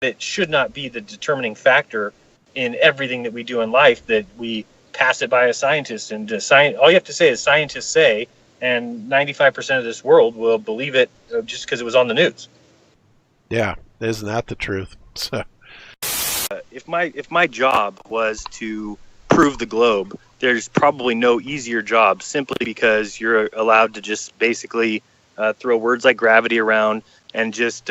it should not be the determining factor in everything that we do in life, that we pass it by a scientist. And all you have to say is scientists say, and 95% of this world will believe it just because it was on the news. Yeah, isn't that the truth? So, if my job was to prove the globe, there's probably no easier job, simply because you're allowed to just basically throw words like gravity around and just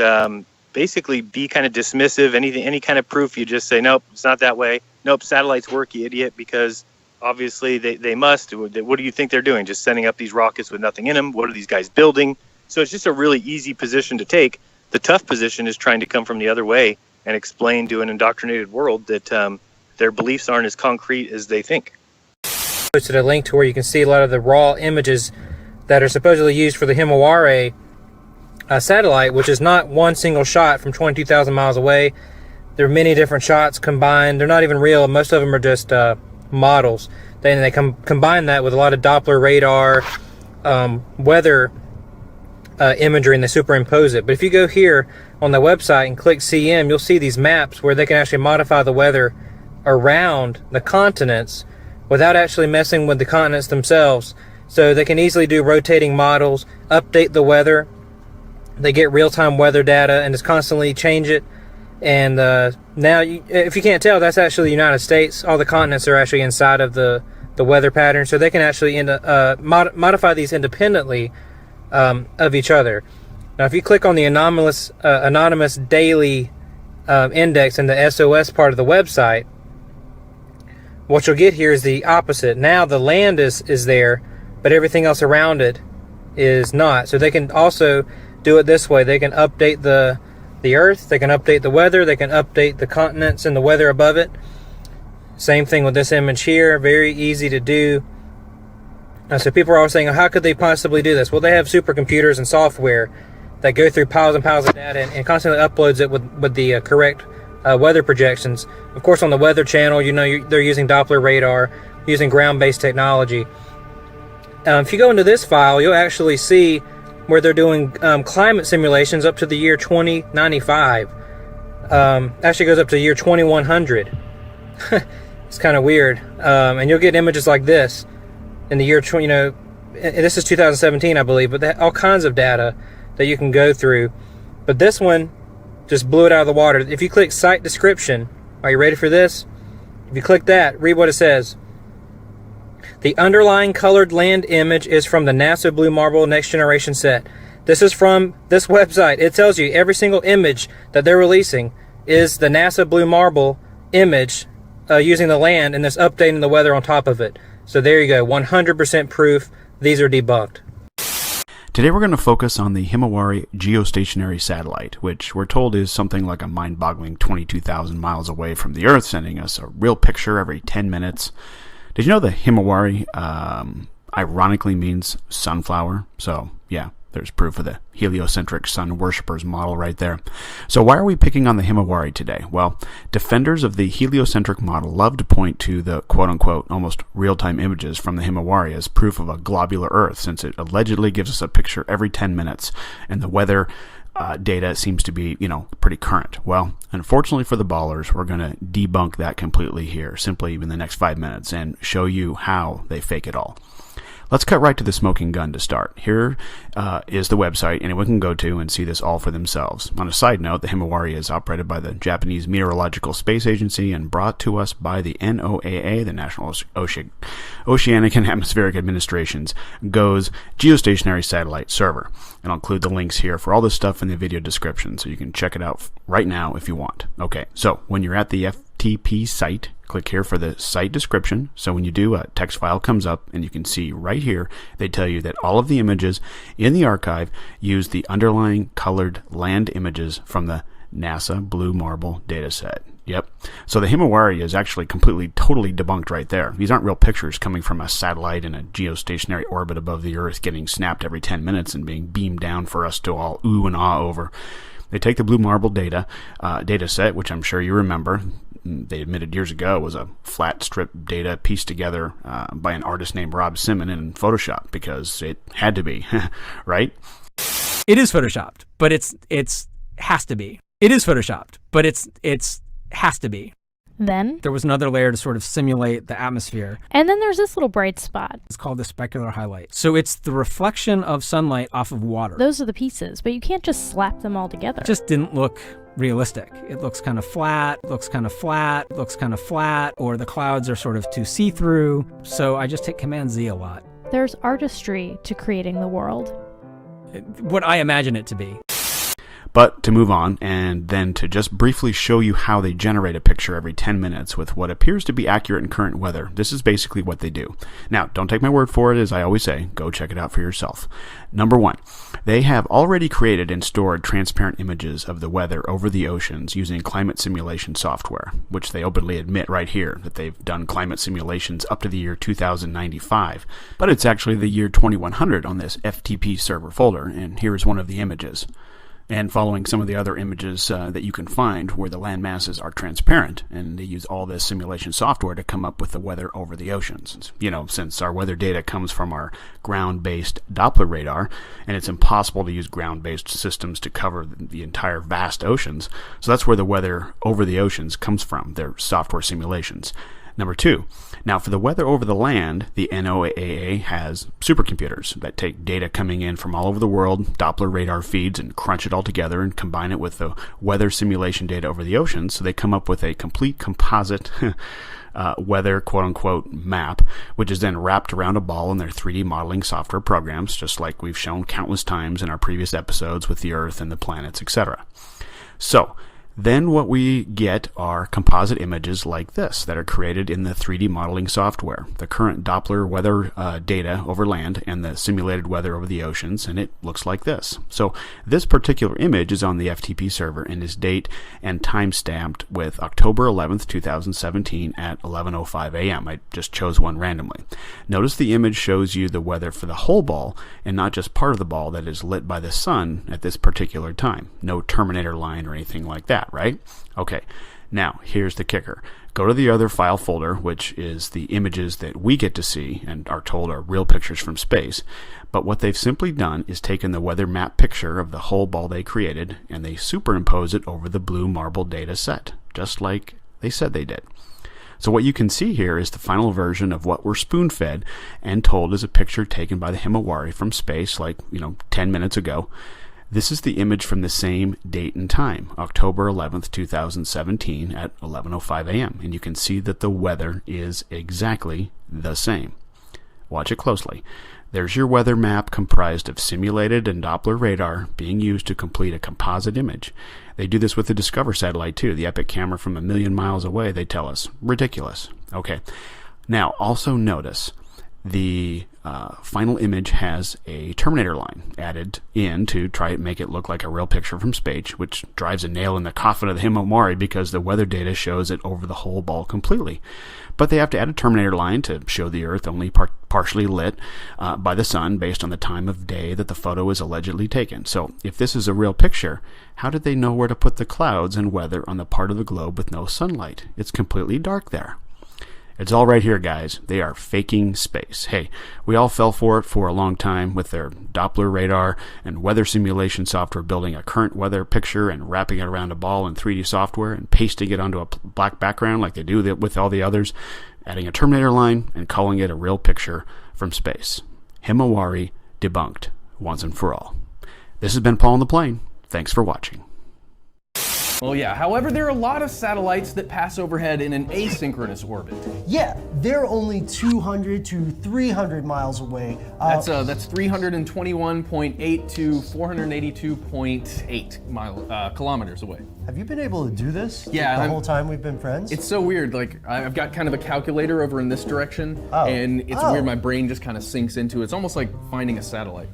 basically be kind of dismissive. Any kind of proof, you just say, nope, it's not that way. Nope, satellites work, you idiot, because obviously they must. What do you think they're doing? Just sending up these rockets with nothing in them? What are these guys building? So it's just a really easy position to take. The tough position is trying to come from the other way and explain to an indoctrinated world that their beliefs aren't as concrete as they think. Posted a link to where you can see a lot of the raw images that are supposedly used for the Himawari satellite, which is not one single shot from 22,000 miles away. There are many different shots combined. They're not even real. Most of them are just models. Then they combine that with a lot of Doppler radar, weather imagery, and they superimpose it. But if you go here on the website and click CM, you'll see these maps where they can actually modify the weather around the continents without actually messing with the continents themselves. So they can easily do rotating models, update the weather. They get real-time weather data and just constantly change it. And now, if you can't tell, that's actually the United States. All the continents are actually inside of the weather pattern, so they can actually modify these independently of each other. Now, if you click on the anonymous daily index in the SOS part of the website, what you'll get here is the opposite. Now the land is there, but everything else around it is not. So they can also do it this way. They can update the Earth, they can update the weather, they can update the continents and the weather above it. Same thing with this image here, very easy to do. So people are always saying, oh, how could they possibly do this? Well, they have supercomputers and software that go through piles and piles of data and constantly uploads it with the correct weather projections. Of course, on the Weather Channel, they're using Doppler radar, using ground-based technology. If you go into this file, you'll actually see where they're doing climate simulations up to the year 2095. Actually goes up to the year 2100. It's kind of weird. And you'll get images like this in the year, and this is 2017, I believe, but all kinds of data that you can go through. But this one just blew it out of the water. If you click site description, are you ready for this? If you click that, read what it says. The underlying colored land image is from the NASA Blue Marble Next Generation set. This is from this website. It tells you every single image that they're releasing is the NASA Blue Marble image using the land and this updating the weather on top of it. So there you go, 100% proof. These are debunked. Today we're going to focus on the Himawari geostationary satellite, which we're told is something like a mind-boggling 22,000 miles away from the Earth, sending us a real picture every 10 minutes. Did you know the Himawari ironically means sunflower? So, yeah, there's proof of the heliocentric sun worshippers model right there. So why are we picking on the Himawari today? Well, defenders of the heliocentric model love to point to the quote-unquote almost real-time images from the Himawari as proof of a globular Earth, since it allegedly gives us a picture every 10 minutes, and the weather data seems to be, pretty current. Well, unfortunately for the ballers, we're going to debunk that completely here, simply in the next 5 minutes, and show you how they fake it all. Let's cut right to the smoking gun to start. Here is the website anyone can go to and see this all for themselves. On a side note, the Himawari is operated by the Japanese Meteorological Space Agency and brought to us by the NOAA, the National Oceanic and Atmospheric Administration's GOES geostationary satellite server. And I'll include the links here for all this stuff in the video description, so you can check it out right now if you want. Okay, so when you're at the FTP site, click here for the site description. So when you do, a text file comes up, and you can see right here, they tell you that all of the images in the archive use the underlying colored land images from the NASA Blue Marble dataset. Yep. So the Himawari is actually totally debunked right there. These aren't real pictures coming from a satellite in a geostationary orbit above the Earth getting snapped every 10 minutes and being beamed down for us to all ooh and ah over. They take the Blue Marble data set, which I'm sure you remember. They admitted years ago was a flat strip data pieced together by an artist named Rob Simon in Photoshop, because it had to be, right? It is Photoshopped, but it's has to be. It is photoshopped, but it's has to be. Then There was another layer to sort of simulate the atmosphere. and then there's this little bright spot. It's called the specular highlight. So it's the reflection of sunlight off of water. Those are the pieces, but you can't just slap them all together. It just didn't look realistic. It looks kind of flat, looks kind of flat, looks kind of flat, or the clouds are sort of too see-through. So I just hit Command Z a lot. There's artistry to creating the world. What I imagine it to be. But to move on, and then to just briefly show you how they generate a picture every 10 minutes with what appears to be accurate in current weather. This is basically what they do. Now, don't take my word for it, as I always say. Go check it out for yourself. Number one, they have already created and stored transparent images of the weather over the oceans using climate simulation software, which they openly admit right here that they've done climate simulations up to the year 2095. But it's actually the year 2100 on this FTP server folder, and here is one of the images. And following some of the other images that you can find where the land masses are transparent, and they use all this simulation software to come up with the weather over the oceans. You know, since our weather data comes from our ground-based Doppler radar, and it's impossible to use ground-based systems to cover the entire vast oceans, so that's where the weather over the oceans comes from, their software simulations. Number two, now for the weather over the land, the NOAA has supercomputers that take data coming in from all over the world, Doppler radar feeds, and crunch it all together and combine it with the weather simulation data over the oceans, so they come up with a complete composite weather quote-unquote map, which is then wrapped around a ball in their 3D modeling software programs, just like we've shown countless times in our previous episodes with the Earth and the planets, etc. So, then what we get are composite images like this that are created in the 3D modeling software, the current Doppler weather data over land and the simulated weather over the oceans, and it looks like this. So this particular image is on the FTP server and is date and time stamped with October 11th, 2017 at 11:05 a.m. I just chose one randomly. Notice the image shows you the weather for the whole ball and not just part of the ball that is lit by the sun at this particular time. No Terminator line or anything like that. Right? Okay. Now, here's the kicker. Go to the other file folder, which is the images that we get to see and are told are real pictures from space. But what they've simply done is taken the weather map picture of the whole ball they created, and they superimpose it over the blue marble data set, just like they said they did. So what you can see here is the final version of what we're spoon-fed and told is a picture taken by the Himawari from space, like, 10 minutes ago. This is the image from the same date and time, October 11th, 2017 at 11:05 a.m. And you can see that the weather is exactly the same. Watch it closely. There's your weather map comprised of simulated and Doppler radar being used to complete a composite image. They do this with the Discover satellite too, the epic camera from 1,000,000 miles away, they tell us. Ridiculous. Okay. Now, also notice the final image has a Terminator line added in to try and make it look like a real picture from space, which drives a nail in the coffin of the Himawari because the weather data shows it over the whole ball completely. But they have to add a Terminator line to show the Earth only partially lit by the sun based on the time of day that the photo is allegedly taken. So if this is a real picture, how did they know where to put the clouds and weather on the part of the globe with no sunlight? It's completely dark there. It's all right here, guys. They are faking space. Hey, we all fell for it for a long time with their Doppler radar and weather simulation software building a current weather picture and wrapping it around a ball in 3D software and pasting it onto a black background like they do with all the others, adding a Terminator line and calling it a real picture from space. Himawari debunked once and for all. This has been Paul on the Plane. Thanks for watching. Well, yeah. However, there are a lot of satellites that pass overhead in an asynchronous orbit. Yeah, they're only 200 to 300 miles away. That's 321.8 to 482.8 kilometers away. Have you been able to do this? Yeah, the whole time we've been friends? It's so weird. Like, I've got kind of a calculator over in this direction, and it's weird. My brain just kind of sinks into it. It's almost like finding a satellite.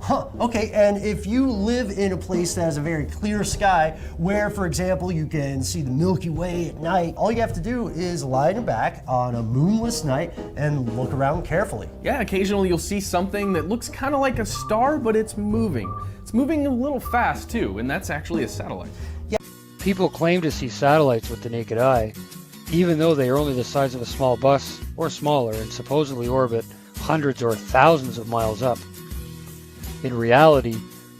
Huh, okay, and if you live in a place that has a very clear sky, where, for example, you can see the Milky Way at night, all you have to do is lie on your back on a moonless night and look around carefully. Yeah, occasionally you'll see something that looks kind of like a star, but it's moving. It's moving a little fast, too, and that's actually a satellite. Yeah. People claim to see satellites with the naked eye, even though they are only the size of a small bus or smaller and supposedly orbit hundreds or thousands of miles up. In reality,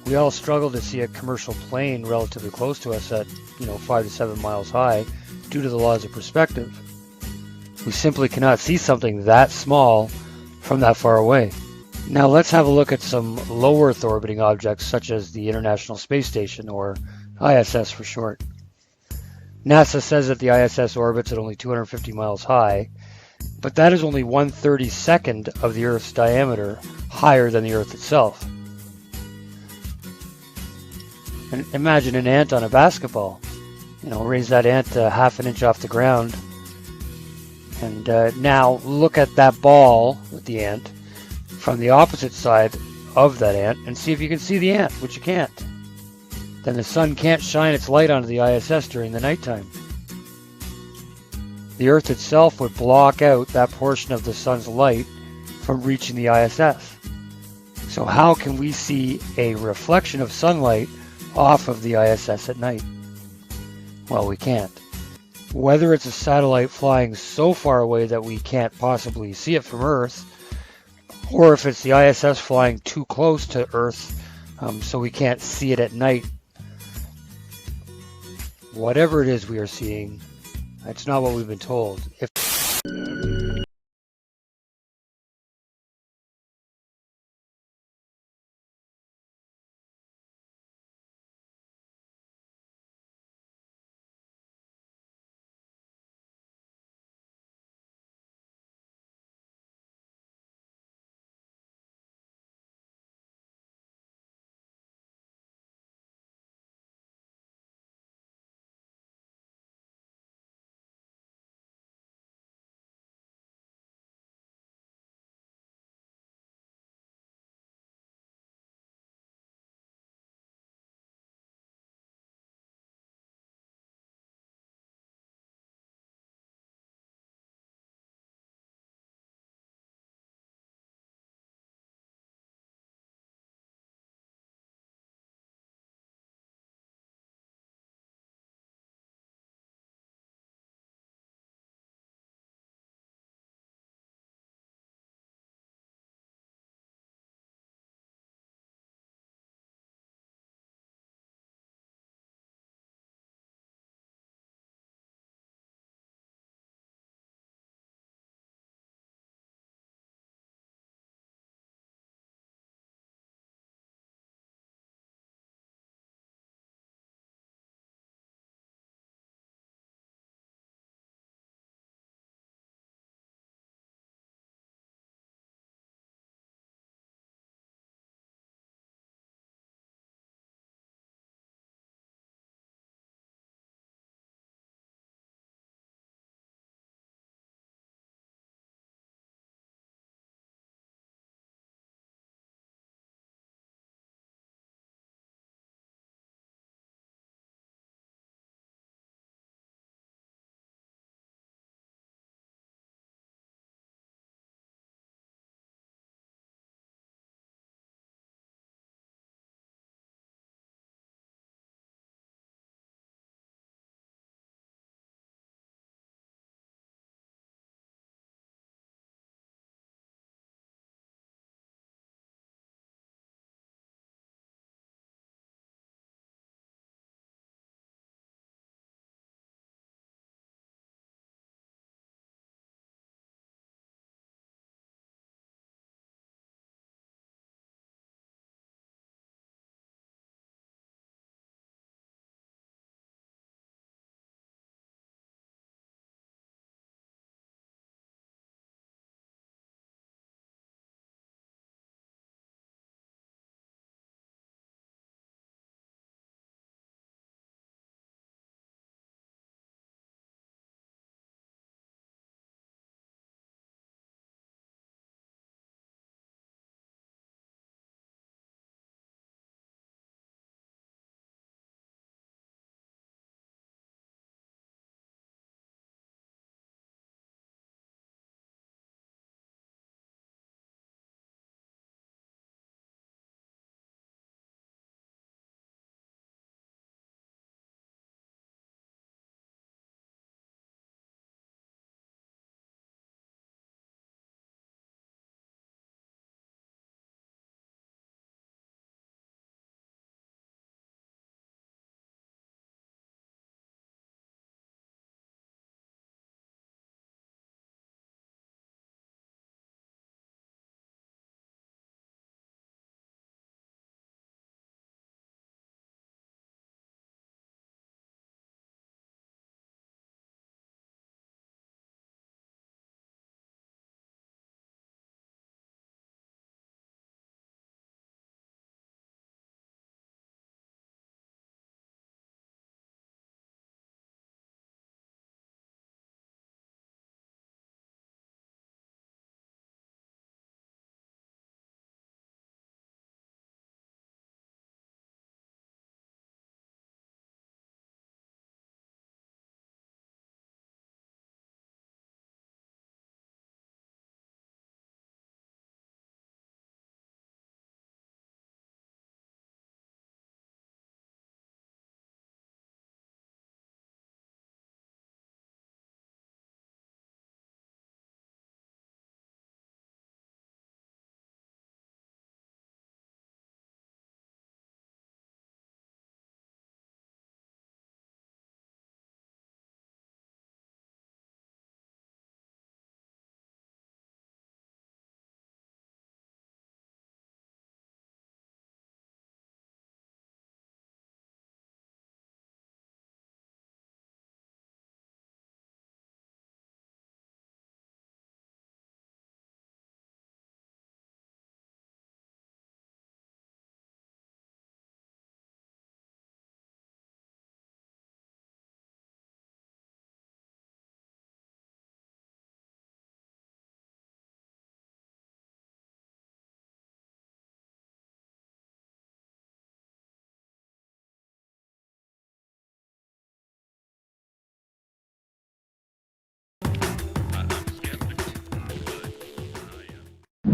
We all struggle to see a commercial plane relatively close to us at, 5 to 7 miles high due to the laws of perspective. We simply cannot see something that small from that far away. Now let's have a look at some low Earth orbiting objects such as the International Space Station, or ISS for short. NASA says that the ISS orbits at only 250 miles high, but that is only 1/32nd of the Earth's diameter higher than the Earth itself. And imagine an ant on a basketball. Raise that ant half an inch off the ground. And now look at that ball with the ant from the opposite side of that ant and see if you can see the ant, which you can't. Then the sun can't shine its light onto the ISS during the nighttime. The Earth itself would block out that portion of the sun's light from reaching the ISS. So how can we see a reflection of sunlight off of the ISS at night? Well, we can't. Whether it's a satellite flying so far away that we can't possibly see it from Earth, or if it's the ISS flying too close to Earth so we can't see it at night, whatever it is we are seeing, that's not what we've been told.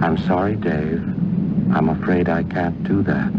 I'm sorry, Dave. I'm afraid I can't do that.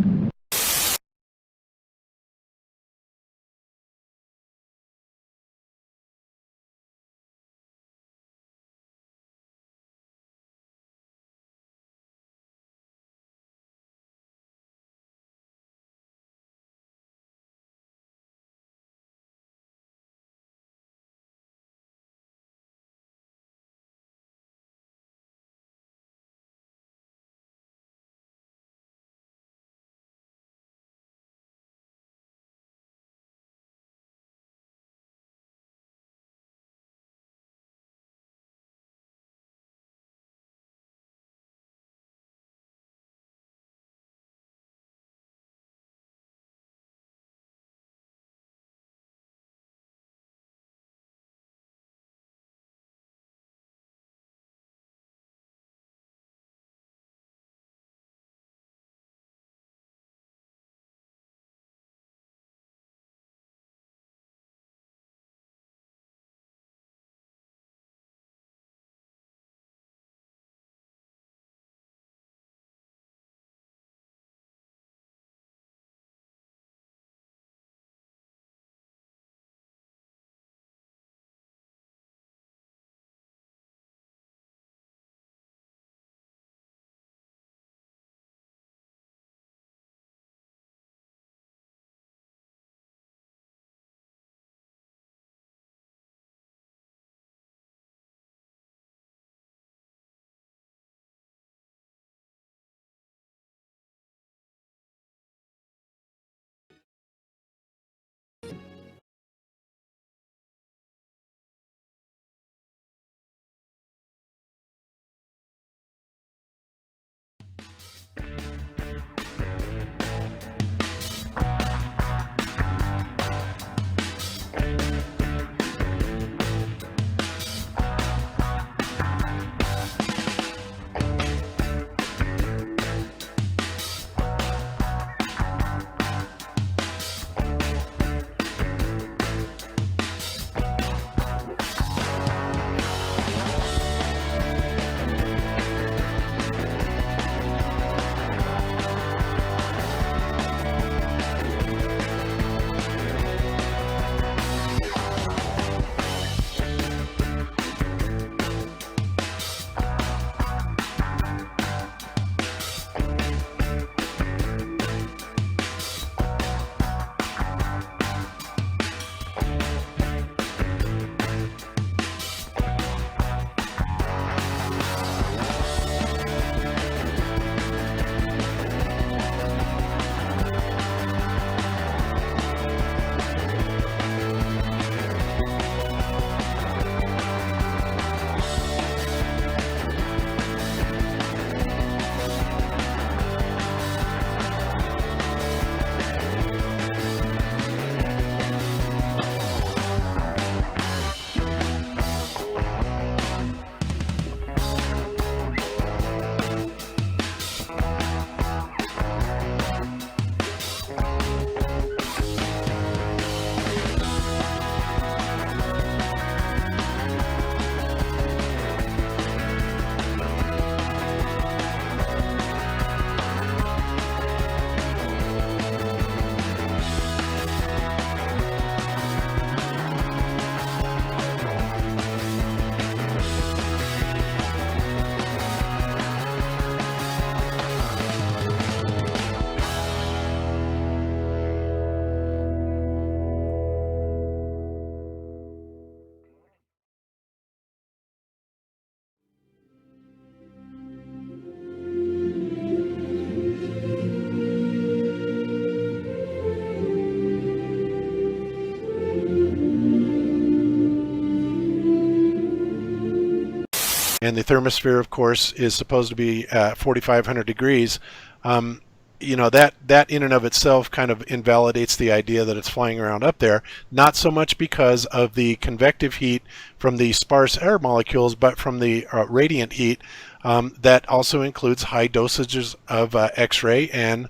And the thermosphere, of course, is supposed to be 4,500 degrees. You know, that in and of itself kind of invalidates the idea that it's flying around up there, not so much because of the convective heat from the sparse air molecules, but from the radiant heat that also includes high dosages of X-ray and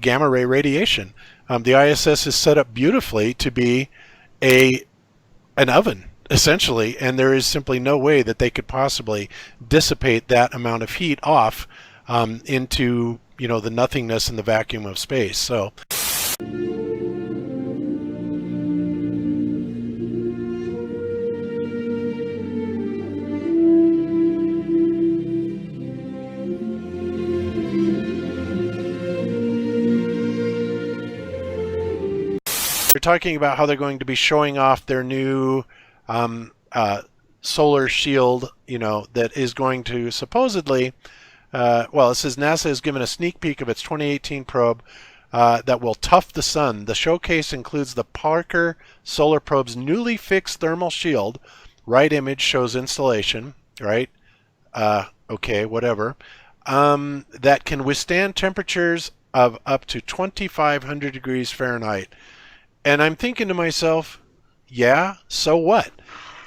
gamma ray radiation. The ISS is set up beautifully to be an oven, essentially, and there is simply no way that they could possibly dissipate that amount of heat off into, you know, the nothingness and the vacuum of space. So they're talking about how they're going to be showing off their new solar shield, you know, that is going to supposedly, well, it says NASA has given a sneak peek of its 2018 probe that will tough the sun. The showcase includes the Parker Solar Probe's newly fixed thermal shield. Right image shows installation, right? Okay, whatever. That can withstand temperatures of up to 2,500 degrees Fahrenheit. And I'm thinking to myself, yeah, so what?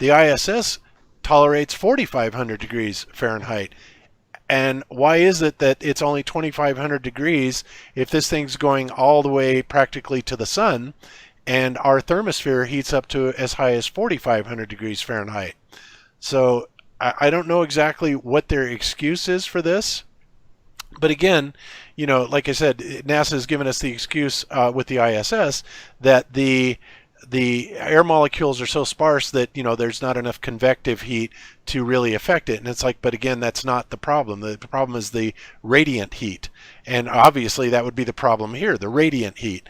The ISS tolerates 4,500 degrees Fahrenheit. And why is it that it's only 2,500 degrees if this thing's going all the way practically to the sun, and our thermosphere heats up to as high as 4,500 degrees Fahrenheit? So I don't know exactly what their excuse is for this. But again, you know, like I said, NASA has given us the excuse with the ISS that the air molecules are so sparse that, you know, there's not enough convective heat to really affect it. And it's like, but again, that's not the problem. The problem is the radiant heat. And obviously that would be the problem here, the radiant heat,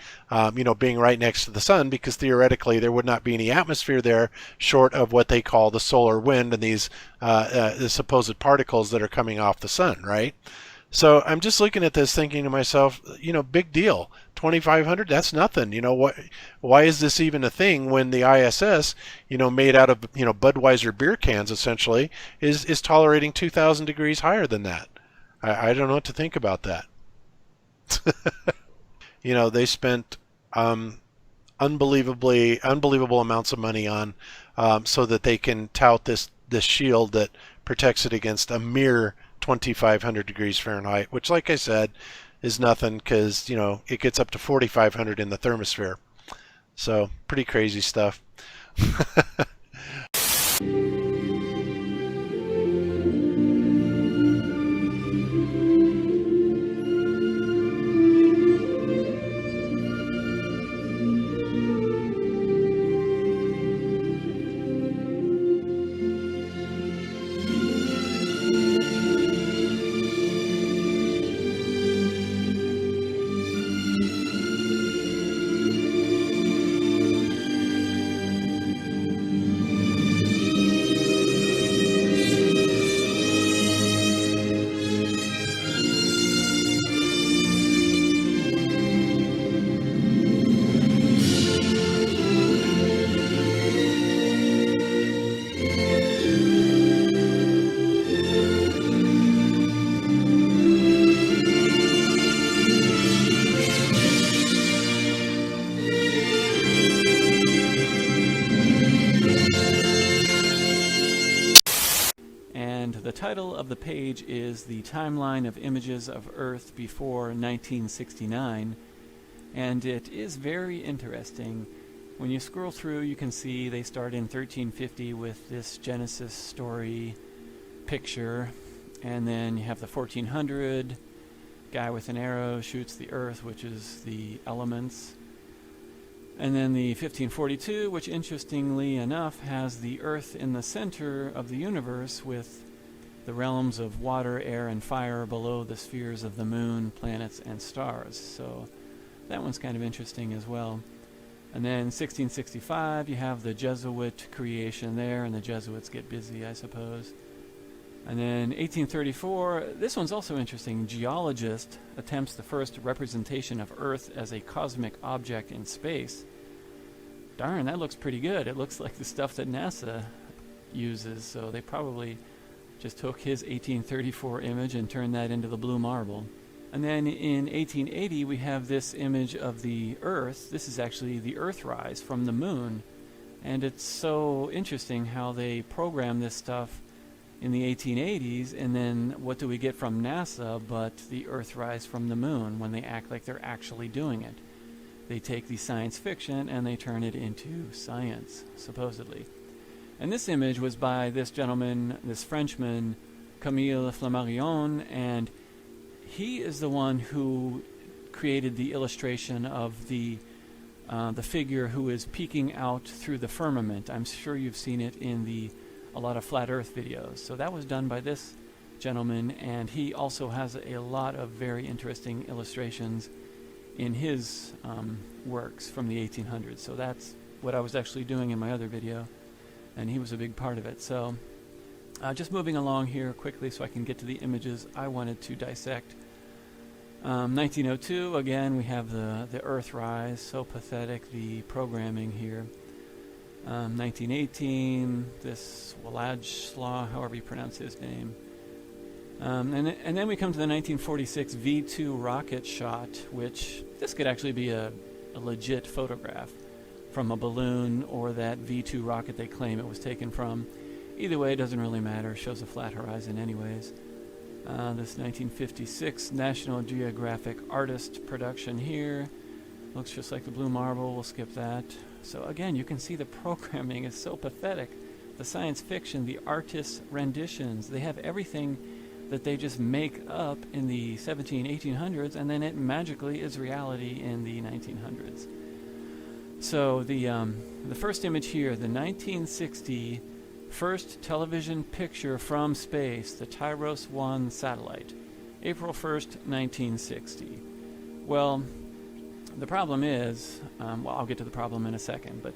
you know, being right next to the sun, because theoretically there would not be any atmosphere there short of what they call the solar wind and these the supposed particles that are coming off the sun, right? So I'm just looking at this thinking to myself, you know, big deal. 2,500, that's nothing. You know, why is this even a thing when the ISS, you know, made out of, you know, Budweiser beer cans essentially, is tolerating 2,000 degrees higher than that? I don't know what to think about that. You know, they spent unbelievable amounts of money on so that they can tout this shield that protects it against a mere 2,500 degrees Fahrenheit, which, like I said, is nothing, because, you know, it gets up to 4,500 in the thermosphere. So pretty crazy stuff. The title of the page is The Timeline of Images of Earth Before 1969, and it is very interesting. When you scroll through, you can see they start in 1350 with this Genesis story picture, and then you have the 1400, guy with an arrow shoots the Earth, which is the elements. And then the 1542, which interestingly enough has the Earth in the center of the universe with the realms of water, air, and fire below the spheres of the moon, planets, and stars. So that one's kind of interesting as well. And then 1665, you have the Jesuit creation there, and the Jesuits get busy, I suppose. And then 1834, this one's also interesting. Geologist attempts the first representation of Earth as a cosmic object in space. Darn, that looks pretty good. It looks like the stuff that NASA uses, so they probably just took his 1834 image and turned that into the blue marble. And then in 1880, we have this image of the Earth. This is actually the Earthrise from the moon. And it's so interesting how they program this stuff in the 1880s, and then what do we get from NASA but the Earthrise from the moon when they act like they're actually doing it. They take the science fiction and they turn it into science, supposedly. And this image was by this gentleman, this Frenchman, Camille Flammarion, and he is the one who created the illustration of the figure who is peeking out through the firmament. I'm sure you've seen it in a lot of flat Earth videos. So that was done by this gentleman, and he also has a lot of very interesting illustrations in his works from the 1800s. So that's what I was actually doing in my other video, and he was a big part of it. So just moving along here quickly so I can get to the images I wanted to dissect. 1902, again, we have the Earthrise, so pathetic, the programming here. 1918, this Władysław, however you pronounce his name. And then we come to the 1946 V2 rocket shot, which this could actually be a legit photograph from a balloon or that V2 rocket they claim it was taken from. Either way, it doesn't really matter. It shows a flat horizon anyways. This 1956 National Geographic artist production here. Looks just like the Blue Marble. We'll skip that. So again, you can see the programming is so pathetic. The science fiction, the artists' renditions, they have everything that they just make up in the 1800s, and then it magically is reality in the 1900s. So the first image here, the 1960 first television picture from space, the Tyros 1 satellite, April 1st, 1960. Well, the problem is, I'll get to the problem in a second, but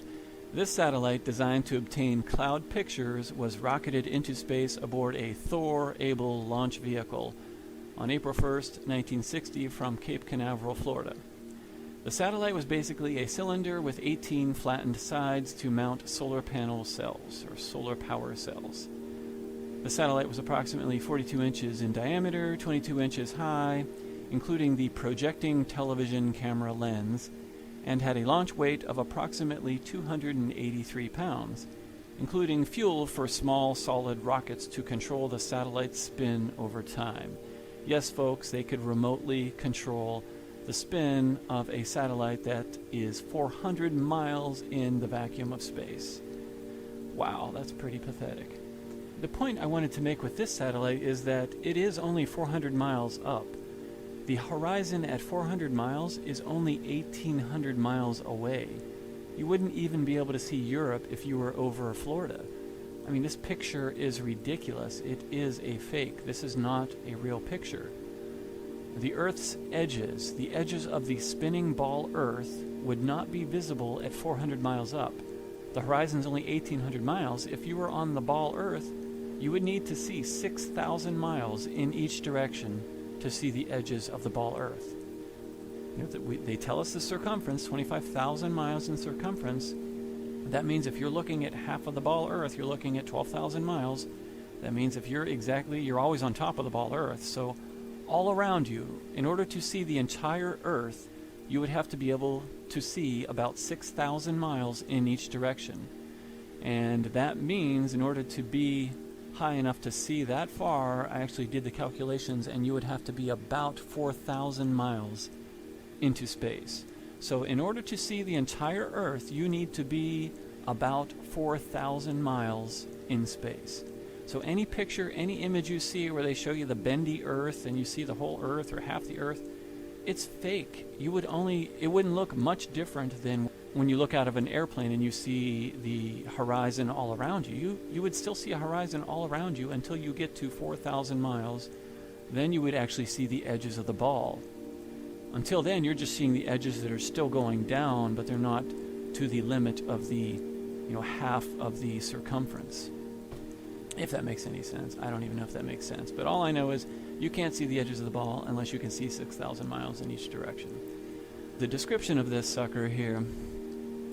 this satellite, designed to obtain cloud pictures, was rocketed into space aboard a Thor-able launch vehicle on April 1st, 1960 from Cape Canaveral, Florida. The satellite was basically a cylinder with 18 flattened sides to mount solar panel cells, or solar power cells. The satellite was approximately 42 inches in diameter, 22 inches high, including the projecting television camera lens, and had a launch weight of approximately 283 pounds, including fuel for small solid rockets to control the satellite's spin over time. Yes, folks, they could remotely control the spin of a satellite that is 400 miles in the vacuum of space. Wow, that's pretty pathetic. The point I wanted to make with this satellite is that it is only 400 miles up. The horizon at 400 miles is only 1,800 miles away. You wouldn't even be able to see Europe if you were over Florida. I mean, this picture is ridiculous. It is a fake. This is not a real picture. The Earth's edges, the edges of the spinning ball Earth, would not be visible at 400 miles up. The horizon is only 1,800 miles. If you were on the ball Earth, you would need to see 6,000 miles in each direction to see the edges of the ball Earth. You know, they tell us the circumference, 25,000 miles in circumference. That means if you're looking at half of the ball Earth, you're looking at 12,000 miles. That means if you're always on top of the ball Earth. So all around you, in order to see the entire Earth, you would have to be able to see about 6,000 miles in each direction. And that means in order to be high enough to see that far, I actually did the calculations, and you would have to be about 4,000 miles into space. So in order to see the entire Earth, you need to be about 4,000 miles in space. So any picture, any image you see where they show you the bendy Earth and you see the whole Earth or half the Earth, it's fake. It wouldn't look much different than when you look out of an airplane and you see the horizon all around you. You would still see a horizon all around you until you get to 4,000 miles. Then you would actually see the edges of the ball. Until then, you're just seeing the edges that are still going down, but they're not to the limit of the, half of the circumference. If that makes any sense. I don't even know if that makes sense. But all I know is you can't see the edges of the ball unless you can see 6,000 miles in each direction. The description of this sucker here: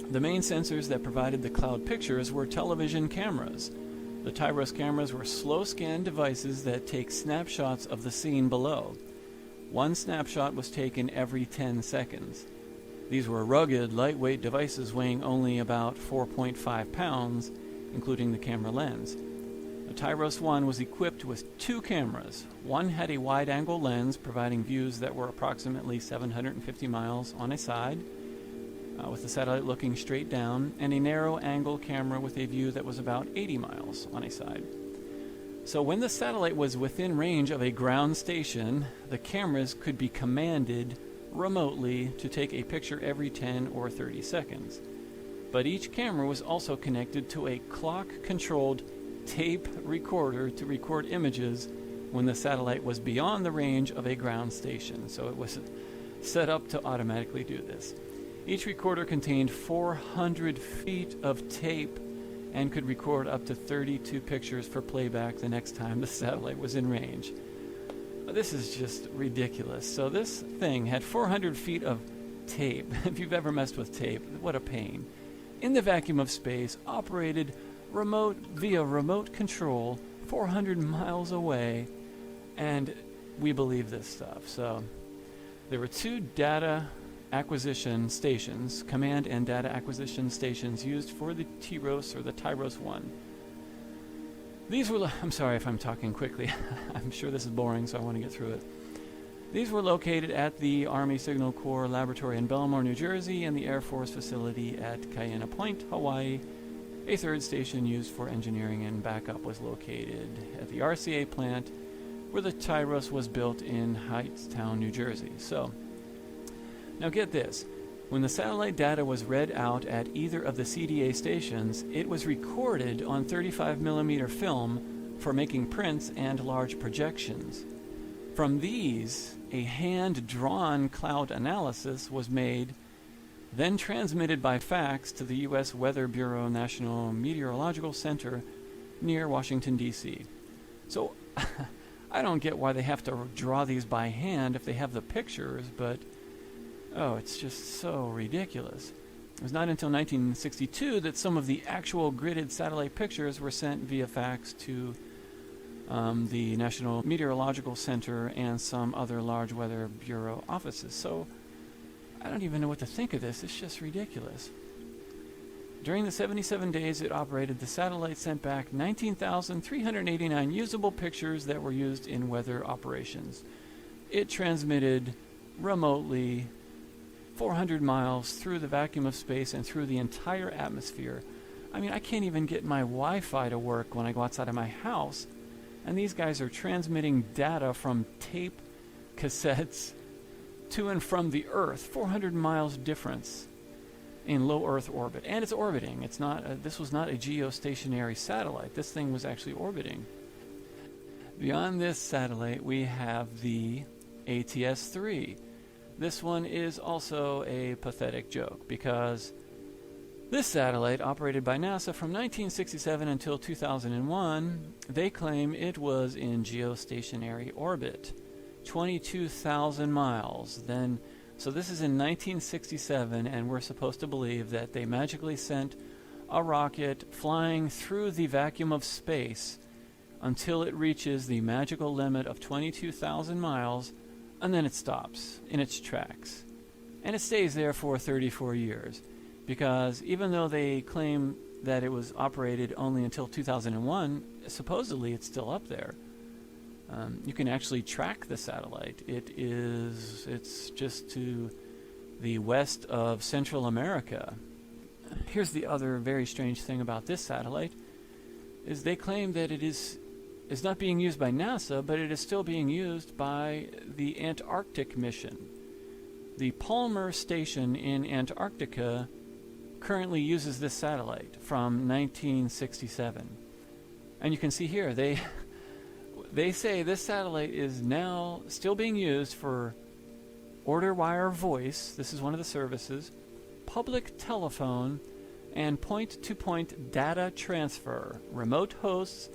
the main sensors that provided the cloud pictures were television cameras. The Tyros cameras were slow-scan devices that take snapshots of the scene below. One snapshot was taken every 10 seconds. These were rugged, lightweight devices weighing only about 4.5 pounds, including the camera lens. The Tyros 1 was equipped with two cameras. One had a wide-angle lens providing views that were approximately 750 miles on a side. with the satellite looking straight down, and a narrow angle camera with a view that was about 80 miles on a side. So when the satellite was within range of a ground station, the cameras could be commanded remotely to take a picture every 10 or 30 seconds. But each camera was also connected to a clock-controlled tape recorder to record images when the satellite was beyond the range of a ground station. So it was set up to automatically do this. Each recorder contained 400 feet of tape and could record up to 32 pictures for playback the next time the satellite was in range. This is just ridiculous. So this thing had 400 feet of tape. If you've ever messed with tape, what a pain. In the vacuum of space, operated via remote control 400 miles away, and we believe this stuff. So there were 2 data acquisition stations, command and data acquisition stations used for the TIROS or the TIROS 1. These were, I'm sorry if I'm talking quickly. I'm sure this is boring, so I want to get through it. These were located at the Army Signal Corps Laboratory in Belmore, New Jersey, and the Air Force facility at Cayena Point, Hawaii. A third station used for engineering and backup was located at the RCA plant, where the TIROS was built in Hightstown, New Jersey. So, now get this. When the satellite data was read out at either of the CDA stations, it was recorded on 35mm film for making prints and large projections. From these, a hand-drawn cloud analysis was made, then transmitted by fax to the U.S. Weather Bureau National Meteorological Center near Washington, D.C. So, I don't get why they have to draw these by hand if they have the pictures, but oh, it's just so ridiculous. It was not until 1962 that some of the actual gridded satellite pictures were sent via fax to the National Meteorological Center and some other large Weather Bureau offices. So I don't even know what to think of this. It's just ridiculous. During the 77 days it operated, the satellite sent back 19,389 usable pictures that were used in weather operations. It transmitted remotely 400 miles through the vacuum of space and through the entire atmosphere. I mean, I can't even get my Wi-Fi to work when I go outside of my house, and these guys are transmitting data from tape cassettes to and from the Earth. 400 miles difference in low Earth orbit, and it's orbiting. It's not. This was not a geostationary satellite. This thing was actually orbiting. Beyond this satellite, we have the ATS-3. This one is also a pathetic joke because this satellite, operated by NASA from 1967 until 2001, they claim it was in geostationary orbit, 22,000 miles. So this is in 1967, and we're supposed to believe that they magically sent a rocket flying through the vacuum of space until it reaches the magical limit of 22,000 miles, and then it stops in its tracks. And it stays there for 34 years. Because even though they claim that it was operated only until 2001, supposedly it's still up there. You can actually track the satellite. It's just to the west of Central America. Here's the other very strange thing about this satellite, is they claim that it's not being used by NASA, but it is still being used by the Antarctic mission. The Palmer Station in Antarctica currently uses this satellite from 1967. And you can see here, they say this satellite is now still being used for order wire voice, this is one of the services, public telephone, and point-to-point data transfer, remote hosts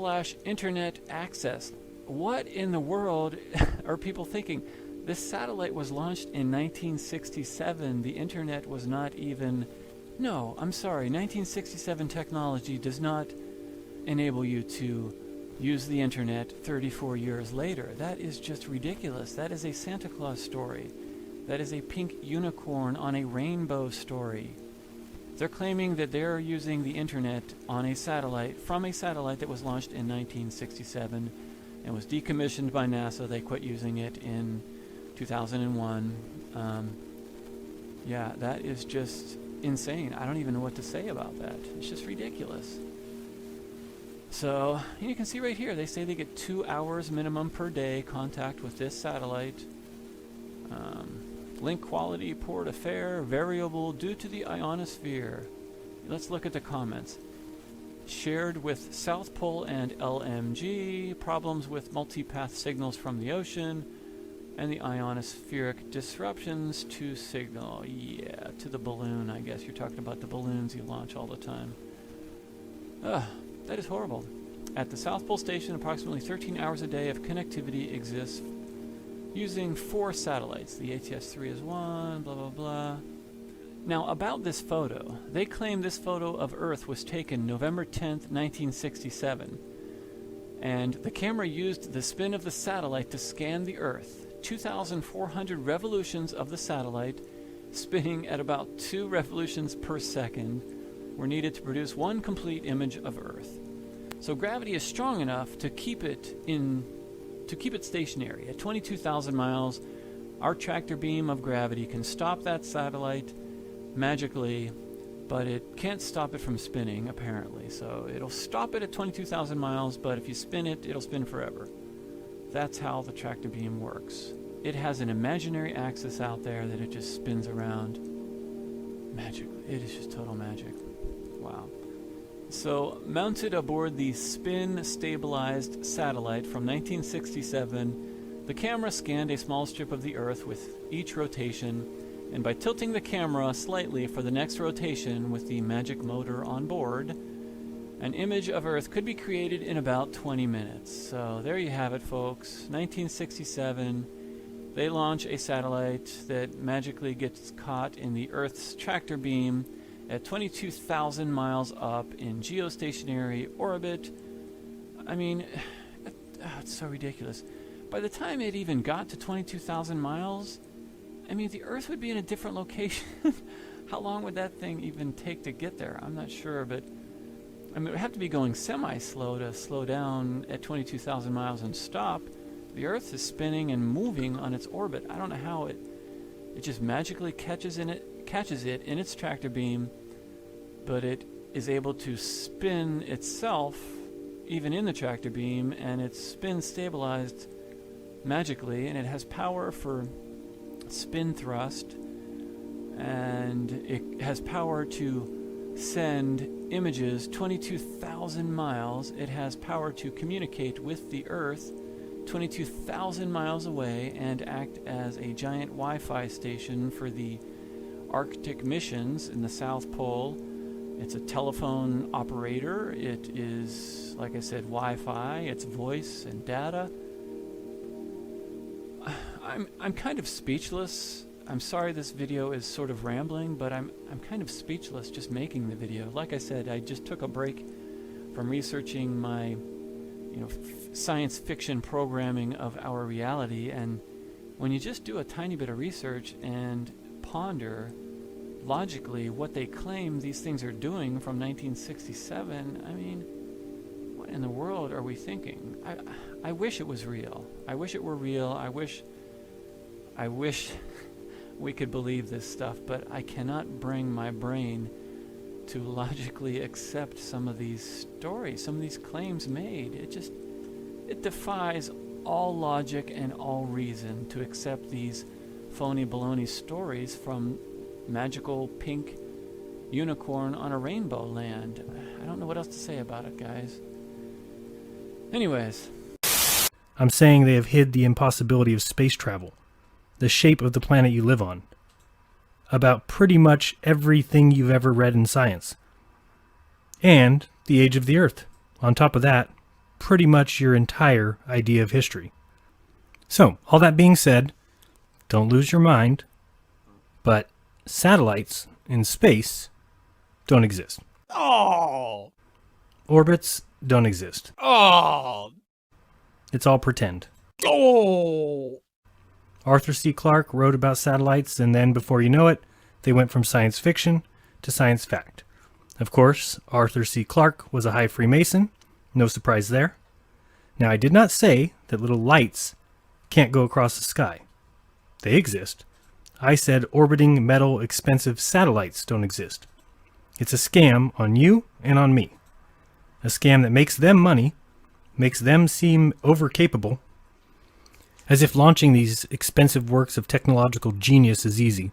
/ internet access. What in the world are people thinking? This satellite was launched in 1967. The internet was not even... No, I'm sorry. 1967 technology does not enable you to use the internet 34 years later. That is just ridiculous. That is a Santa Claus story. That is a pink unicorn on a rainbow story. They're claiming that they're using the internet on a satellite, from a satellite that was launched in 1967 and was decommissioned by NASA. They quit using it in 2001. Yeah, that is just insane. I don't even know what to say about that. It's just ridiculous. So you can see right here, they say they get 2 hours minimum per day contact with this satellite. Link quality, port affair, variable due to the ionosphere. Let's look at the comments. Shared with South Pole and LMG, problems with multipath signals from the ocean, and the ionospheric disruptions to signal. Yeah, to the balloon, I guess. You're talking about the balloons you launch all the time. That is horrible. At the South Pole Station, approximately 13 hours a day of connectivity exists using 4 satellites. The ATS-3 is one, blah, blah, blah. Now, about this photo. They claim this photo of Earth was taken November 10th, 1967. And the camera used the spin of the satellite to scan the Earth. 2,400 revolutions of the satellite, spinning at about 2 revolutions per second, were needed to produce one complete image of Earth. So gravity is strong enough to keep it stationary. At 22,000 miles, our tractor beam of gravity can stop that satellite magically, but it can't stop it from spinning, apparently. So it'll stop it at 22,000 miles, but if you spin it, it'll spin forever. That's how the tractor beam works. It has an imaginary axis out there that it just spins around magically. It is just total magic. Wow. So, mounted aboard the spin-stabilized satellite from 1967, the camera scanned a small strip of the Earth with each rotation, and by tilting the camera slightly for the next rotation with the magic motor on board, an image of Earth could be created in about 20 minutes. So there you have it, folks. 1967, they launch a satellite that magically gets caught in the Earth's tractor beam at 22,000 miles up in geostationary orbit. I mean, it's so ridiculous. By the time it even got to 22,000 miles, I mean, the Earth would be in a different location. How long would that thing even take to get there? I'm not sure, but I mean, it would have to be going semi-slow to slow down at 22,000 miles and stop. The Earth is spinning and moving on its orbit. I don't know how it just magically catches it in its tractor beam, but it is able to spin itself even in the tractor beam, and it's spin stabilized magically, and it has power for spin thrust, and it has power to send images 22,000 miles. It has power to communicate with the Earth 22,000 miles away and act as a giant Wi-Fi station for the Arctic missions in the South Pole. It's a telephone operator. It is, like I said, Wi-Fi. It's voice and data. I'm kind of speechless. I'm sorry this video is sort of rambling, but I'm kind of speechless just making the video. Like I said, I just took a break from researching my, science fiction programming of our reality, and when you just do a tiny bit of research and ponder logically what they claim these things are doing from 1967, I mean, what in the world are we thinking? I wish it was real. I wish it were real. I wish we could believe this stuff, but I cannot bring my brain to logically accept some of these stories, some of these claims made. It defies all logic and all reason to accept these phony baloney stories from magical pink unicorn on a rainbow land. I don't know what else to say about it, guys. Anyways. I'm saying they have hid the impossibility of space travel, the shape of the planet you live on, about pretty much everything you've ever read in science, and the age of the Earth. On top of that, pretty much your entire idea of history. So, all that being said, don't lose your mind, but satellites in space don't exist. Oh! Orbits don't exist. Oh! It's all pretend. Oh! Arthur C. Clarke wrote about satellites, and then, before you know it, they went from science fiction to science fact. Of course, Arthur C. Clarke was a high Freemason. No surprise there. Now, I did not say that little lights can't go across the sky. They exist. I said orbiting metal expensive satellites don't exist. It's a scam on you and on me. A scam that makes them money, makes them seem overcapable, as if launching these expensive works of technological genius is easy.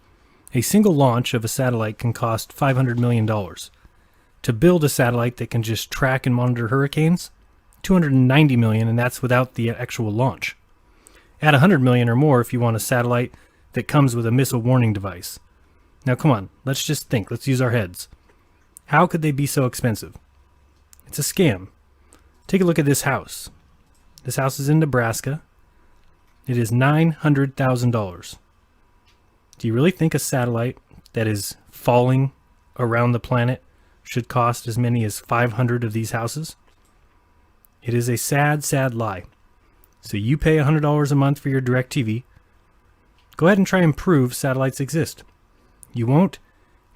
A single launch of a satellite can cost $500 million. To build a satellite that can just track and monitor hurricanes, $290 million, and that's without the actual launch. Add $100 million or more if you want a satellite that comes with a missile warning device. Now come on, let's just think, let's use our heads. How could they be so expensive? It's a scam. Take a look at this house. This house is in Nebraska. It is $900,000. Do you really think a satellite that is falling around the planet should cost as many as 500 of these houses? It is a sad, sad lie. So you pay $100 a month for your DirecTV. Go ahead and try and prove satellites exist. You won't,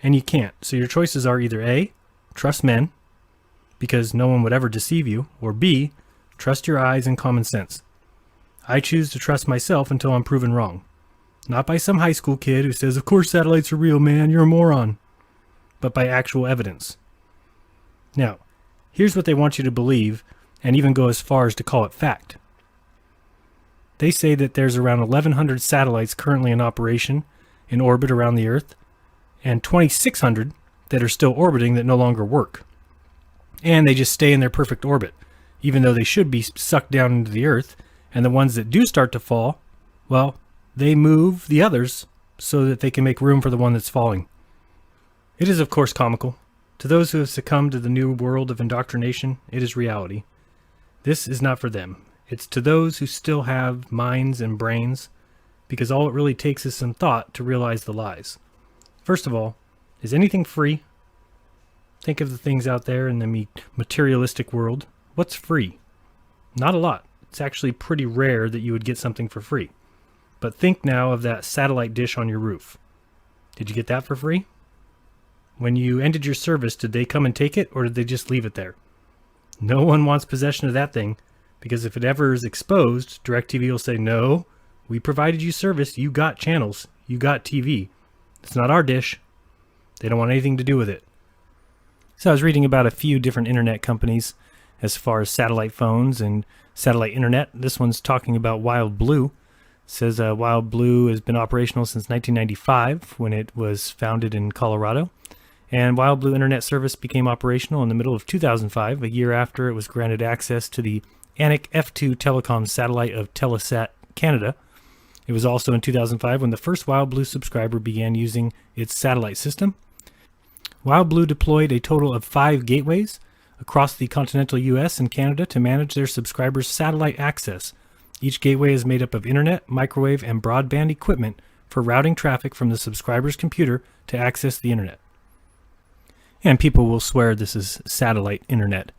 and you can't. So your choices are either A, trust men, because no one would ever deceive you, or B, trust your eyes and common sense. I choose to trust myself until I'm proven wrong. Not by some high school kid who says, of course satellites are real, man, you're a moron. But by actual evidence. Now, here's what they want you to believe, and even go as far as to call it fact. They say that there's around 1,100 satellites currently in operation in orbit around the Earth, and 2,600 that are still orbiting that no longer work. And they just stay in their perfect orbit, even though they should be sucked down into the Earth, and the ones that do start to fall, well, they move the others so that they can make room for the one that's falling. It is, of course, comical. To those who have succumbed to the new world of indoctrination, it is reality. This is not for them. It's to those who still have minds and brains, because all it really takes is some thought to realize the lies. First of all, is anything free? Think of the things out there in the materialistic world. What's free? Not a lot. It's actually pretty rare that you would get something for free. But think now of that satellite dish on your roof. Did you get that for free? When you ended your service, did they come and take it, or did they just leave it there? No one wants possession of that thing, because if it ever is exposed, DirecTV will say, no, we provided you service, you got channels, you got TV. It's not our dish. They don't want anything to do with it. So I was reading about a few different internet companies as far as satellite phones and satellite internet. This one's talking about Wild Blue. It says Wild Blue has been operational since 1995 when it was founded in Colorado. And Wild Blue Internet service became operational in the middle of 2005, a year after it was granted access to the Anik F2 telecom satellite of Telesat Canada. It was also in 2005 when the first Wild Blue subscriber began using its satellite system. Wild Blue deployed a total of 5 gateways across the continental US and Canada to manage their subscribers' satellite access. Each gateway is made up of internet, microwave, and broadband equipment for routing traffic from the subscriber's computer to access the internet. And people will swear this is satellite internet.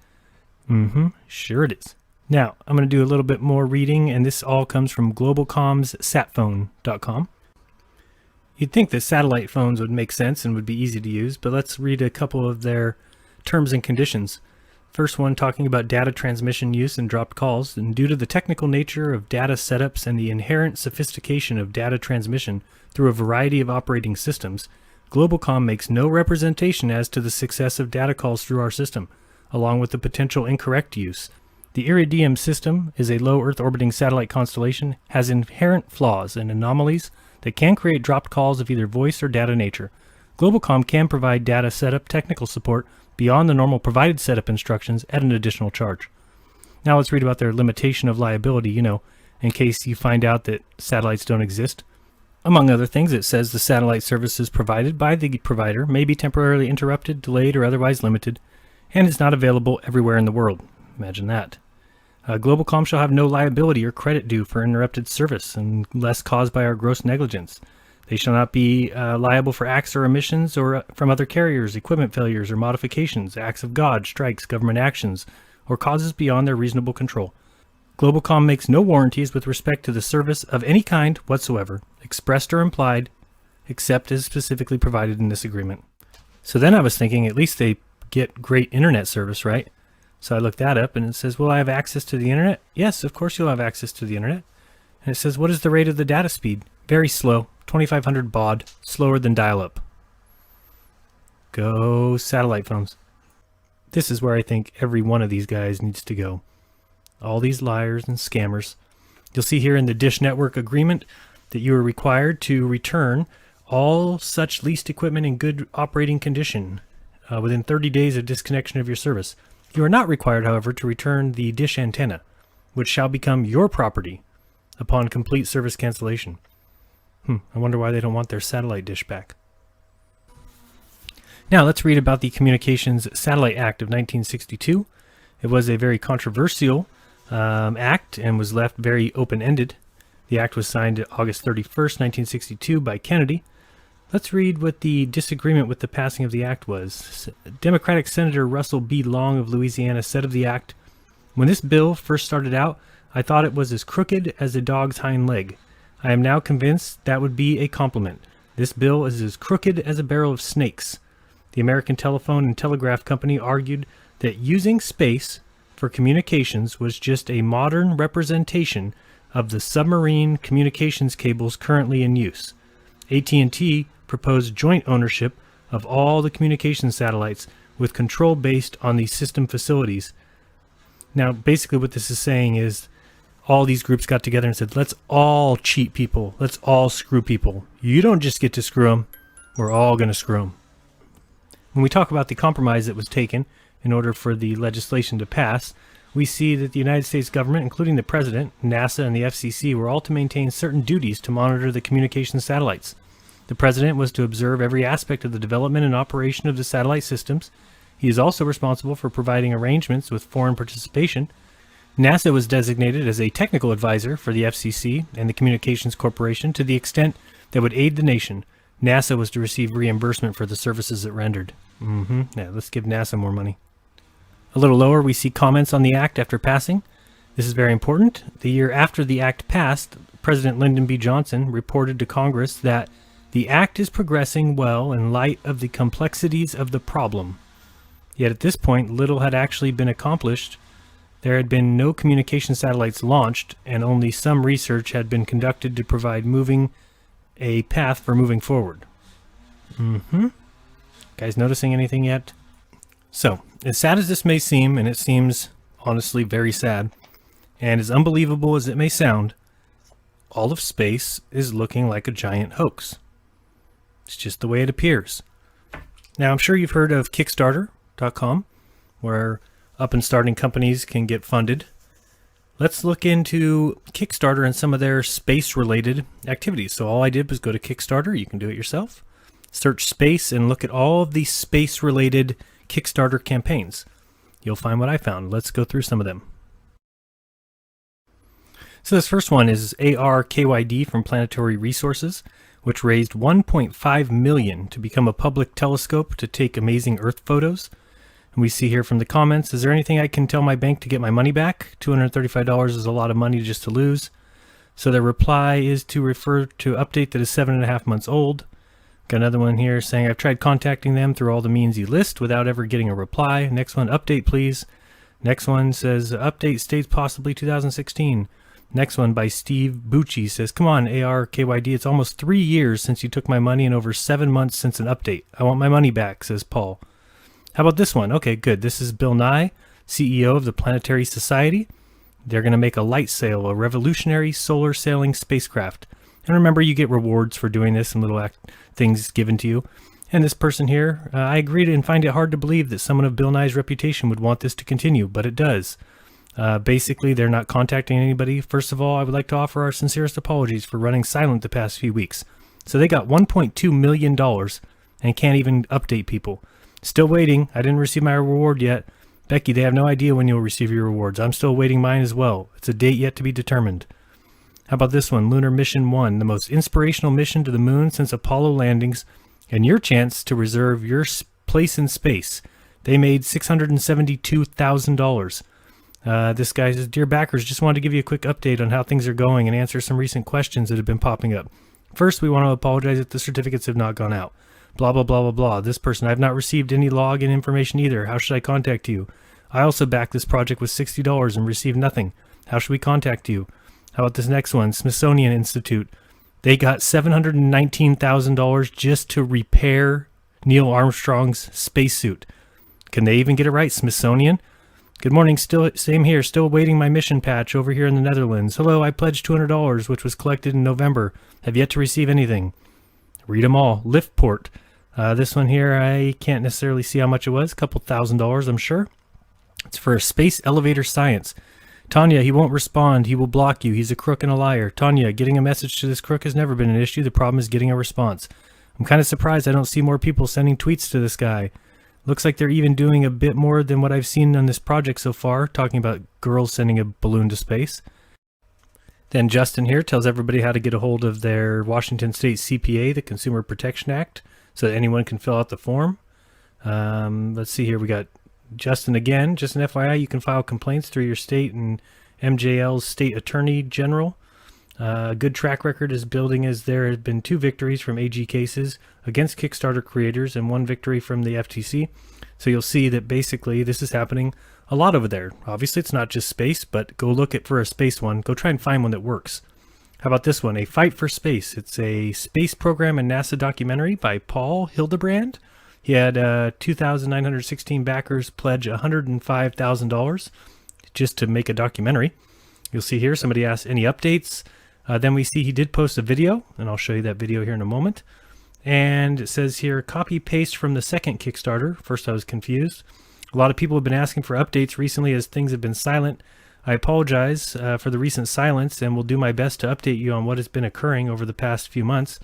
Sure it is. Now, I'm going to do a little bit more reading, and this all comes from globalcomssatphone.com. You'd think that satellite phones would make sense and would be easy to use, but let's read a couple of their terms and conditions. First one talking about data transmission use and dropped calls, and due to the technical nature of data setups and the inherent sophistication of data transmission through a variety of operating systems, Globalcom makes no representation as to the success of data calls through our system, along with the potential incorrect use. The Iridium system is a low Earth orbiting satellite constellation, has inherent flaws and anomalies that can create dropped calls of either voice or data nature. Globalcom can provide data setup technical support beyond the normal provided setup instructions at an additional charge. Now let's read about their limitation of liability, in case you find out that satellites don't exist. Among other things, it says the satellite services provided by the provider may be temporarily interrupted, delayed, or otherwise limited, and is not available everywhere in the world. Imagine that. Globalcom shall have no liability or credit due for interrupted service unless caused by our gross negligence. They shall not be liable for acts or omissions or from other carriers, equipment failures or modifications, acts of God, strikes, government actions, or causes beyond their reasonable control. Globalcom makes no warranties with respect to the service of any kind whatsoever, expressed or implied, except as specifically provided in this agreement. So then I was thinking, at least they get great internet service, right? So I looked that up, and it says, will I have access to the internet? Yes, of course you'll have access to the internet. And it says, what is the rate of the data speed? Very slow, 2500 baud, slower than dial-up. Go satellite phones. This is where I think every one of these guys needs to go. All these liars and scammers. You'll see here in the Dish Network agreement that you are required to return all such leased equipment in good operating condition within 30 days of disconnection of your service. You are not required, however, to return the dish antenna, which shall become your property upon complete service cancellation. I wonder why they don't want their satellite dish back. Now let's read about the Communications Satellite Act of 1962. It was a very controversial act and was left very open-ended. The act was signed August 31st, 1962 by Kennedy. Let's read what the disagreement with the passing of the act was. Democratic Senator Russell B. Long of Louisiana said of the act, "When this bill first started out, I thought it was as crooked as a dog's hind leg. I am now convinced that would be a compliment. This bill is as crooked as a barrel of snakes." The American Telephone and Telegraph Company argued that using space for communications was just a modern representation of the submarine communications cables currently in use. AT&T proposed joint ownership of all the communication satellites with control based on the system facilities. Now, basically what this is saying is all these groups got together and said, let's all cheat people. Let's all screw people. You don't just get to screw them. We're all going to screw them. When we talk about the compromise that was taken in order for the legislation to pass, we see that the United States government, including the President, NASA, and the FCC, were all to maintain certain duties to monitor the communication satellites. The President was to observe every aspect of the development and operation of the satellite systems. He is also responsible for providing arrangements with foreign participation. NASA was designated as a technical advisor for the FCC and the Communications Corporation to the extent that would aid the nation. NASA was to receive reimbursement for the services it rendered. Yeah, let's give NASA more money. A little lower, we see comments on the act after passing. This is very important. The year after the act passed, President Lyndon B. Johnson reported to Congress that the act is progressing well in light of the complexities of the problem. Yet at this point, little had actually been accomplished. There had been no communication satellites launched, and only some research had been conducted to provide a path for moving forward. Guys noticing anything yet? So, as sad as this may seem, and it seems honestly very sad, and as unbelievable as it may sound, all of space is looking like a giant hoax. It's just the way it appears. Now, I'm sure you've heard of Kickstarter.com, where up and starting companies can get funded. Let's look into Kickstarter and some of their space-related activities. So all I did was go to Kickstarter. You can do it yourself. Search space and look at all of these space-related Kickstarter campaigns. You'll find what I found. Let's go through some of them. So this first one is ARKYD from Planetary Resources, which raised $1.5 million to become a public telescope to take amazing Earth photos. And we see here from the comments, is there anything I can tell my bank to get my money back? $235 is a lot of money just to lose. So the reply is to refer to update that is 7.5 months old. Got another one here saying, I've tried contacting them through all the means you list without ever getting a reply. Next one, update please. Next one says, update states possibly 2016. Next one by Steve Bucci says, come on, ARKYD, it's almost 3 years since you took my money and over 7 months since an update. I want my money back, says Paul. How about this one? Okay, good. This is Bill Nye, CEO of the Planetary Society. They're going to make a light sail, a revolutionary solar sailing spacecraft. And remember, you get rewards for doing this and little things given to you. And this person here, I agree and find it hard to believe that someone of Bill Nye's reputation would want this to continue, but it does. Basically, they're not contacting anybody. First of all, I would like to offer our sincerest apologies for running silent the past few weeks. So they got $1.2 million and can't even update people. Still waiting. I didn't receive my reward yet. Becky, they have no idea when you'll receive your rewards. I'm still awaiting mine as well. It's a date yet to be determined. How about this one? Lunar Mission 1, the most inspirational mission to the moon since Apollo landings, and your chance to reserve your place in space. They made $672,000. This guy says, Dear backers, just wanted to give you a quick update on how things are going and answer some recent questions that have been popping up. First, we want to apologize that the certificates have not gone out. Blah, blah, blah, blah, blah. This person, I've not received any login information either. How should I contact you? I also backed this project with $60 and received nothing. How should we contact you? How about this next one? Smithsonian Institute. They got $719,000 just to repair Neil Armstrong's spacesuit. Can they even get it right, Smithsonian? Good morning, still same here, still awaiting my mission patch over here in the Netherlands. Hello, I pledged $200, which was collected in November. Have yet to receive anything. Read them all. Liftport. This one here, I can't necessarily see how much it was. A couple $1,000s, I'm sure. It's for a space elevator science. Tanya, he won't respond. He will block you. He's a crook and a liar. Tanya, getting a message to this crook has never been an issue. The problem is getting a response. I'm kind of surprised I don't see more people sending tweets to this guy. Looks like they're even doing a bit more than what I've seen on this project so far, talking about girls sending a balloon to space. Then Justin here tells everybody how to get a hold of their Washington State CPA, the Consumer Protection Act, so that anyone can fill out the form. Let's see here. We got Justin again. Just an FYI, you can file complaints through your state and MJL's state attorney general. A good track record is building as there have been 2 victories from AG cases against Kickstarter creators and 1 victory from the FTC. So you'll see that basically this is happening a lot over there. Obviously it's not just space, but go look for a space one. Go try and find one that works. How about this one? A Fight for Space. It's a space program and NASA documentary by Paul Hildebrand. He had 2,916 backers pledge $105,000 just to make a documentary. You'll see here somebody asked any updates. Then we see he did post a video, and I'll show you that video here in a moment. And it says here, copy paste from the second Kickstarter. First I was confused. A lot of people have been asking for updates recently as things have been silent. I apologize for the recent silence and will do my best to update you on what has been occurring over the past few months.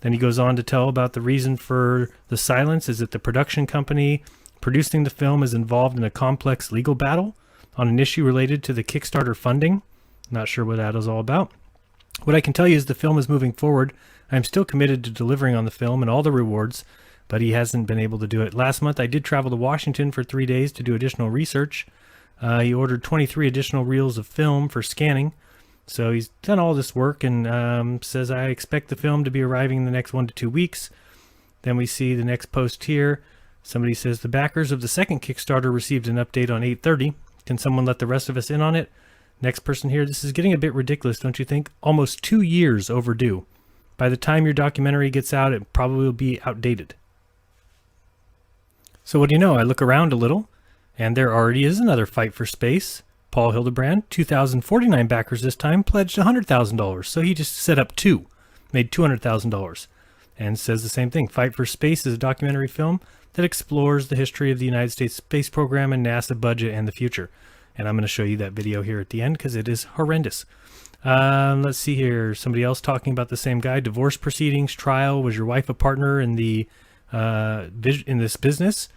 Then he goes on to tell about the reason for the silence is that the production company producing the film is involved in a complex legal battle on an issue related to the Kickstarter funding. Not sure what that is all about. What I can tell you is the film is moving forward. I'm still committed to delivering on the film and all the rewards, but he hasn't been able to do it. Last month I did travel to Washington for 3 days to do additional research. He ordered 23 additional reels of film for scanning. So he's done all this work and says, I expect the film to be arriving in the next 1 to 2 weeks. Then we see the next post here. Somebody says, the backers of the second Kickstarter received an update on 8/30. Can someone let the rest of us in on it? Next person here, this is getting a bit ridiculous, don't you think? Almost 2 years overdue. By the time your documentary gets out, it probably will be outdated. So what do you know? I look around a little, and there already is another Fight for Space. Paul Hildebrand, 2,049 backers this time, pledged $100,000. So he just set up 2, made $200,000, and says the same thing. Fight for Space is a documentary film that explores the history of the United States space program and NASA budget and the future. And I'm going to show you that video here at the end because it is horrendous. Let's see here. Somebody else talking about the same guy. Divorce proceedings, trial. Was your wife a partner in the in this business?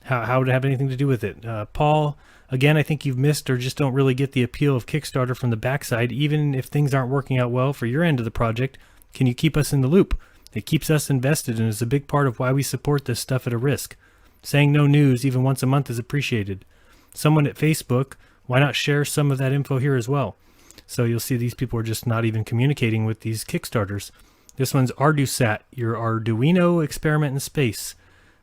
How would it have anything to do with it? Paul, again, I think you've missed or just don't really get the appeal of Kickstarter from the backside. Even if things aren't working out well for your end of the project, can you keep us in the loop? It keeps us invested and is a big part of why we support this stuff at a risk. Saying no news even once a month is appreciated. Someone at Facebook, why not share some of that info here as well? So you'll see these people are just not even communicating with these Kickstarters. This one's ArduSat, your Arduino experiment in space.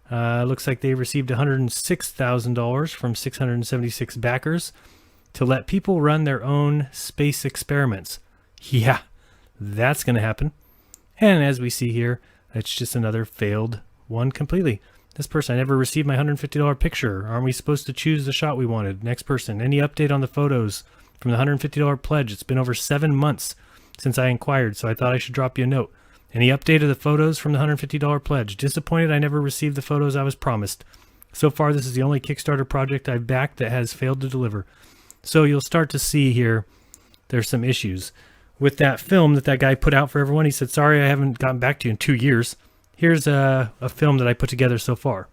Looks like they received $106,000 from 676 backers to let people run their own space experiments. Yeah, that's going to happen. And as we see here, it's just another failed one completely. This person, I never received my $150 picture. Aren't we supposed to choose the shot we wanted? Next person, any update on the photos from the $150 pledge? It's been over 7 months since I inquired, so I thought I should drop you a note. Any update of the photos from the $150 pledge? Disappointed I never received the photos I was promised. So far, this is the only Kickstarter project I've backed that has failed to deliver. So you'll start to see here, there's some issues. With that film that guy put out for everyone, he said, sorry I haven't gotten back to you in 2 years. Here's a film that I put together so far.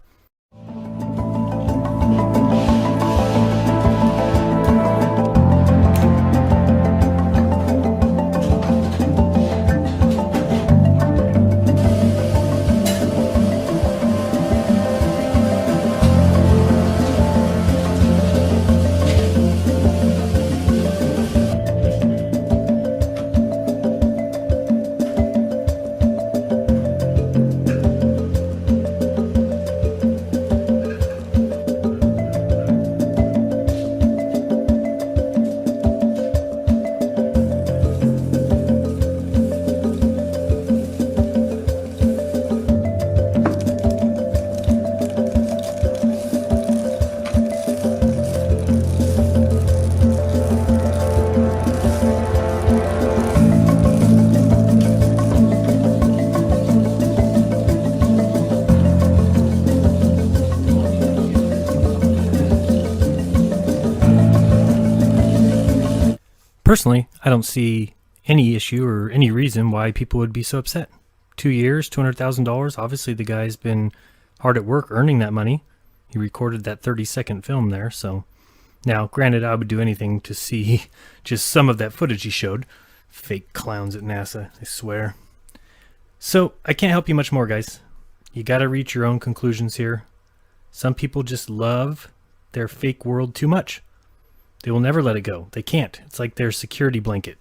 Personally, I don't see any issue or any reason why people would be so upset. 2 years, $200,000. Obviously, the guy's been hard at work earning that money. He recorded that 30-second film there. So now, granted, I would do anything to see just some of that footage he showed. Fake clowns at NASA, I swear. So I can't help you much more, guys. You got to reach your own conclusions here. Some people just love their fake world too much. They will never let it go. They can't. It's like their security blanket.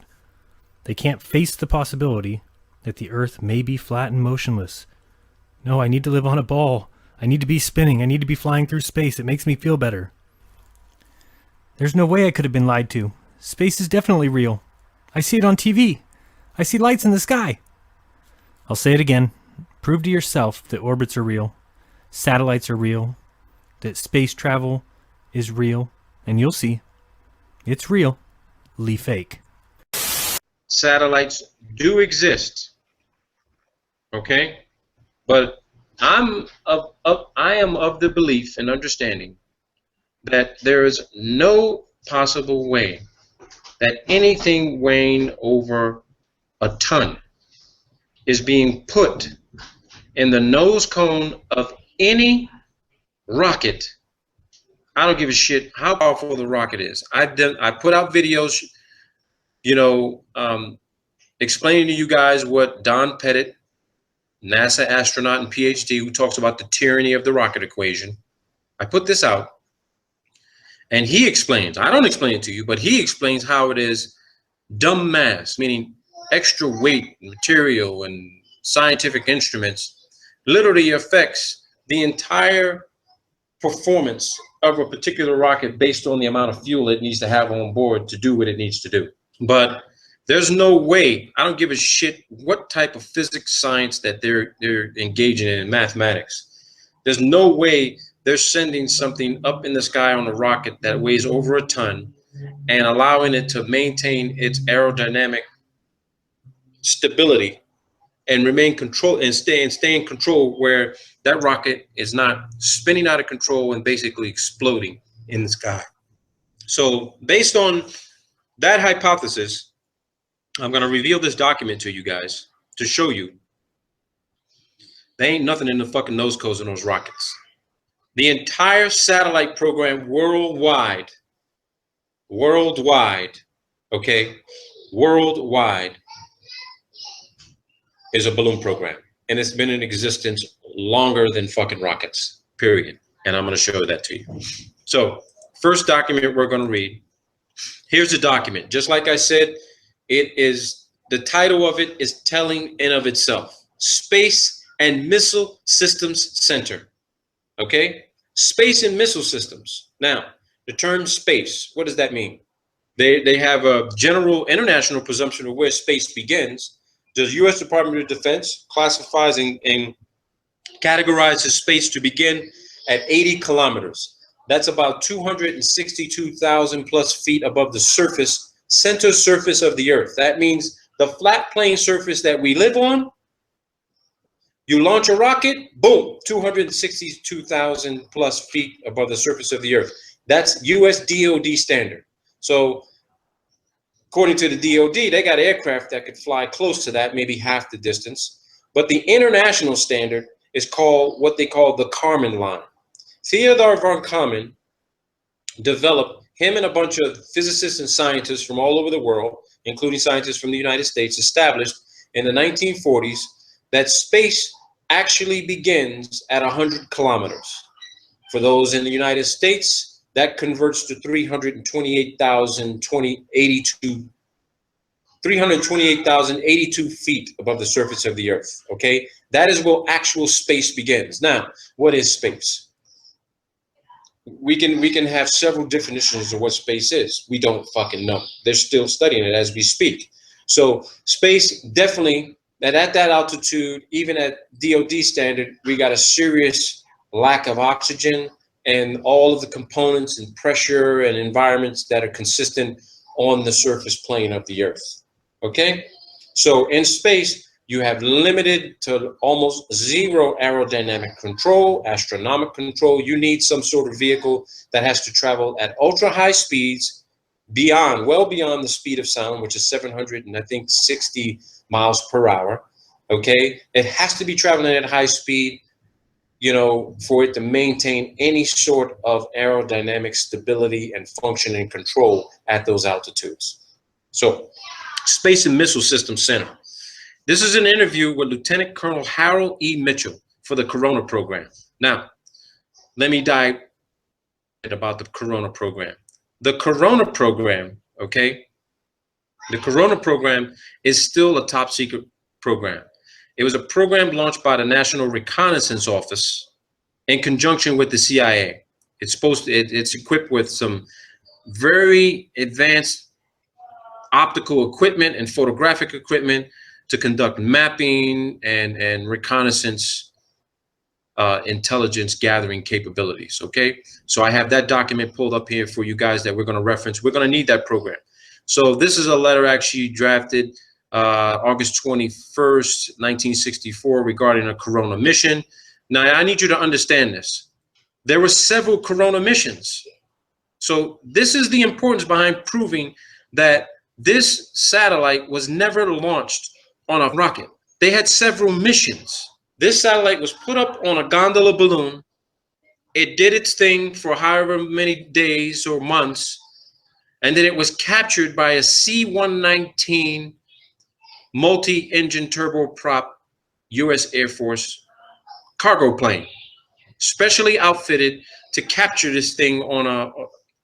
They can't face the possibility that the Earth may be flat and motionless. No, I need to live on a ball. I need to be spinning. I need to be flying through space. It makes me feel better. There's no way I could have been lied to. Space is definitely real. I see it on TV. I see lights in the sky. I'll say it again. Prove to yourself that orbits are real, satellites are real, that space travel is real, and you'll see. It's real. Lee fake. Satellites do exist. Okay? But I am of the belief and understanding that there is no possible way that anything weighing over a ton is being put in the nose cone of any rocket. I don't give a shit how powerful the rocket is. I put out videos, you know, explaining to you guys what Don Pettit, NASA astronaut and PhD, who talks about the tyranny of the rocket equation. I put this out, and he explains, I don't explain it to you, but he explains how it is dumb mass, meaning extra weight, material, and scientific instruments, literally affects the entire performance of a particular rocket based on the amount of fuel it needs to have on board to do what it needs to do. But there's no way, I don't give a shit what type of physics science that they're engaging in mathematics. There's no way they're sending something up in the sky on a rocket that weighs over a ton and allowing it to maintain its aerodynamic stability and remain control and stay in control, where that rocket is not spinning out of control and basically exploding in the sky. So based on that hypothesis, I'm going to reveal this document to you guys to show you there ain't nothing in the fucking nose cones of those rockets. The entire satellite program worldwide, okay, worldwide, is a balloon program, and it's been in existence longer than fucking rockets, period. And I'm going to show that to you. So first document we're going to read. Here's the document. Just like I said, it is, the title of it is telling in of itself. Space and Missile Systems Center. Okay? Space and missile systems. Now, the term space, what does that mean? They have a general international presumption of where space begins. The U.S. Department of Defense classifies and categorizes space to begin at 80 kilometers. That's about 262,000 plus feet above the surface, center surface of the Earth. That means the flat plane surface that we live on. You launch a rocket, boom, 262,000 plus feet above the surface of the Earth. That's US DoD standard. So according to the DoD, they got aircraft that could fly close to that, maybe half the distance. But the international standard is called what they call the Kármán line. Theodor von Kármán developed, him and a bunch of physicists and scientists from all over the world, including scientists from the United States, established in the 1940s that space actually begins at 100 kilometers. For those in the United States, that converts to 328,082 feet above the surface of the Earth. Okay, that is where actual space begins. Now, what is space? We can have several definitions of what space is. We don't fucking know. They're still studying it as we speak. So space definitely, at that altitude, even at DoD standard, we got a serious lack of oxygen and all of the components and pressure and environments that are consistent on the surface plane of the Earth. Okay? So in space, you have limited to almost zero aerodynamic control, astronomic control. You need some sort of vehicle that has to travel at ultra high speeds well beyond the speed of sound, which is 760 miles per hour. Okay, it has to be traveling at high speed, you know, for it to maintain any sort of aerodynamic stability and function and control at those altitudes. So, Space and Missile Systems Center. This is an interview with Lieutenant Colonel Harold E. Mitchell for the Corona program. Now, let me dive about the Corona program. The Corona program, okay, the Corona program is still a top secret program. It was a program launched by the National Reconnaissance Office in conjunction with the CIA. It's equipped with some very advanced optical equipment and photographic equipment to conduct mapping and reconnaissance intelligence gathering capabilities, okay? So I have that document pulled up here for you guys that we're gonna reference. We're gonna need that program. So this is a letter actually drafted August 21st, 1964 regarding a Corona mission. Now I need you to understand this. There were several Corona missions. So this is the importance behind proving that this satellite was never launched on a rocket. They had several missions. This satellite was put up on a gondola balloon. It did its thing for however many days or months, and then it was captured by a C-119 multi-engine turboprop U.S. Air Force cargo plane, specially outfitted to capture this thing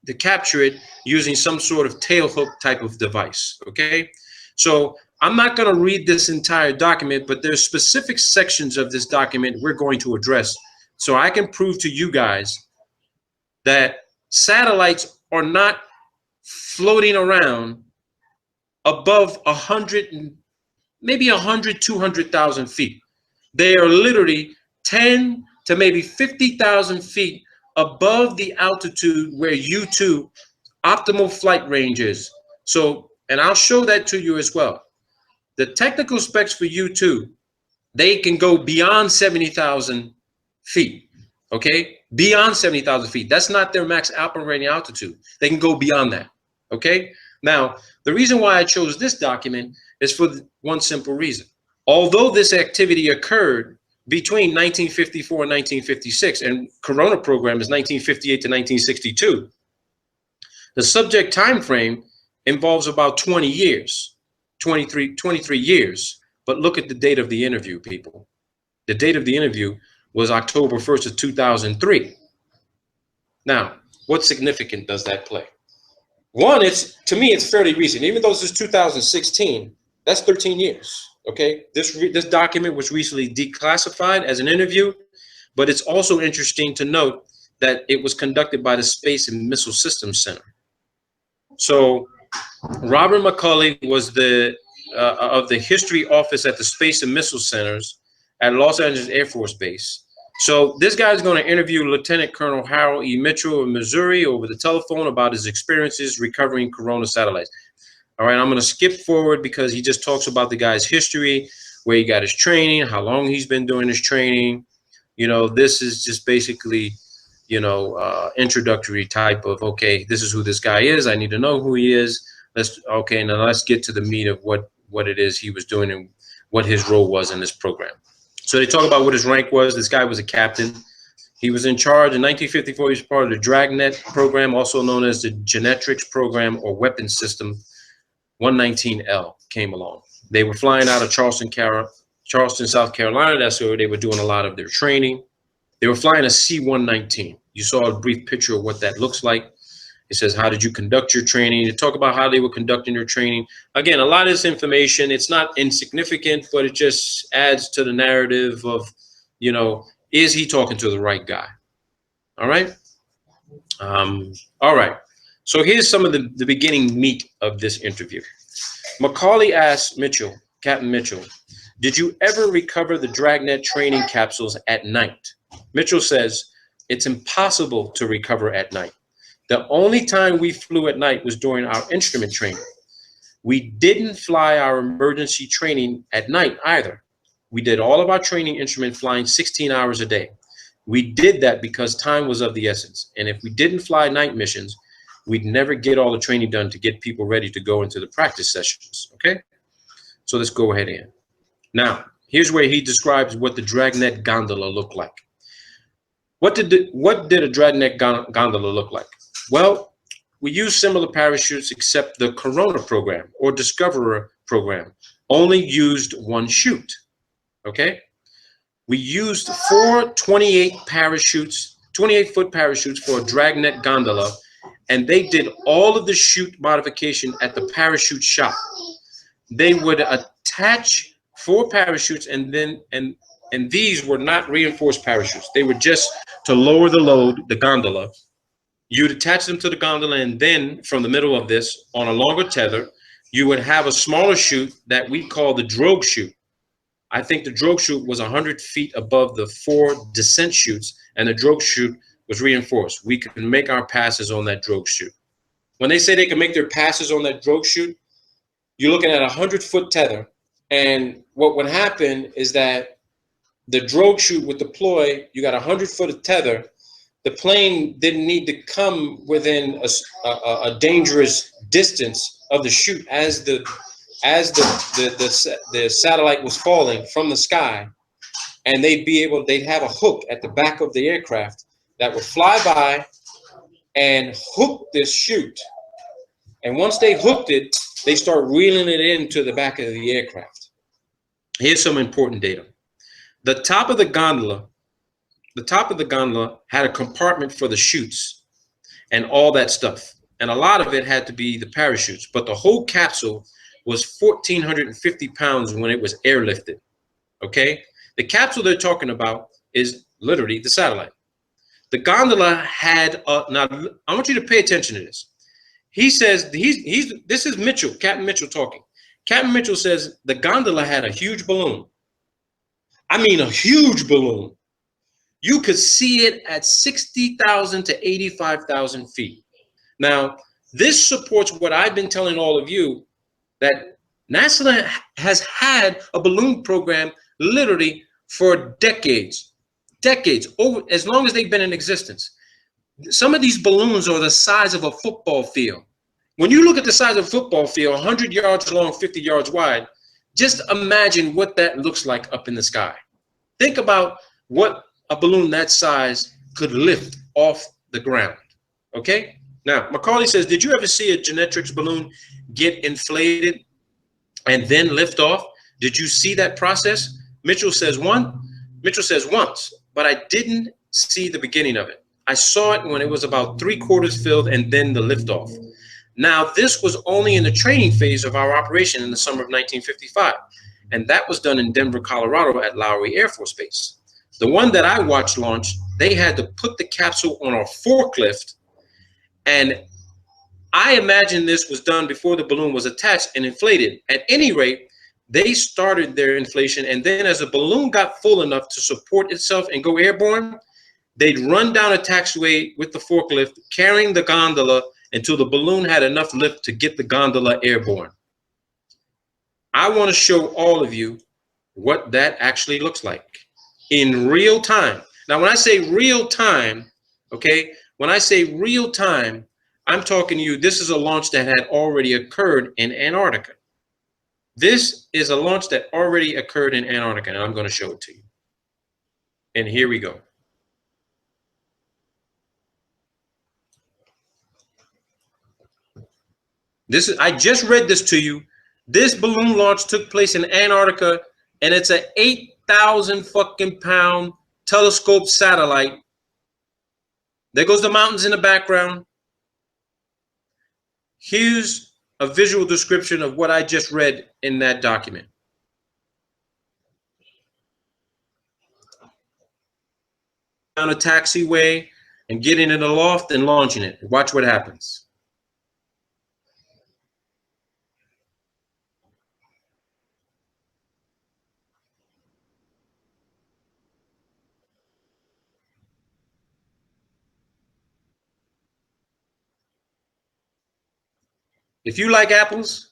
to capture it using some sort of tailhook type of device, okay? So I'm not gonna read this entire document, but there's specific sections of this document we're going to address so I can prove to you guys that satellites are not floating around above 100, maybe 100, 200,000 feet. They are literally 10 to maybe 50,000 feet above the altitude where U2 optimal flight range is. So, and I'll show that to you as well. The technical specs for U2, they can go beyond 70,000 feet, okay? Beyond 70,000 feet. That's not their max operating altitude. They can go beyond that, okay? Now, the reason why I chose this document is for one simple reason. Although this activity occurred between 1954 and 1956, and Corona program is 1958 to 1962, the subject time frame involves about 20 years, 23 years. But look at the date of the interview, people. The date of the interview was October 1st of 2003. Now, what significance does that play? One, to me, it's fairly recent. Even though this is 2016, that's 13 years. Okay, this document was recently declassified as an interview, but it's also interesting to note that it was conducted by the Space and Missile Systems Center. So Robert McCulley was of the History Office at the Space and Missile Centers at Los Angeles Air Force Base. So this guy is going to interview Lieutenant Colonel Harold E. Mitchell of Missouri over the telephone about his experiences recovering Corona satellites. All right, I'm going to skip forward because he just talks about the guy's history, where he got his training, how long he's been doing his training. You know, this is just basically, you know, introductory type of, okay, this is who this guy is. I need to know who he is. Okay, now let's get to the meat of what it is he was doing and what his role was in this program. So they talk about what his rank was. This guy was a captain. He was in charge in 1954. He was part of the Dragnet program, also known as the Genetrix program or weapons system. 119L came along. They were flying out of Charleston, South Carolina. That's where they were doing a lot of their training. They were flying a C-119. You saw a brief picture of what that looks like. It says, how did you conduct your training? They talk about how they were conducting their training. Again, a lot of this information, it's not insignificant, but it just adds to the narrative of, you know, is he talking to the right guy? All right. All right. So here's some of the beginning meat of this interview. Macaulay asked Mitchell, Captain Mitchell, did you ever recover the Dragnet training capsules at night? Mitchell says, it's impossible to recover at night. The only time we flew at night was during our instrument training. We didn't fly our emergency training at night either. We did all of our training instrument flying 16 hours a day. We did that because time was of the essence. And if we didn't fly night missions, we'd never get all the training done to get people ready to go into the practice sessions. Okay, so let's go ahead and now here's where he describes what the dragnet gondola looked like. What did a dragnet gondola look like? Well, we use similar parachutes, except the Corona program or Discoverer program only used one chute. Okay, we used 4 28-foot parachutes for a dragnet gondola, and they did all of the chute modification at the parachute shop. They would attach 4 parachutes, and these were not reinforced parachutes. They were just to lower the load, the gondola. You'd attach them to the gondola, and then from the middle of this, on a longer tether, you would have a smaller chute that we call the drogue chute. I think the drogue chute was 100 feet above the 4 descent chutes, and the drogue chute was reinforced. We could make our passes on that drogue chute. When they say they can make their passes on that drogue chute, you're looking at a 100-foot tether, and what would happen is that the drogue chute would deploy. You got a 100-foot of tether. The plane didn't need to come within a dangerous distance of the chute as the satellite was falling from the sky, and they'd have a hook at the back of the aircraft that would fly by and hook this chute. And once they hooked it, they start reeling it into the back of the aircraft. Here's some important data. The top of the gondola had a compartment for the chutes and all that stuff. And a lot of it had to be the parachutes, but the whole capsule was 1,450 pounds when it was airlifted. Okay, the capsule they're talking about is literally the satellite. The gondola had now I want you to pay attention to this. He says this is Mitchell, Captain Mitchell talking. Captain Mitchell says the gondola had a huge balloon. I mean a huge balloon. You could see it at 60,000 to 85,000 feet. Now, this supports what I've been telling all of you, that NASA has had a balloon program literally for decades, over as long as they've been in existence. Some of these balloons are the size of a football field. When you look at the size of a football field, 100 yards long, 50 yards wide, just imagine what that looks like up in the sky. Think about what a balloon that size could lift off the ground. Okay? Now, Macaulay says, did you ever see a Genetrix balloon get inflated and then lift off? Did you see that process? Mitchell says once, but I didn't see the beginning of it. I saw it when it was about 3/4 filled and then the liftoff. Now, this was only in the training phase of our operation in the summer of 1955, and that was done in Denver, Colorado at Lowry Air Force Base. The one that I watched launch, they had to put the capsule on a forklift, and I imagine this was done before the balloon was attached and inflated. At any rate, they started their inflation, and then as the balloon got full enough to support itself and go airborne, they'd run down a taxiway with the forklift, carrying the gondola until the balloon had enough lift to get the gondola airborne. I want to show all of you what that actually looks like in real time. Now, when I say real time, okay, when I say real time, I'm talking to you, this is a launch that had already occurred in Antarctica. This is a launch that already occurred in Antarctica, and I'm going to show it to you. And here we go. I just read this to you. This balloon launch took place in Antarctica, and it's an 8,000 fucking pound telescope satellite. There goes the mountains in the background. Here's a visual description of what I just read in that document. Down a taxiway and getting in the loft and launching it. Watch what happens. If you like apples,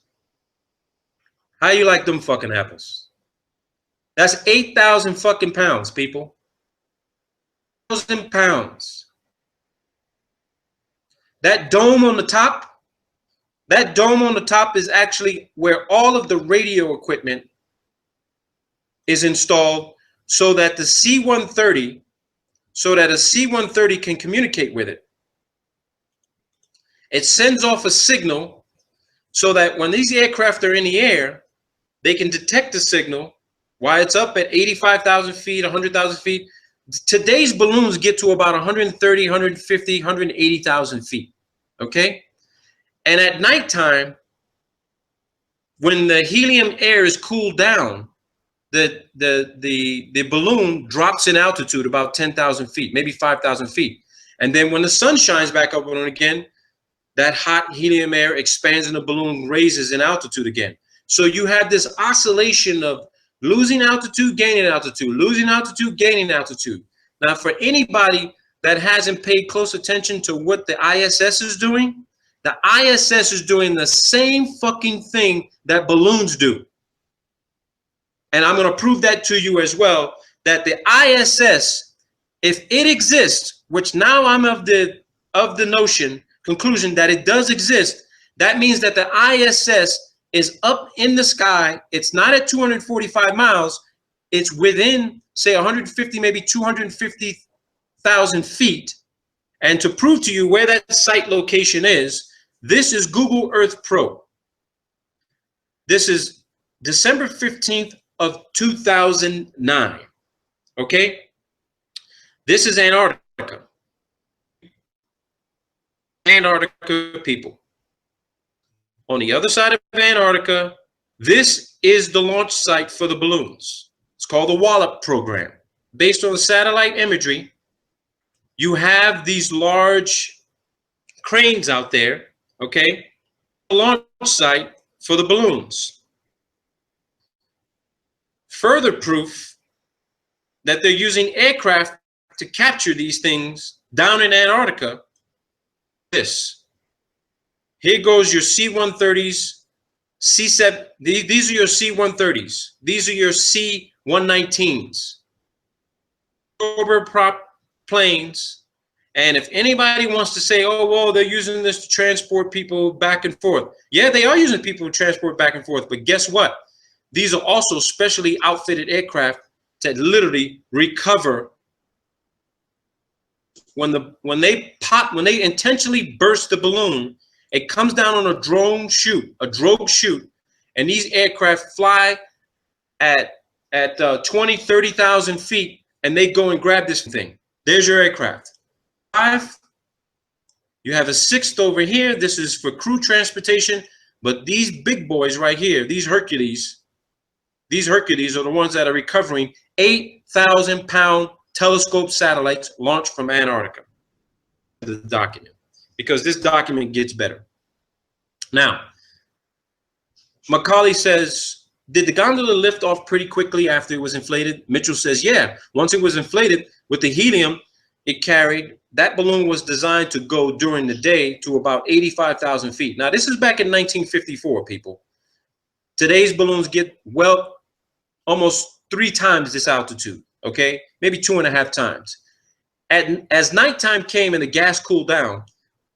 how you like them fucking apples? That's 8,000 fucking pounds, people. 8,000 pounds. That dome on the top, that dome on the top is actually where all of the radio equipment is installed so that the C-130, so that a C-130 can communicate with it. It sends off a signal so that when these aircraft are in the air, they can detect the signal while it's up at 85,000 feet, 100,000 feet. Today's balloons get to about 130, 150, 180,000 feet, okay? And at nighttime, when the helium air is cooled down, the balloon drops in altitude about 10,000 feet, maybe 5,000 feet. And then when the sun shines back up on it again, that hot helium air expands and the balloon raises in altitude again. So you have this oscillation of losing altitude, gaining altitude, losing altitude, gaining altitude. Now, for anybody that hasn't paid close attention to what the ISS is doing, the ISS is doing the same fucking thing that balloons do. And I'm going to prove that to you as well, that the ISS, if it exists, which now I'm of the conclusion that it does exist, that means that the ISS is up in the sky. It's not at 245 miles. It's within, say, 150, maybe 250,000 feet. And to prove to you where that site location is, this is Google Earth Pro. This is December 15th of 2009, okay? This is Antarctica. Antarctica people. On the other side of Antarctica, this is the launch site for the balloons. It's called the Wallop program. Based on satellite imagery, you have these large cranes out there, okay? The launch site for the balloons. Further proof that they're using aircraft to capture these things down in Antarctica. This. Here goes your C-130s, C-7. These are your C-130s. These are your C-119s. Prop planes. And if anybody wants to say, oh, well, they're using this to transport people back and forth. Yeah, they are using people to transport back and forth. But guess what? These are also specially outfitted aircraft to literally recover when they intentionally burst the balloon. It comes down on a drogue chute, and these aircraft fly at 20, 30,000 feet, and they go and grab this thing. There's your aircraft. 5. You have a 6th over here. This is for crew transportation, but these big boys right here, these Hercules are the ones that are recovering 8,000-pound telescope satellites launched from Antarctica. The document, because this document gets better. Now, Macaulay says, did the gondola lift off pretty quickly after it was inflated? Mitchell says, yeah. Once it was inflated with the helium it carried, that balloon was designed to go during the day to about 85,000 feet. Now, this is back in 1954, people. Today's balloons get, well, almost 3 times this altitude, okay? Maybe 2.5 times. As nighttime came and the gas cooled down,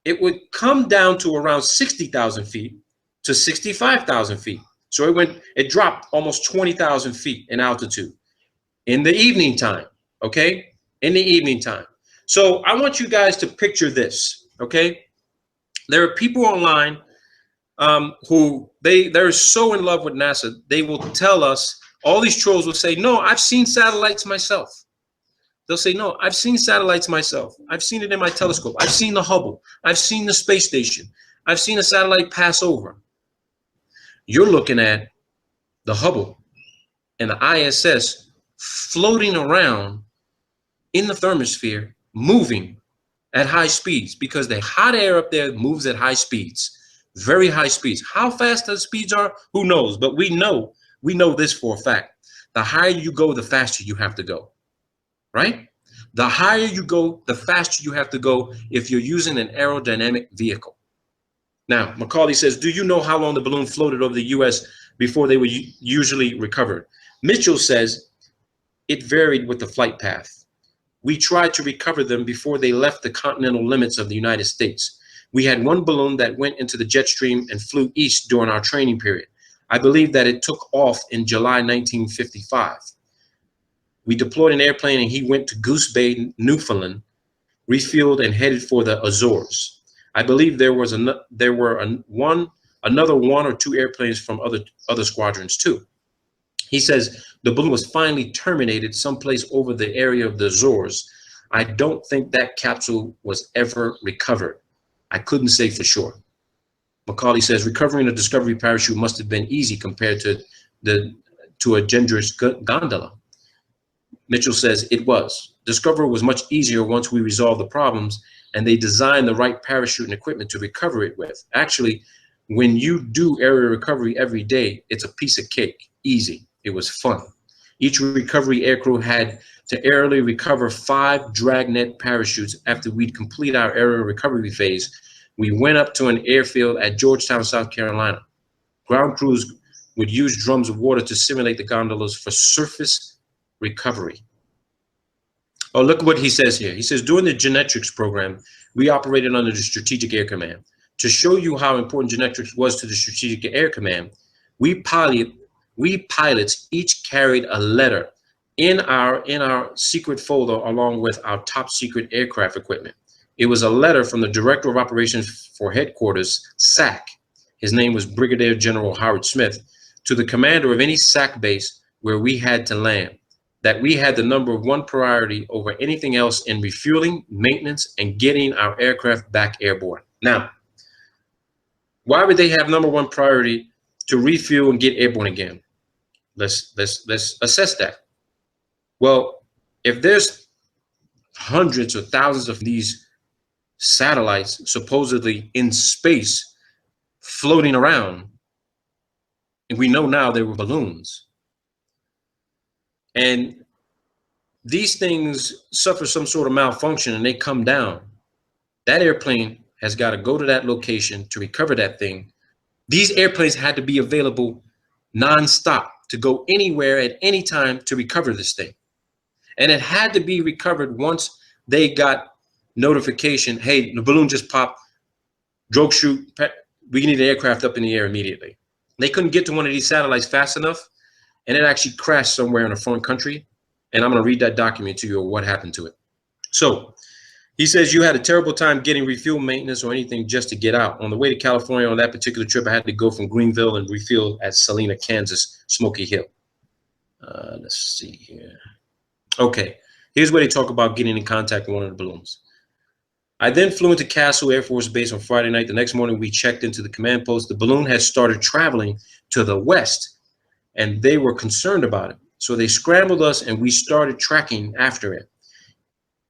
it would come down to around 60,000 feet to 65,000 feet. So it dropped almost 20,000 feet in altitude in the evening time, okay? In the evening time. So I want you guys to picture this, okay? There are people online who they're so in love with NASA, they will tell us, all these trolls will say, no, I've seen satellites myself. They'll say, no, I've seen satellites myself. I've seen it in my telescope. I've seen the Hubble. I've seen the space station. I've seen a satellite pass over. You're looking at the Hubble and the ISS floating around in the thermosphere, moving at high speeds, because the hot air up there moves at high speeds, very high speeds. How fast those speeds are, who knows? But we know this for a fact. The higher you go, the faster you have to go, right? The higher you go, the faster you have to go if you're using an aerodynamic vehicle. Now, Macaulay says, do you know how long the balloon floated over the U.S. before they were usually recovered? Mitchell says, it varied with the flight path. We tried to recover them before they left the continental limits of the United States. We had one balloon that went into the jet stream and flew east during our training period. I believe that it took off in July 1955. We deployed an airplane and he went to Goose Bay, Newfoundland, refueled and headed for the Azores. I believe there were another one or two airplanes from other squadrons too. He says the balloon was finally terminated someplace over the area of the Azores. I don't think that capsule was ever recovered. I couldn't say for sure. Macaulay says recovering a Discovery parachute must have been easy compared to a dangerous gondola. Mitchell says it was. Discovery was much easier once we resolved the problems and they designed the right parachute and equipment to recover it with. Actually, when you do aerial recovery every day, it's a piece of cake. Easy. It was fun. Each recovery aircrew had to aerially recover 5 dragnet parachutes. After we'd complete our aerial recovery phase, we went up to an airfield at Georgetown, South Carolina. Ground crews would use drums of water to simulate the gondolas for surface recovery. Oh, look what he says here. He says, during the genetics program, we operated under the Strategic Air Command. To show you how important genetics was to the Strategic Air Command, we pilots each carried a letter in our secret folder along with our top secret aircraft equipment. It was a letter from the Director of Operations for Headquarters, SAC. His name was Brigadier General Howard Smith, to the commander of any SAC base where we had to land, that we had the #1 priority over anything else in refueling, maintenance, and getting our aircraft back airborne. Now, why would they have #1 priority to refuel and get airborne again? Let's assess that. Well, if there's hundreds or thousands of these satellites supposedly in space floating around, and we know now they were balloons, and these things suffer some sort of malfunction and they come down, that airplane has got to go to that location to recover that thing. These airplanes had to be available nonstop to go anywhere at any time to recover this thing. And it had to be recovered once they got notification, hey, the balloon just popped, drogue chute, we need an aircraft up in the air immediately. They couldn't get to one of these satellites fast enough, and it actually crashed somewhere in a foreign country. And I'm going to read that document to you of what happened to it. So he says you had a terrible time getting refuel maintenance or anything just to get out. On the way to California on that particular trip, I had to go from Greenville and refuel at Salina, Kansas, Smoky Hill. Let's see here. Okay, here's where they talk about getting in contact with one of the balloons. I then flew into Castle Air Force Base on Friday night. The next morning, we checked into the command post. The balloon had started traveling to the west, and they were concerned about it. So they scrambled us, and we started tracking after it.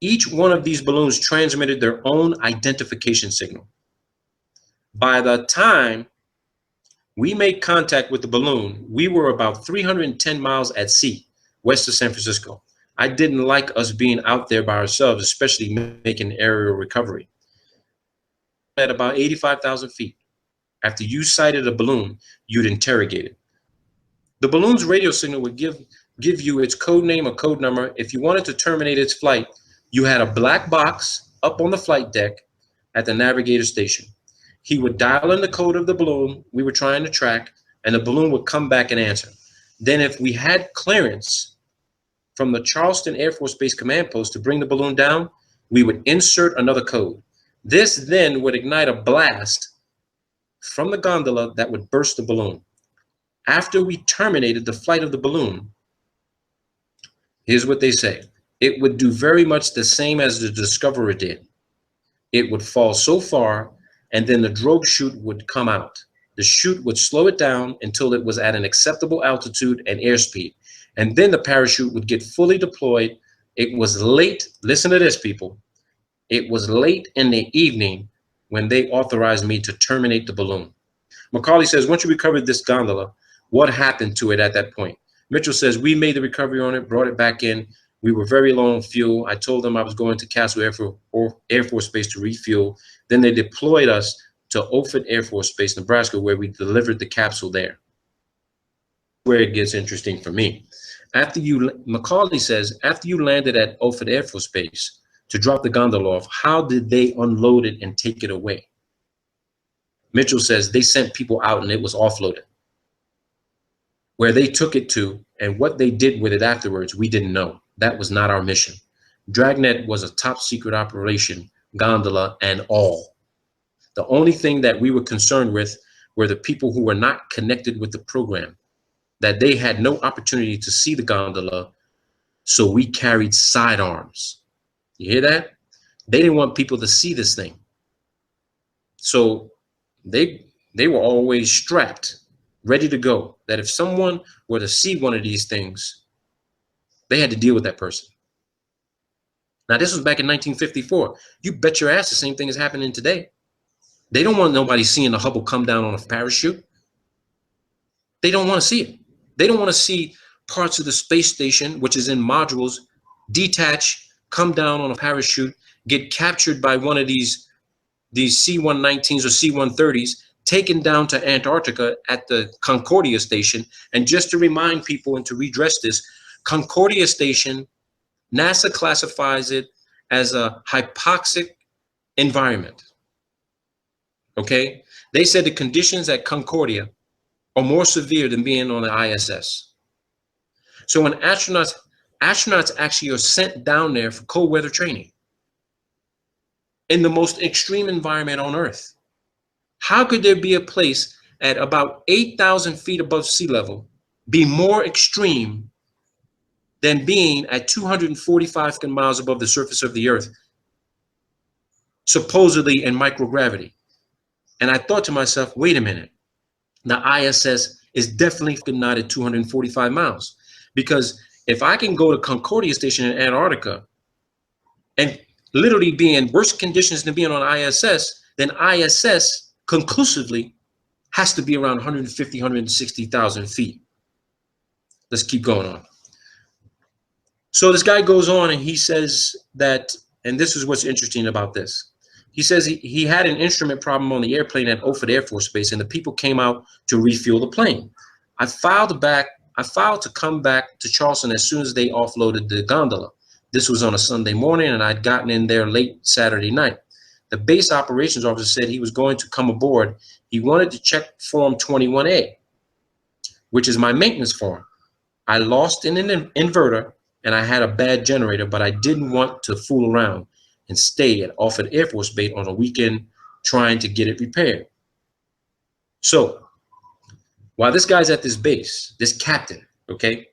Each one of these balloons transmitted their own identification signal. By the time we made contact with the balloon, we were about 310 miles at sea, west of San Francisco. I didn't like us being out there by ourselves, especially making aerial recovery. At about 85,000 feet, after you sighted a balloon, you'd interrogate it. The balloon's radio signal would give you its code name or code number. If you wanted to terminate its flight, you had a black box up on the flight deck at the navigator station. He would dial in the code of the balloon we were trying to track, and the balloon would come back and answer. Then if we had clearance from the Charleston Air Force Base command post to bring the balloon down, we would insert another code. This then would ignite a blast from the gondola that would burst the balloon. After we terminated the flight of the balloon, here's what they say. It would do very much the same as the Discoverer did. It would fall so far, and then the drogue chute would come out. The chute would slow it down until it was at an acceptable altitude and airspeed. And then the parachute would get fully deployed. It was late. Listen to this, people. It was late in the evening when they authorized me to terminate the balloon. Macaulay says, once you recovered this gondola, what happened to it at that point? Mitchell says, we made the recovery on it, brought it back in. We were very low on fuel. I told them I was going to Castle Air Force Base to refuel. Then they deployed us to Offutt Air Force Base, Nebraska, where we delivered the capsule there. Where it gets interesting for me. Macaulay says, after you landed at Offutt Air Force Base to drop the gondola off, how did they unload it and take it away? Mitchell says they sent people out and it was offloaded. Where they took it to and what they did with it afterwards, we didn't know. That was not our mission. Dragnet was a top secret operation, gondola and all. The only thing that we were concerned with were the people who were not connected with the program, that they had no opportunity to see the gondola, so we carried sidearms. You hear that? They didn't want people to see this thing. So they were always strapped, ready to go, that if someone were to see one of these things, they had to deal with that person. Now, this was back in 1954. You bet your ass the same thing is happening today. They don't want nobody seeing the Hubble come down on a parachute. They don't want to see it. They don't want to see parts of the space station, which is in modules, detach, come down on a parachute, get captured by one of these C-119s or C-130s, taken down to Antarctica at the Concordia station. And just to remind people and to redress this, Concordia station, NASA classifies it as a hypoxic environment. Okay? They said the conditions at Concordia are more severe than being on the ISS. So when astronauts actually are sent down there for cold weather training in the most extreme environment on Earth, how could there be a place at about 8,000 feet above sea level be more extreme than being at 245 miles above the surface of the Earth, supposedly in microgravity? And I thought to myself, wait a minute, the ISS is definitely not at 245 miles. Because if I can go to Concordia Station in Antarctica and literally be in worse conditions than being on ISS, then ISS conclusively has to be around 150, 160,000 feet. Let's keep going on. So this guy goes on and he says that, and this is what's interesting about this. He says he had an instrument problem on the airplane at Offutt Air Force Base, and the people came out to refuel the plane. I filed to come back to Charleston as soon as they offloaded the gondola. This was on a Sunday morning, and I'd gotten in there late Saturday night. The base operations officer said he was going to come aboard. He wanted to check Form 21A, which is my maintenance form. I lost an inverter, and I had a bad generator, but I didn't want to fool around and stay at Offutt Air Force Base on a weekend trying to get it repaired. So while this guy's at this base, this captain, okay,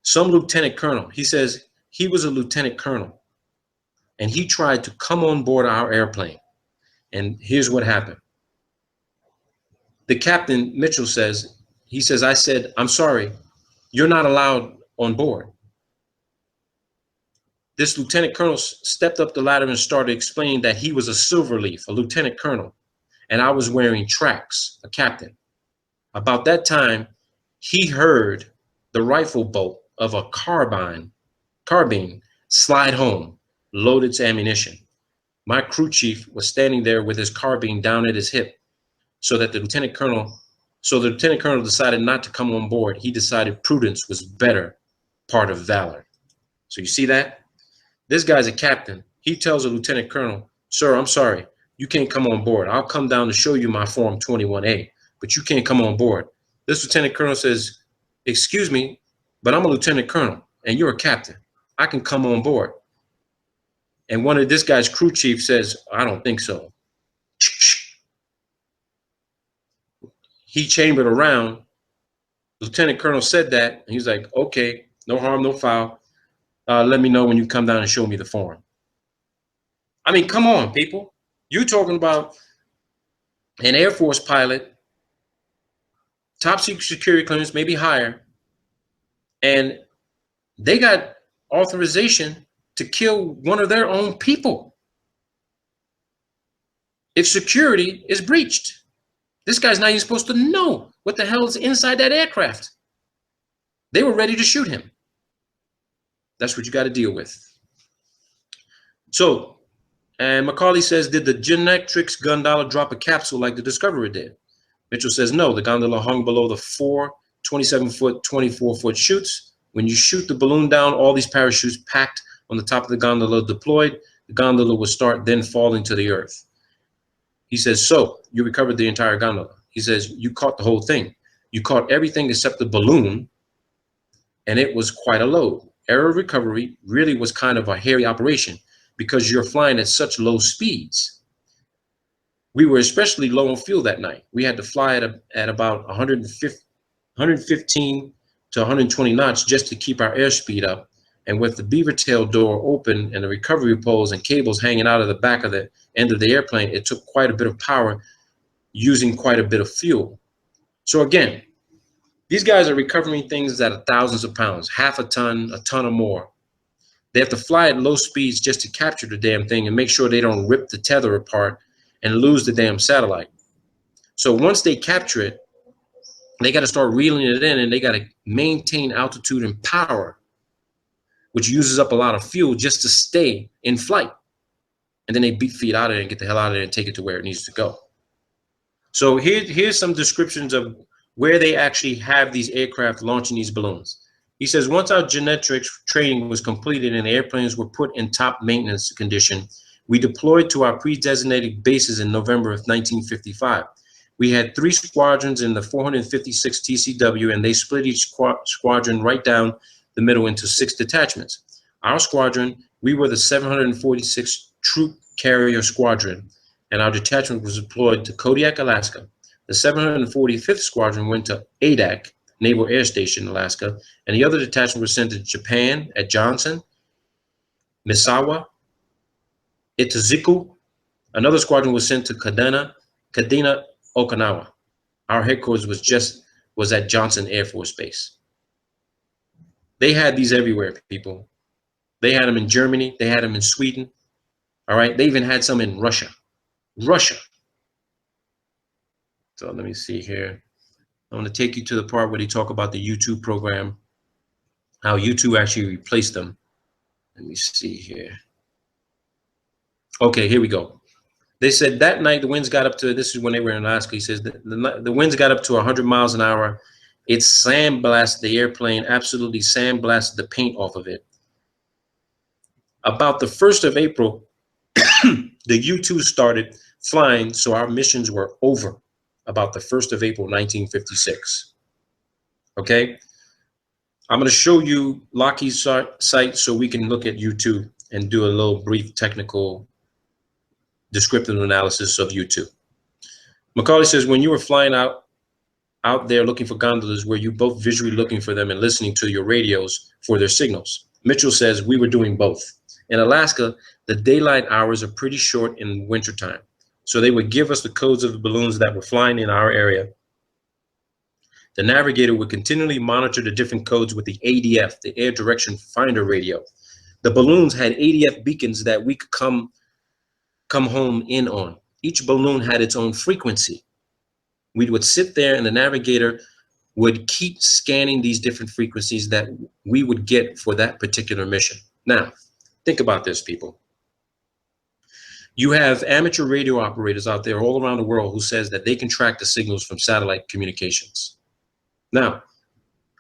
some lieutenant colonel, he says he was a lieutenant colonel, and he tried to come on board our airplane. And here's what happened. The captain, Mitchell, says, I said, I'm sorry, you're not allowed on board. This lieutenant colonel stepped up the ladder and started explaining that he was a Silverleaf, a lieutenant colonel, and I was wearing tracks, a captain. About that time, he heard the rifle bolt of a carbine slide home, load its ammunition. My crew chief was standing there with his carbine down at his hip, so the lieutenant colonel decided not to come on board. He decided prudence was better part of valor. So you see that? This guy's a captain. He tells a lieutenant colonel, sir, I'm sorry, you can't come on board. I'll come down to show you my Form 21A, but you can't come on board. This lieutenant colonel says, excuse me, but I'm a lieutenant colonel and you're a captain. I can come on board. And one of this guy's crew chief says, I don't think so. He chambered around. Lieutenant colonel said that, and he's like, okay, no harm, no foul. Let me know when you come down and show me the form. I mean, come on, people. You're talking about an Air Force pilot, top secret security clearance, maybe higher, and they got authorization to kill one of their own people if security is breached. This guy's not even supposed to know what the hell is inside that aircraft. They were ready to shoot him. That's what you got to deal with. So, and Macaulay says, did the Genetrix gondola drop a capsule like the Discoverer did? Mitchell says, no, the gondola hung below the 4 27-foot, 24-foot chutes. When you shoot the balloon down, all these parachutes packed on the top of the gondola deployed. The gondola would start then falling to the earth. He says, so you recovered the entire gondola. He says, you caught the whole thing. You caught everything except the balloon, and it was quite a load. Error recovery really was kind of a hairy operation because you're flying at such low speeds. We were especially low on fuel that night. We had to fly at about 115 to 120 knots just to keep our airspeed up. And with the beaver tail door open and the recovery poles and cables hanging out of the back of the end of the airplane, it took quite a bit of power using quite a bit of fuel. So again, these guys are recovering things that are thousands of pounds, half a ton or more. They have to fly at low speeds just to capture the damn thing and make sure they don't rip the tether apart and lose the damn satellite. So once they capture it, they got to start reeling it in, and they got to maintain altitude and power, which uses up a lot of fuel just to stay in flight. And then they beat feet out of it and get the hell out of there and take it to where it needs to go. So here's some descriptions of where they actually have these aircraft launching these balloons. He says, once our genetics training was completed and the airplanes were put in top maintenance condition, we deployed to our pre-designated bases in November of 1955. We had 3 squadrons in the 456 TCW, and they split each squadron right down the middle into 6 detachments. Our squadron, we were the 746 Troop Carrier Squadron, and our detachment was deployed to Kodiak, Alaska. The 745th Squadron went to Adak, Naval Air Station, Alaska, and the other detachment was sent to Japan at Johnson, Misawa, Itaziku. Another squadron was sent to Kadena, Okinawa. Our headquarters was at Johnson Air Force Base. They had these everywhere, people. They had them in Germany. They had them in Sweden. All right. They even had some in Russia. So let me see here. I'm going to take you to the part where they talk about the U-2 program, how U-2 actually replaced them. Let me see here. Okay, here we go. They said that night the winds got up to, this is when they were in Alaska, he says the winds got up to 100 miles an hour. It sandblasted the airplane, absolutely sandblasted the paint off of it. About the 1st of April, the U-2 started flying, so our missions were over about the 1st of April, 1956. Okay? I'm going to show you Lockheed's site so we can look at U-2 and do a little brief technical descriptive analysis of U-2. Macaulay says, when you were flying out there looking for gondolas, were you both visually looking for them and listening to your radios for their signals? Mitchell says, we were doing both. In Alaska, the daylight hours are pretty short in wintertime. So they would give us the codes of the balloons that were flying in our area. The navigator would continually monitor the different codes with the ADF, the Air Direction Finder radio. The balloons had ADF beacons that we could come home in on. Each balloon had its own frequency. We would sit there and the navigator would keep scanning these different frequencies that we would get for that particular mission. Now, think about this, people. You have amateur radio operators out there all around the world who says that they can track the signals from satellite communications. Now,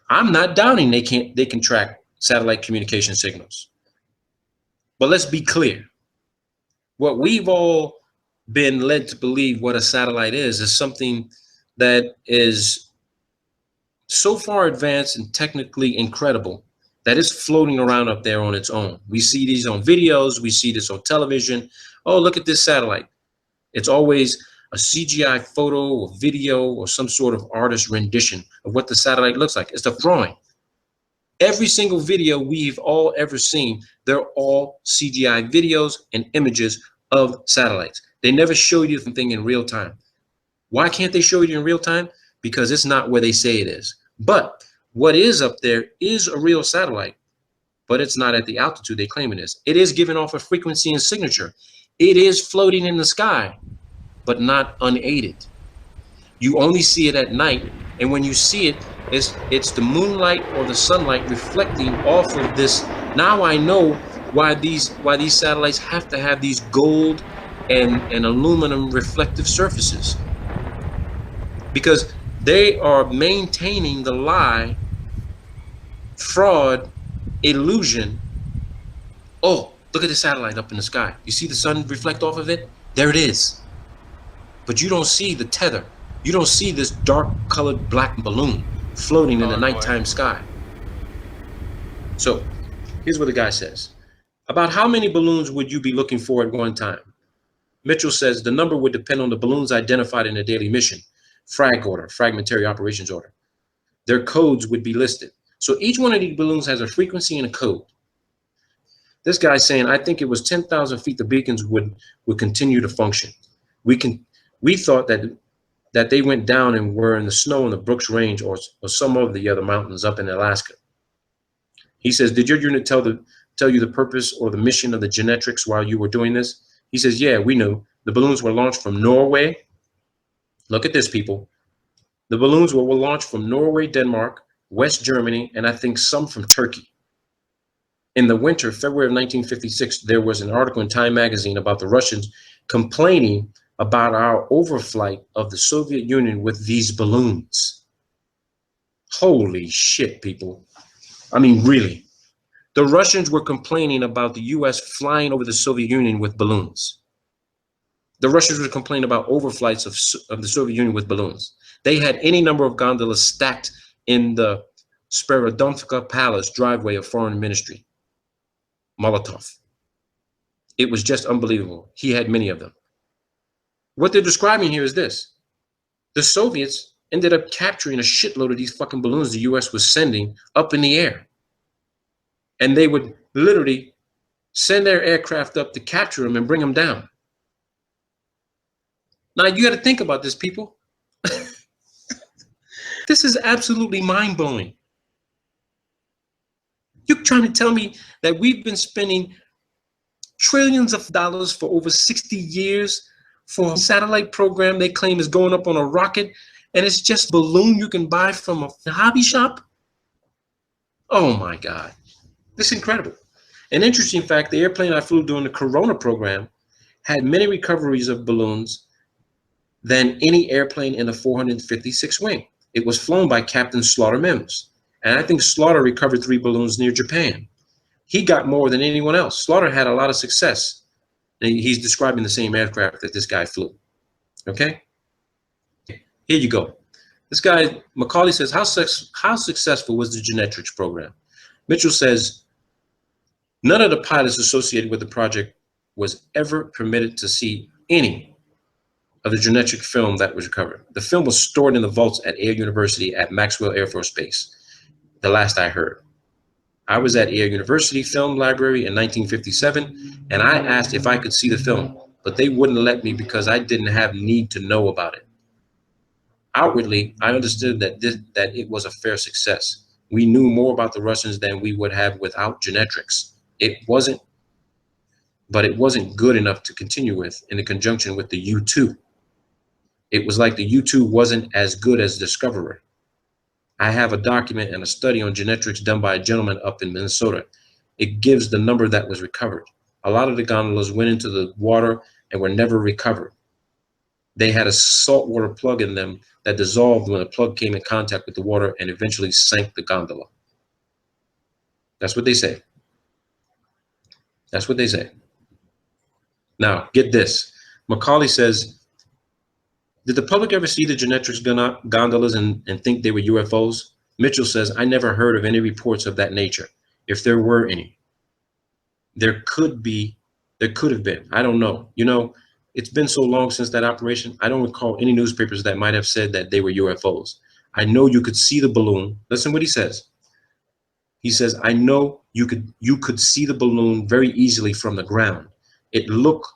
I'm not doubting they can track satellite communication signals. But let's be clear. What we've all been led to believe what a satellite is something that is so far advanced and technically incredible that it's floating around up there on its own. We see these on videos, we see this on television. Oh, look at this satellite. It's always a CGI photo or video or some sort of artist rendition of what the satellite looks like. It's a drawing. Every single video we've all ever seen, they're all CGI videos and images of satellites. They never show you the thing in real time. Why can't they show you in real time? Because it's not where they say it is. But what is up there is a real satellite, but it's not at the altitude they claim it is. It is giving off a frequency and signature. It is floating in the sky, but not unaided. You only see it at night, and when you see it, it's the moonlight or the sunlight reflecting off of this. Now I know why these satellites have to have these gold and aluminum reflective surfaces, because they are maintaining the lie, fraud, illusion. Oh, look at the satellite up in the sky. You see the sun reflect off of it? There it is. but you don't see the tether. You don't see this dark colored black balloon floating in the nighttime sky. So here's what the guy says. About how many balloons would you be looking for at one time? Mitchell says the number would depend on the balloons identified in a daily mission, frag order, fragmentary operations order. Their codes would be listed. So each one of these balloons has a frequency and a code. This guy's saying, I think it was 10,000 feet the beacons would continue to function. We thought that they went down and were in the snow in the Brooks Range or some of the other mountains up in Alaska. He says, did your unit tell you the purpose or the mission of the Genetrix while you were doing this? He says, yeah, we knew. The balloons were launched from Norway. Look at this, people. The balloons were launched from Norway, Denmark, West Germany, and I think some from Turkey. In the winter, February of 1956, there was an article in Time magazine about the Russians complaining about our overflight of the Soviet Union with these balloons. Holy shit, people. I mean, really. The Russians were complaining about the US flying over the Soviet Union with balloons. The Russians were complaining about overflights of the Soviet Union with balloons. They had any number of gondolas stacked in the Sperodonivka Palace driveway of Foreign Ministry. Molotov. It was just unbelievable. He had many of them. What they're describing here is this. The Soviets ended up capturing a shitload of these fucking balloons the US was sending up in the air. And they would literally send their aircraft up to capture them and bring them down. Now you got to think about this, people. This is absolutely mind-blowing. You're trying to tell me that we've been spending trillions of dollars for over 60 years for a satellite program they claim is going up on a rocket, and it's just a balloon you can buy from a hobby shop? Oh my God. This is incredible. An interesting fact, the airplane I flew during the Corona program had many recoveries of balloons than any airplane in the 456 wing. It was flown by Captain Slaughter Mims. And I think Slaughter recovered 3 balloons near Japan. He got more than anyone else. Slaughter had a lot of success. And he's describing the same aircraft that this guy flew. Okay? Here you go. This guy, Macaulay says, how successful was the Genetrix program? Mitchell says, none of the pilots associated with the project was ever permitted to see any of the genetic film that was recovered. The film was stored in the vaults at Air University at Maxwell Air Force Base, the last I heard. I was at Air University Film Library in 1957, and I asked if I could see the film, but they wouldn't let me because I didn't have need to know about it. Outwardly, I understood that it was a fair success. We knew more about the Russians than we would have without Genetrix. It wasn't good enough to continue with in conjunction with the U-2. It was like the U-2 wasn't as good as Discoverer. I have a document and a study on Genetrix done by a gentleman up in Minnesota. It gives the number that was recovered. A lot of the gondolas went into the water and were never recovered. They had a saltwater plug in them that dissolved when the plug came in contact with the water and eventually sank the gondola. That's what they say. That's what they say. Now, get this. Macaulay says, did the public ever see the Genetrix gondolas and think they were UFOs? Mitchell says, I never heard of any reports of that nature. If there were any, there could have been. I don't know. You know, it's been so long since that operation. I don't recall any newspapers that might have said that they were UFOs. I know you could see the balloon. Listen what he says. He says, I know you could see the balloon very easily from the ground. It looked,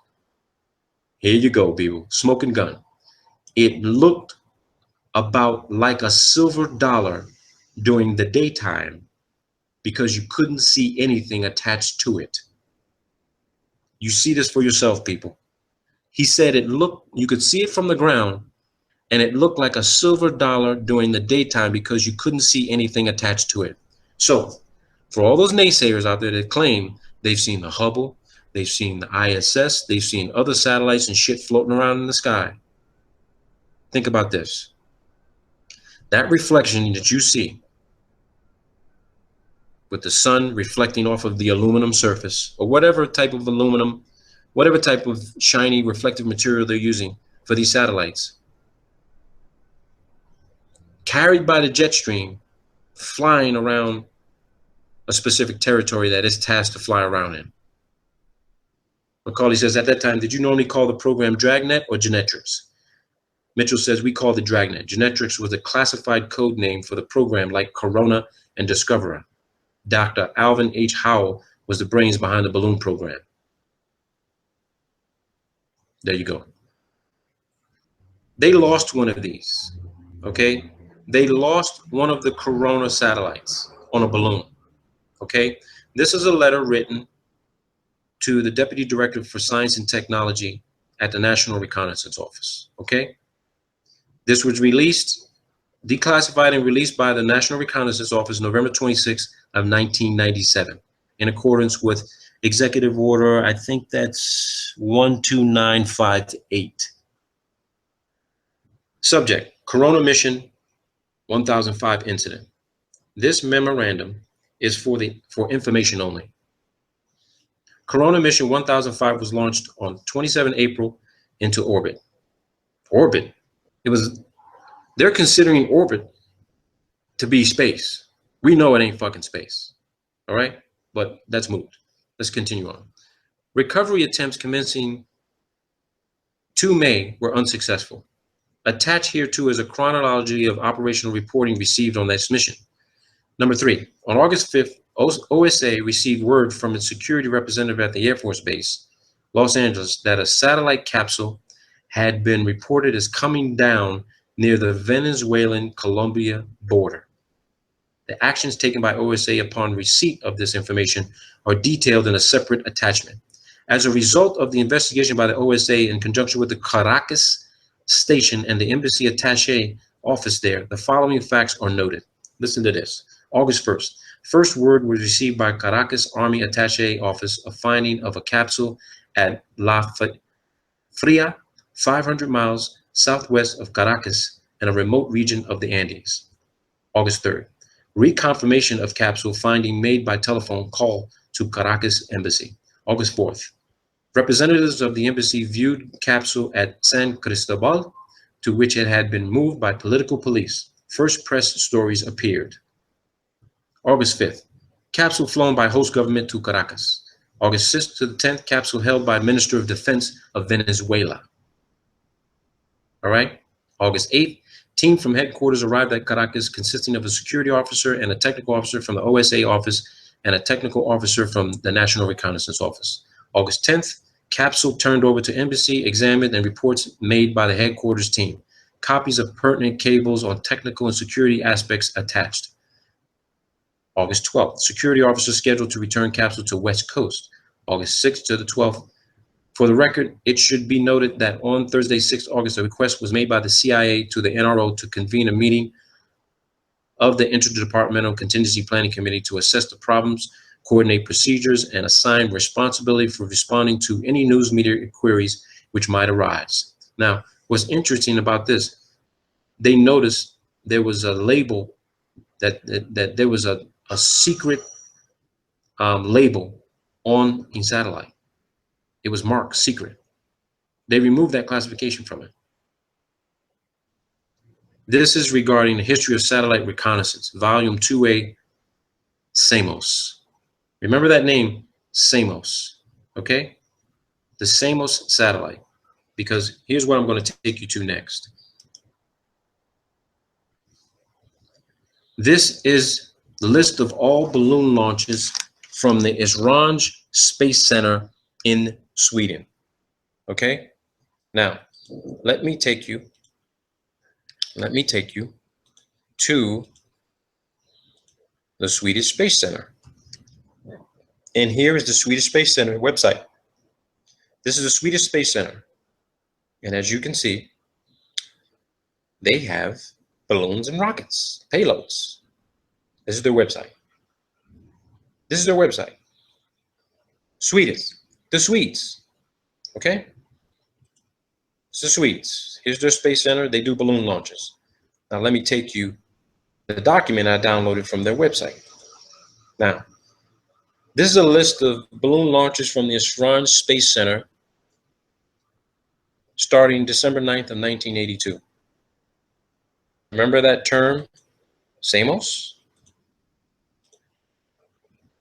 here you go, people, smoking gun. It looked about like a silver dollar during the daytime because you couldn't see anything attached to it. You see this for yourself, people. He said you could see it from the ground and it looked like a silver dollar during the daytime because you couldn't see anything attached to it. So for all those naysayers out there that claim they've seen the Hubble, they've seen the ISS, they've seen other satellites and shit floating around in the sky, think about this. That reflection that you see with the sun reflecting off of the aluminum surface or whatever type of aluminum, whatever type of shiny reflective material they're using for these satellites, carried by the jet stream, flying around a specific territory that is tasked to fly around in. Macaulay says, at that time, did you normally call the program Dragnet or Genetrix? Mitchell says, we called it Dragnet. Genetrix was a classified code name for the program like Corona and Discoverer. Dr. Alvin H. Howell was the brains behind the balloon program. There you go. They lost one of these, okay? They lost one of the Corona satellites on a balloon, okay? This is a letter written to the Deputy Director for Science and Technology at the National Reconnaissance Office, okay? This was released, declassified and released by the National Reconnaissance Office November 26th of 1997 in accordance with Executive Order, I think that's 12958. Subject, Corona Mission 1005 incident. This memorandum is for information only. Corona Mission 1005 was launched on 27 April into orbit. Orbit. They're considering orbit to be space. We know it ain't fucking space. All right? But that's moved. Let's continue on. Recovery attempts commencing 2 May were unsuccessful. Attached here too is a chronology of operational reporting received on this mission. Number 3, on August 5th, OSA received word from its security representative at the Air Force Base, Los Angeles, that a satellite capsule had been reported as coming down near the Venezuelan-Colombia border. The actions taken by OSA upon receipt of this information are detailed in a separate attachment. As a result of the investigation by the OSA in conjunction with the Caracas station and the embassy attaché office there, the following facts are noted. Listen to this. August 1st, first word was received by Caracas Army attaché office of finding of a capsule at La Fria, 500 miles southwest of Caracas in a remote region of the Andes. August 3rd, reconfirmation of capsule finding made by telephone call to Caracas embassy. August 4th, representatives of the embassy viewed capsule at San Cristobal, to which it had been moved by political police. First press stories appeared. August 5th, capsule flown by host government to Caracas. August 6th to the 10th, capsule held by Minister of Defense of Venezuela. All right. August 8th, team from headquarters arrived at Caracas consisting of a security officer and a technical officer from the OSA office and a technical officer from the National Reconnaissance Office. August 10th, capsule turned over to embassy, examined, and reports made by the headquarters team. Copies of pertinent cables on technical and security aspects attached. August 12th, security officer scheduled to return capsule to West Coast. August 6th to the 12th. For the record, it should be noted that on Thursday, 6th August, a request was made by the CIA to the NRO to convene a meeting of the Interdepartmental Contingency Planning Committee to assess the problems, coordinate procedures, and assign responsibility for responding to any news media queries which might arise. Now, what's interesting about this, they noticed there was a label that there was a secret label on a satellite. It was marked secret. They removed that classification from it. This is regarding the history of satellite reconnaissance, volume 2A, SAMOS. Remember that name, SAMOS, okay? The SAMOS satellite, because here's what I'm going to take you to next. This is the list of all balloon launches from the Esrange Space Center in Sweden, okay? Now, let me take you to the Swedish Space Center. And here is the Swedish Space Center website. This is the Swedish Space Center. And as you can see, they have balloons and rockets, payloads. This is their website. This is their website. Swedes, the Swedes, okay? It's the Swedes. Here's their Space Center. They do balloon launches. Now let me take you the document I downloaded from their website. Now, this is a list of balloon launches from the Esrange Space Center starting December 9th of 1982. Remember that term, Samos?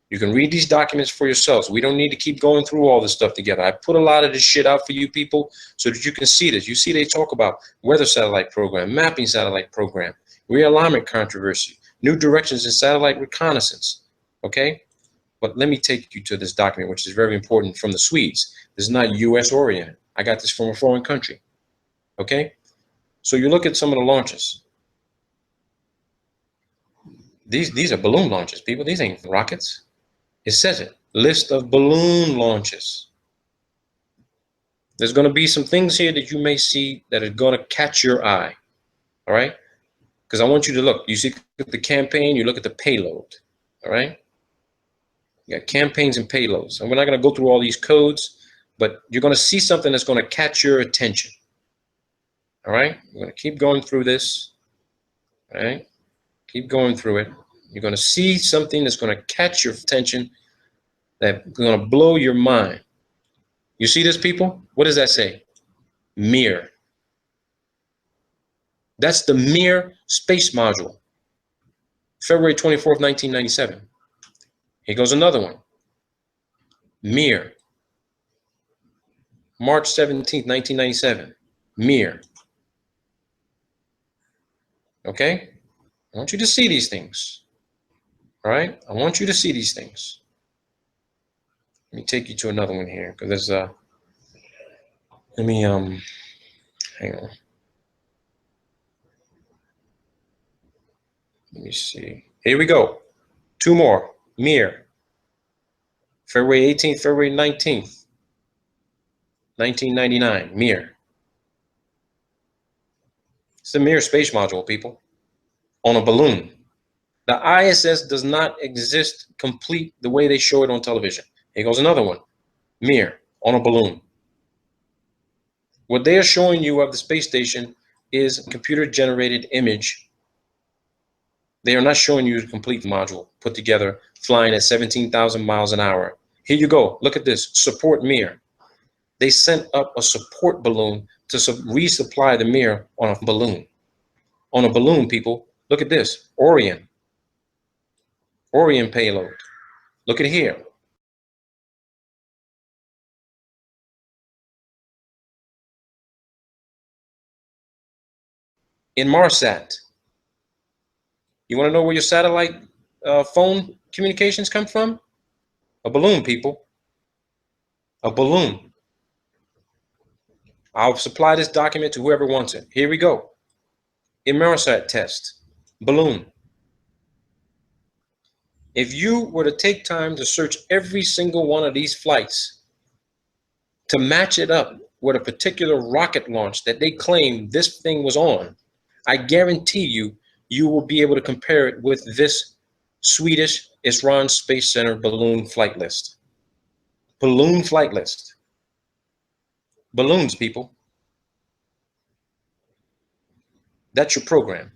You can read these documents for yourselves. We don't need to keep going through all this stuff together. I put a lot of this shit out for you people so that you can see this. You see they talk about weather satellite program, mapping satellite program, realignment controversy, new directions in satellite reconnaissance, okay? But let me take you to this document, which is very important, from the Swedes. This is not US oriented. I got this from a foreign country, okay? So you look at some of the launches. These are balloon launches, people. These ain't rockets. It says it, list of balloon launches. There's going to be some things here that you may see that are going to catch your eye, all right? Because I want you to look. You see the campaign, you look at the payload, all right? You got campaigns and payloads. And we're not going to go through all these codes, but you're going to see something that's going to catch your attention, all right? We're going to keep going through this, all right? Keep going through it. You're going to see something that's going to catch your attention, that's going to blow your mind. You see this, people? What does that say? Mir. That's the Mir space module. February 24th, 1997. Here goes another one. Mir. March 17th, 1997. Mir. Okay? I want you to see these things. All right? I want you to see these things. Let me take you to another one here, because there's let me hang on. Let me see. Here we go. Two more. Mir. February 18th, February 19th, 1999. Mir. It's the Mir space module, people, on a balloon. The ISS does not exist complete the way they show it on television. Here goes another one. Mir on a balloon. What they are showing you of the space station is a computer-generated image. They are not showing you the complete module put together, flying at 17,000 miles an hour. Here you go. Look at this. Support Mir. They sent up a support balloon to resupply the Mir on a balloon. On a balloon, people. Look at this. Orion. Orion payload. Look at here. Inmarsat. You want to know where your satellite phone communications come from? A balloon, people. A balloon. I'll supply this document to whoever wants it. Here we go. Inmarsat test. Balloon. If you were to take time to search every single one of these flights to match it up with a particular rocket launch that they claim this thing was on, I guarantee you, you will be able to compare it with this Swedish Esrange Space Center balloon flight list. Balloon flight list. Balloons, people. That's your program.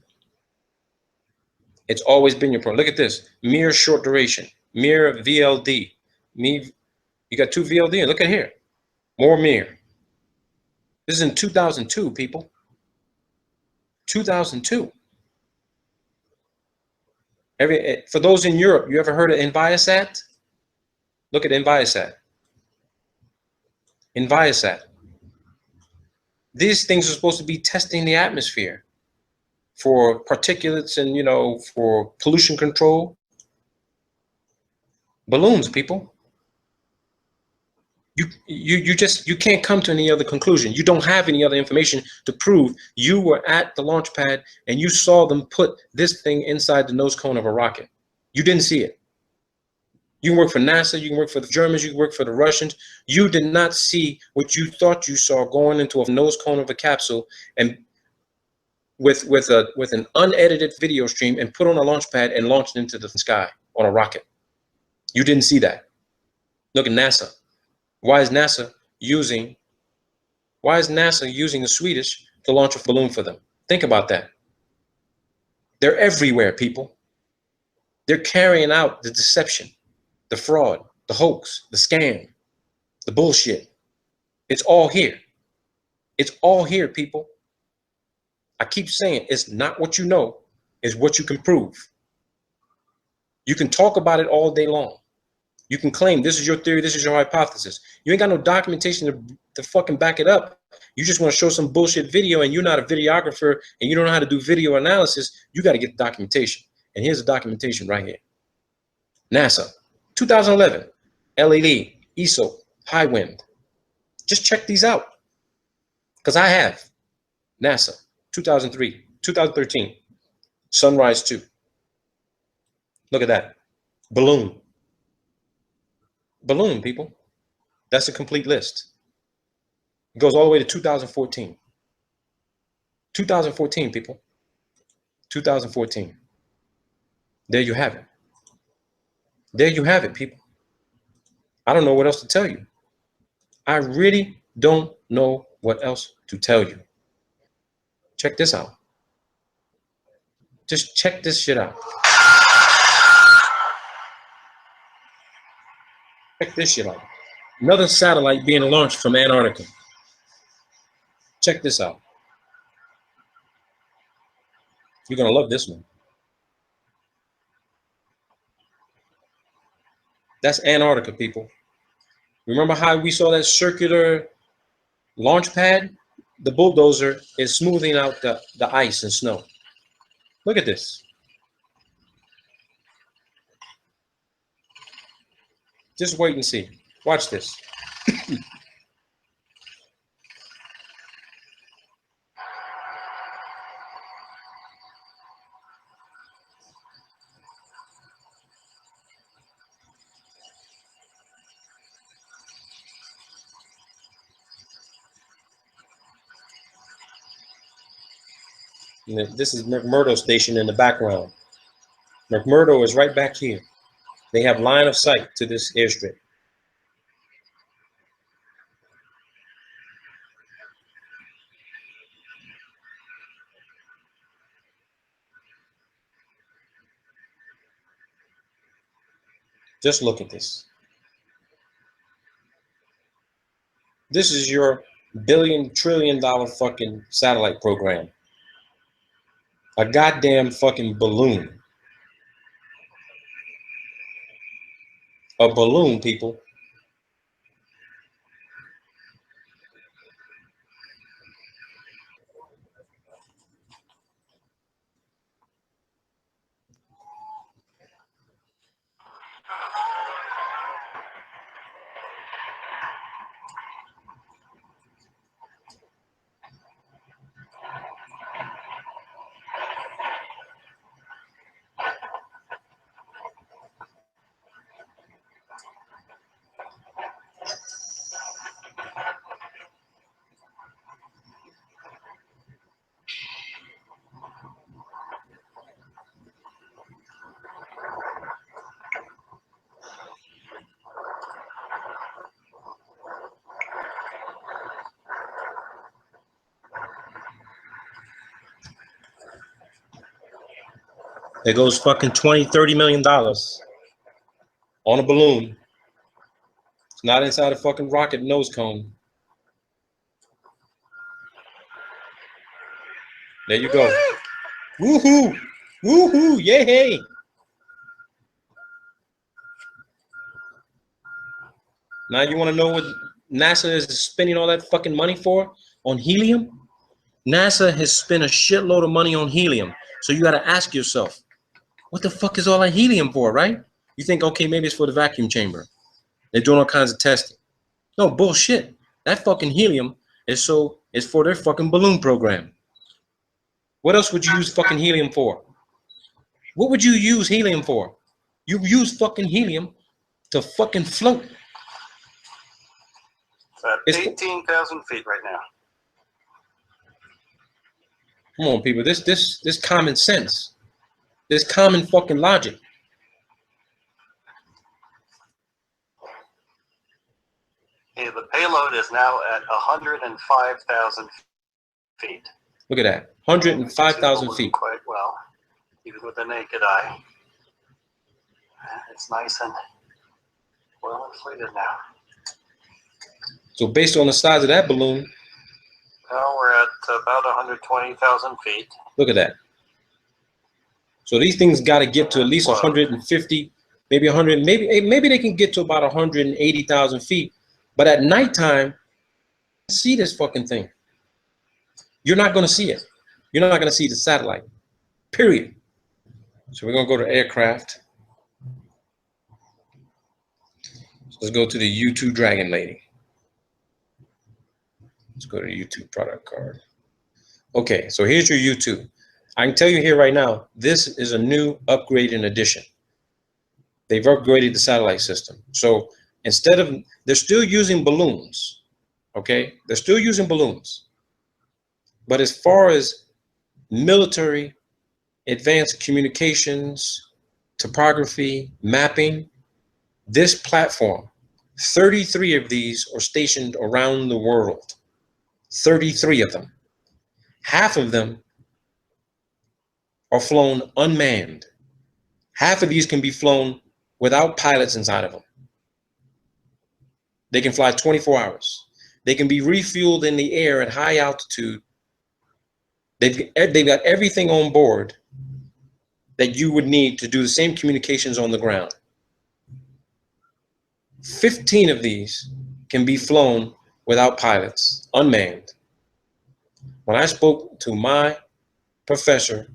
It's always been your program. Look at this. Mir short duration. Mir VLD. You got two VLD. Look at here. More Mir. This is in 2002, people. 2002. For those in Europe, you ever heard of Enviasat? Look at Enviasat. Enviasat. These things are supposed to be testing the atmosphere for particulates and, you know, for pollution control. Balloons, people. You can't come to any other conclusion. You don't have any other information to prove you were at the launch pad and you saw them put this thing inside the nose cone of a rocket. You didn't see it. You can work for NASA, you can work for the Germans, you can work for the Russians. You did not see what you thought you saw going into a nose cone of a capsule and with an unedited video stream and put on a launch pad and launched into the sky on a rocket. You didn't see that. Look at NASA. Why is NASA using the Swedish to launch a balloon for them? Think about that. They're everywhere, people. They're carrying out the deception, the fraud, the hoax, the scam, the bullshit. It's all here. It's all here, people. I keep saying it's not what you know, it's what you can prove. You can talk about it all day long. You can claim this is your theory, this is your hypothesis. You ain't got no documentation to fucking back it up. You just want to show some bullshit video and you're not a videographer and you don't know how to do video analysis. You got to get the documentation. And here's the documentation right here. NASA, 2011, LED, ESO, high wind. Just check these out. Because I have. NASA, 2003, 2013, Sunrise 2. Look at that. Balloon. Balloon, people. That's a complete list. It goes all the way to 2014. 2014, people. 2014. There you have it. There you have it, people. I don't know what else to tell you. I really don't know what else to tell you. Check this out. Just check this shit out. Check this shit out. Another satellite being launched from Antarctica. Check this out. You're going to love this one. That's Antarctica, people. Remember how we saw that circular launch pad? The bulldozer is smoothing out the ice and snow. Look at this. Just wait and see. Watch this. This is McMurdo Station in the background. McMurdo is right back here. They have line of sight to this airstrip. Just look at this. This is your billion, trillion dollar fucking satellite program. A goddamn fucking balloon. A balloon, people. There goes fucking $20-30 million on a balloon. It's not inside a fucking rocket nose cone. There you go. Woohoo! Woohoo! Yay! Now you want to know what NASA is spending all that fucking money for? On helium? NASA has spent a shitload of money on helium. So you got to ask yourself, what the fuck is all that helium for, right? You think, okay, maybe it's for the vacuum chamber. They're doing all kinds of testing. No, bullshit. That fucking helium is for their fucking balloon program. What else would you use fucking helium for? What would you use helium for? You use fucking helium to fucking float. It's at 18,000 feet right now. Come on, people. This common sense. This common fucking logic. Okay, the payload is now at 105,000 feet. Look at that. 105,000 feet. Quite well, even with the naked eye. It's nice and well inflated now. So based on the size of that balloon, Now we're at about 120,000 feet. Look at that. So these things got to get to at least 150, maybe 100, maybe they can get to about 180,000 feet. But at nighttime, see this fucking thing. You're not going to see it. You're not going to see the satellite, period. So we're going to go to aircraft. So let's go to the U2 Dragon Lady. Let's go to the U2 product card. Okay, so here's your U2. I can tell you here right now, this is a new upgraded edition. They've upgraded the satellite system. So instead of, they're still using balloons, okay? They're still using balloons. But as far as military, advanced communications, topography, mapping, this platform, 33 of these are stationed around the world. 33 of them. Half of them are flown unmanned. Half of these can be flown without pilots inside of them. They can fly 24 hours. They can be refueled in the air at high altitude. They've got everything on board that you would need to do the same communications on the ground. 15 of these can be flown without pilots, unmanned. When I spoke to my professor,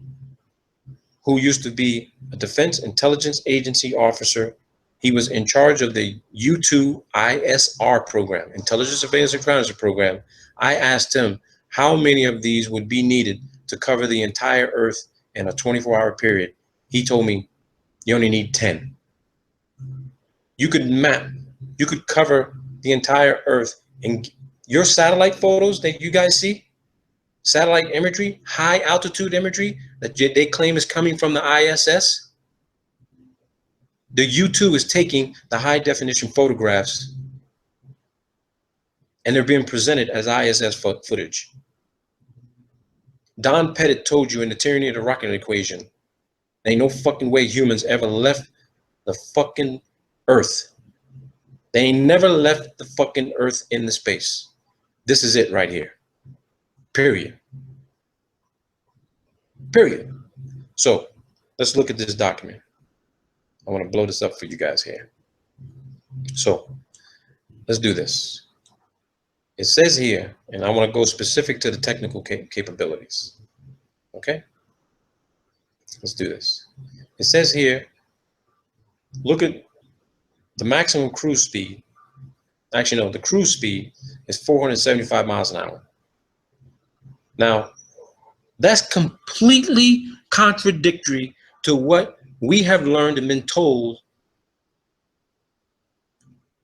who used to be a Defense Intelligence Agency officer, he was in charge of the U2 ISR program, Intelligence Surveillance and Reconnaissance program. I asked him how many of these would be needed to cover the entire Earth in a 24-hour period. He told me, you only need 10. You could map, you could cover the entire Earth. And your satellite photos that you guys see, satellite imagery, high altitude imagery that they claim is coming from the ISS, the U2 is taking the high definition photographs and they're being presented as ISS footage. Don Pettit told you in the Tyranny of the Rocket Equation, there ain't no fucking way humans ever left the fucking Earth. They ain't never left the fucking Earth in the space. This is it right here. Period. Period. So let's look at this document. I want to blow this up for you guys here. So let's do this. It says here, and I want to go specific to the technical capabilities. Okay? Let's do this. It says here, look at the maximum cruise speed. Actually, no, the cruise speed is 475 miles an hour. Now, that's completely contradictory to what we have learned and been told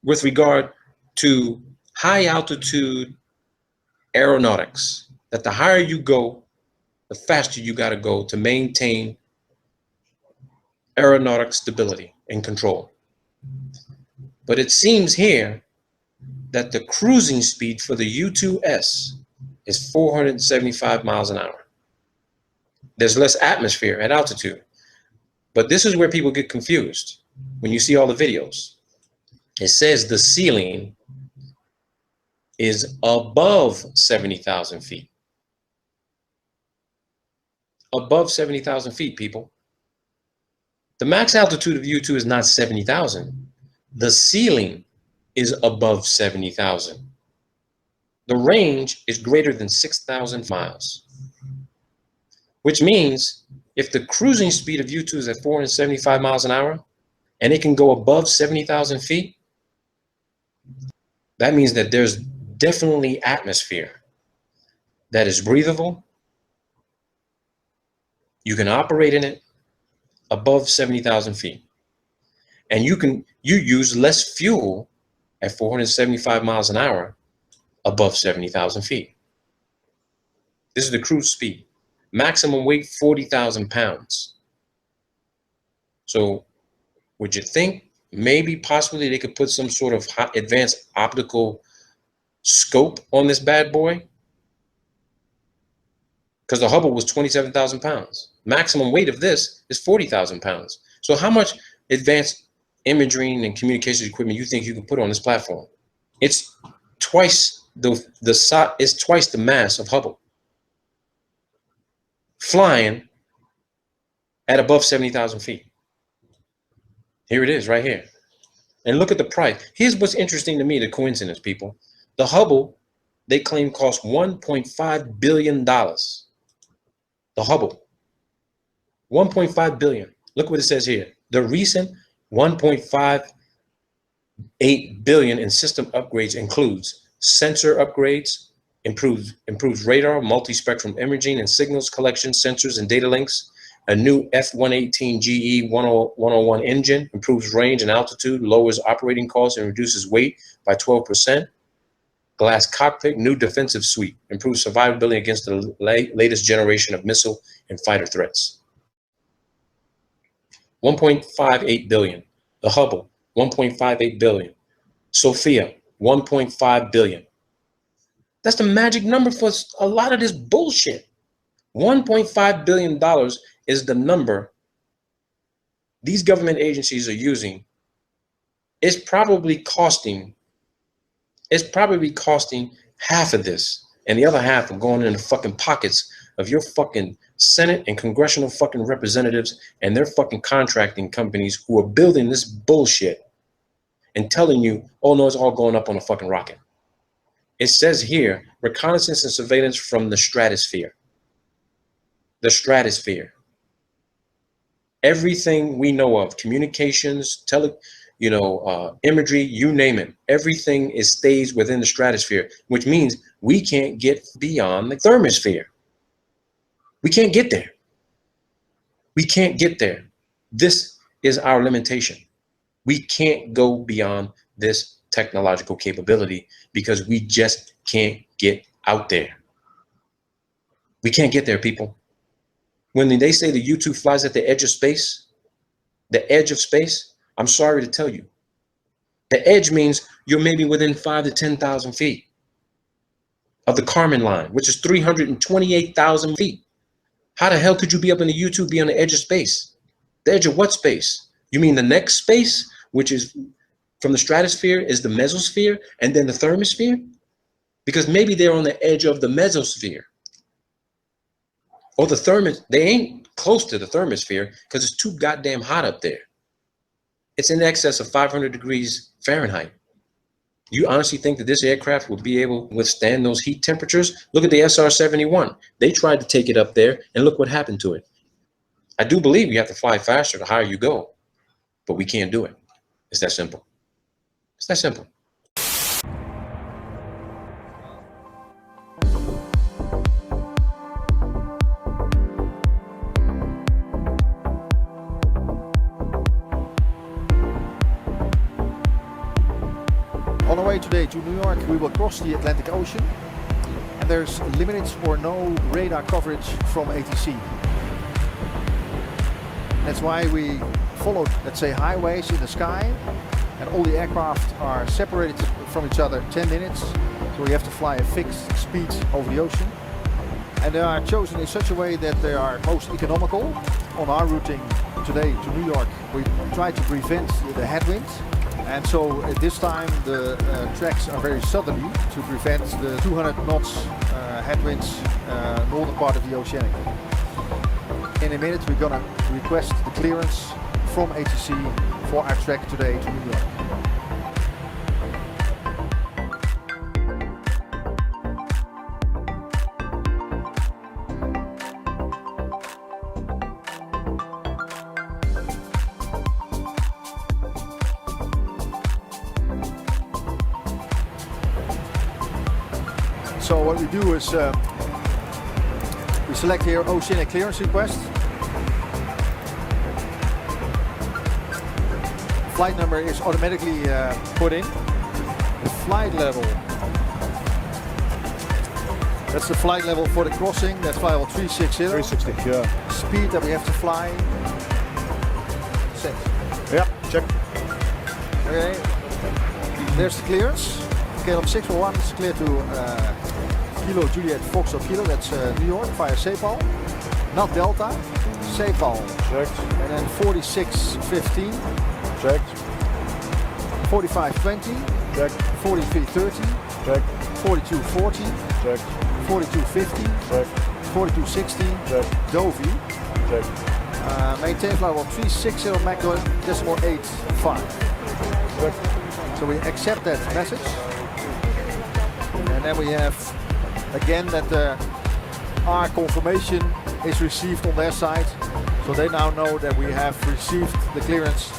with regard to high altitude aeronautics, that the higher you go, the faster you got to go to maintain aeronautic stability and control. But it seems here that the cruising speed for the U2S is 475 miles an hour. There's less atmosphere at altitude. But this is where people get confused when you see all the videos. It says the ceiling is above 70,000 feet. Above 70,000 feet, people. The max altitude of U2 is not 70,000. The ceiling is above 70,000. The range is greater than 6,000 miles, which means if the cruising speed of U2 is at 475 miles an hour and it can go above 70,000 feet, that means that there's definitely atmosphere that is breathable. You can operate in it above 70,000 feet. And you use less fuel at 475 miles an hour above 70,000 feet. This is the cruise speed. Maximum weight, 40,000 pounds. So would you think maybe possibly they could put some sort of advanced optical scope on this bad boy? Because the Hubble was 27,000 pounds. Maximum weight of this is 40,000 pounds. So how much advanced imaging and communications equipment you think you can put on this platform? It's twice is twice the mass of Hubble. Flying at above 70,000 feet. Here it is right here. And look at the price. Here's what's interesting to me, the coincidence, people. The Hubble, they claim, cost $1.5 billion. The Hubble, 1.5 billion. Look what it says here. The recent 1.58 billion in system upgrades includes sensor upgrades, improves radar, multi-spectrum imaging and signals collection, sensors and data links, a new F-118 GE 101 engine, improves range and altitude, lowers operating costs and reduces weight by 12%. Glass cockpit, new defensive suite, improves survivability against the latest generation of missile and fighter threats. 1.58 billion. The Hubble, 1.58 billion. Sophia, 1.5 billion. That's the magic number for a lot of this bullshit. $1.5 billion is the number these government agencies are using. It's probably costing half of this, and the other half are going in the fucking pockets of your fucking Senate and congressional fucking representatives and their fucking contracting companies who are building this bullshit and telling you, oh no, it's all going up on a fucking rocket. It says here, reconnaissance and surveillance from the stratosphere. The stratosphere. Everything we know of, communications, imagery, you name it, everything stays within the stratosphere, which means we can't get beyond the thermosphere. We can't get there. We can't get there. This is our limitation. We can't go beyond this technological capability because we just can't get out there. We can't get there, people. When they say the U-2 flies at the edge of space, I'm sorry to tell you, the edge means you're maybe within 5,000 to 10,000 feet of the Kármán line, which is 328,000 feet. How the hell could you be up in the U-2, be on the edge of space? The edge of what space? You mean the next space, which is from the stratosphere, is the mesosphere, and then the thermosphere? Because maybe they're on the edge of the mesosphere. Or they ain't close to the thermosphere because it's too goddamn hot up there. It's in excess of 500 degrees Fahrenheit. You honestly think that this aircraft will be able to withstand those heat temperatures? Look at the SR-71. They tried to take it up there, and look what happened to it. I do believe you have to fly faster the higher you go, but we can't do it. It's that simple. It's that simple. On our way today to New York, we will cross the Atlantic Ocean, and there's limited or no radar coverage from ATC. That's why we followed, let's say, highways in the sky, and all the aircraft are separated from each other 10 minutes, so we have to fly a fixed speed over the ocean. And they are chosen in such a way that they are most economical. On our routing today to New York, we try to prevent the headwinds. And so at this time the tracks are very southerly to prevent the 200 knots headwinds northern part of the oceanic. In a minute we're gonna request the clearance from ATC for our track today to New York. So what we do is we select here oceanic clearance request. Flight number is automatically put in. The flight level, that's the flight level for the crossing. That's flight level 360. 360, yeah. Speed that we have to fly. Set. Yeah, check. Okay. There's the clearance. KLM 641 is clear to Kilo Juliet Fox of Kilo, that's New York via Sepal. Not Delta, Sepal. Checked. And then 4615. Checked. 4520. Checked. 4330. Checked. 4240. Check. 4250. Check. 4260. Check. Dovey. Check. Maintain flight level 360 .85. Check. So we accept that message. And then we have again that our confirmation is received on their side. So they now know that we have received the clearance.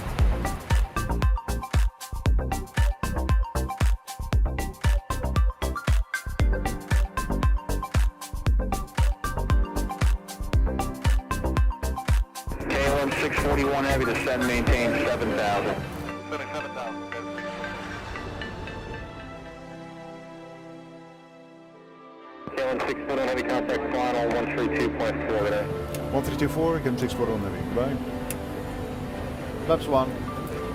KLM 641 heavy to send, maintain 7,000. KLM 641 heavy, contact final 132.4 today. 1324, KLM 641 heavy. Goodbye. Flaps 1.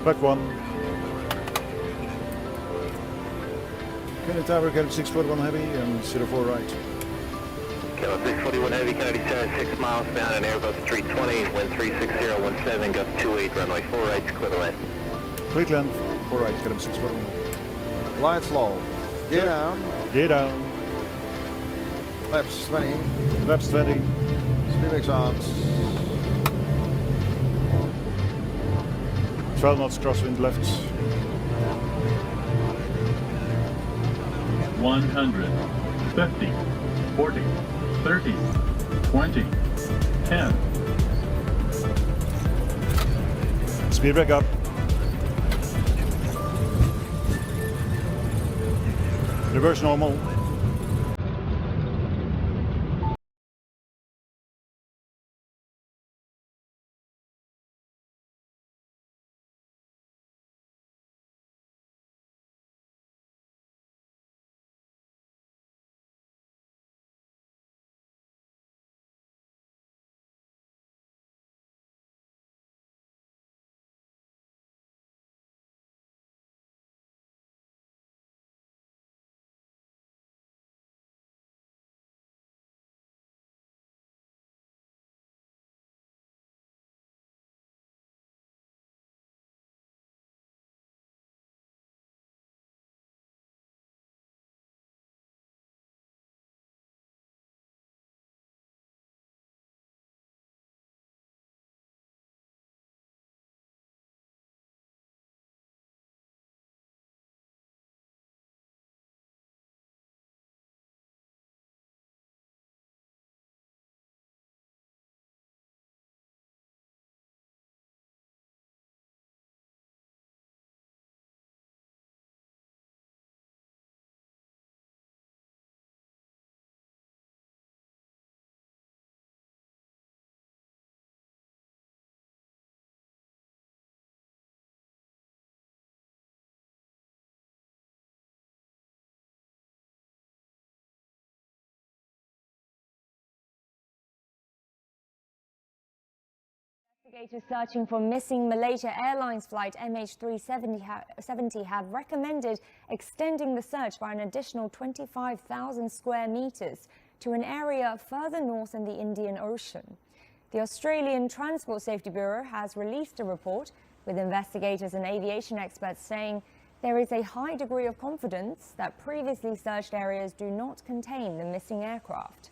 Flap 1. Kennedy Tower, KLM 641 heavy and 04 right. KLM 641 heavy, Kennedy Tower 6 miles down and Airbus 320, wind 36017, gust 28, runway 4 right, clear the land. Clear land, 4 right, KLM 641. Line slow. Gear down. Gear down. Flaps 20. Flaps 20. Speed brakes on. 12 knots crosswind left. 100, 50, 40, 30, 20, 10. Speed brake up. Reverse normal. Investigators searching for missing Malaysia Airlines flight MH370 have recommended extending the search by an additional 25,000 square meters to an area further north in the Indian Ocean. The Australian Transport Safety Bureau has released a report with investigators and aviation experts saying there is a high degree of confidence that previously searched areas do not contain the missing aircraft.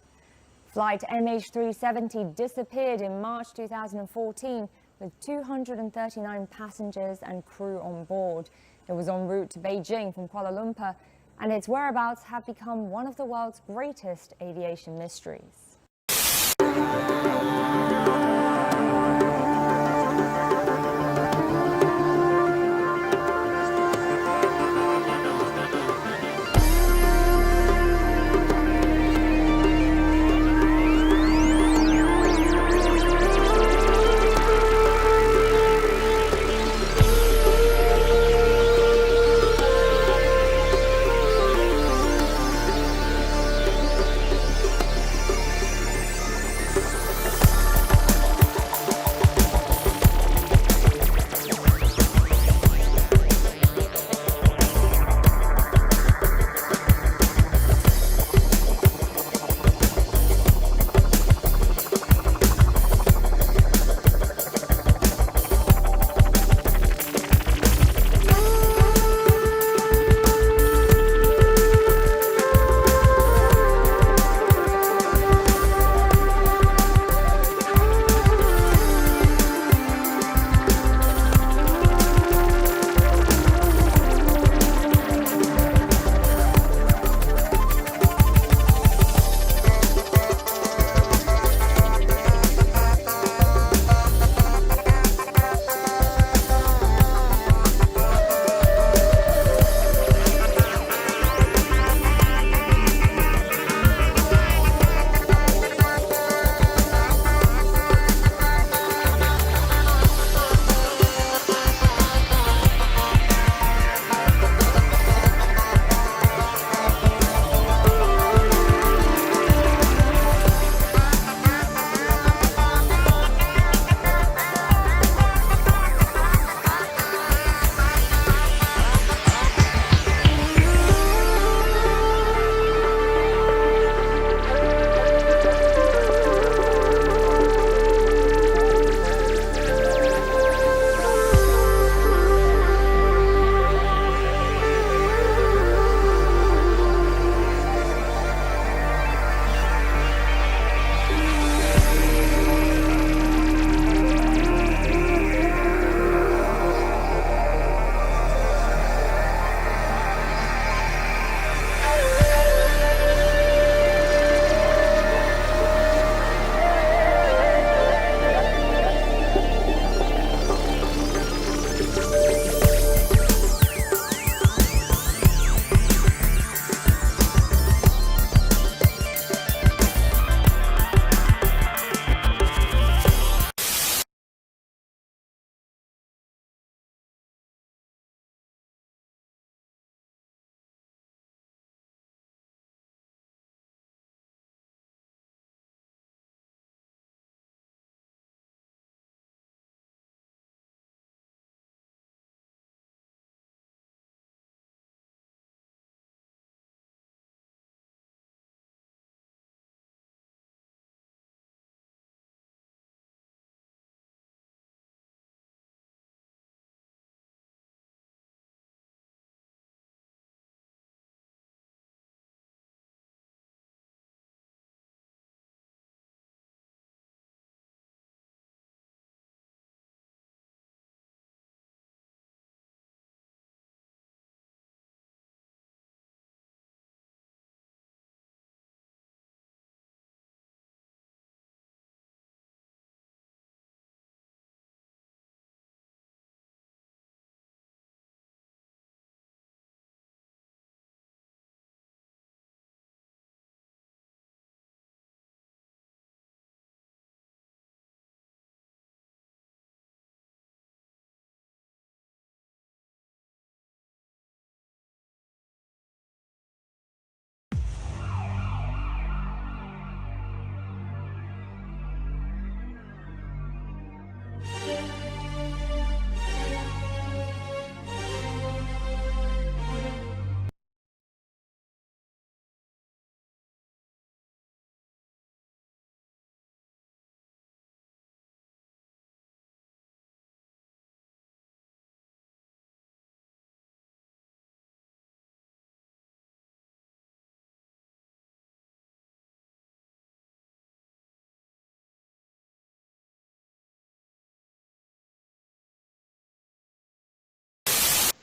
Flight MH370 disappeared in March 2014 with 239 passengers and crew on board. It was en route to Beijing from Kuala Lumpur, and its whereabouts have become one of the world's greatest aviation mysteries.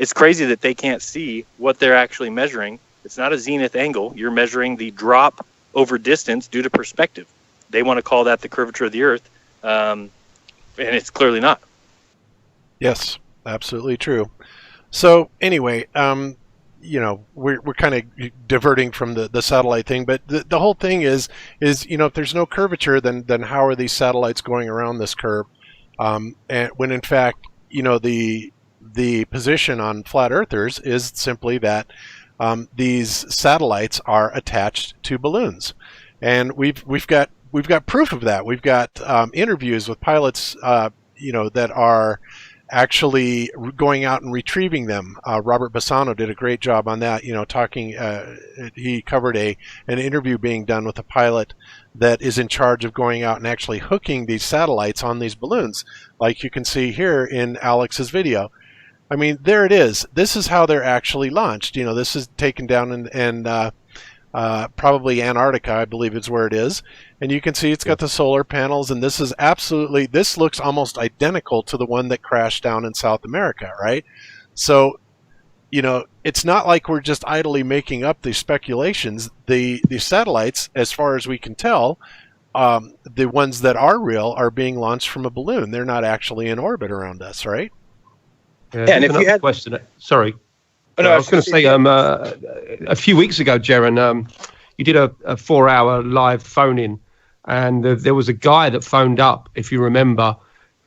it's crazy that they can't see what they're actually measuring. It's not a zenith angle. You're measuring the drop over distance due to perspective. They want to call that the curvature of the Earth, and it's clearly not. Yes, absolutely true. So anyway, we're kind of diverting from the satellite thing, but the whole thing is if there's no curvature, then how are these satellites going around this curve? And when in fact, the position on flat earthers is simply that these satellites are attached to balloons, and we've got proof of that. We've got interviews with pilots, that are actually going out and retrieving them. Robert Bassano did a great job on that. Talking. He covered an interview being done with a pilot that is in charge of going out and actually hooking these satellites on these balloons, like you can see here in Alex's video. I mean, there it is. This is how they're actually launched. This is taken down in probably Antarctica, I believe is where it is. And you can see it's got the solar panels, and this looks almost identical to the one that crashed down in South America, right? So, it's not like we're just idly making up these speculations. The satellites, as far as we can tell, the ones that are real are being launched from a balloon. They're not actually in orbit around us, right? Yeah, and if you had question, sorry, I was going to say a few weeks ago, Jeran, you did a 4-hour live phone-in, and there was a guy that phoned up, if you remember,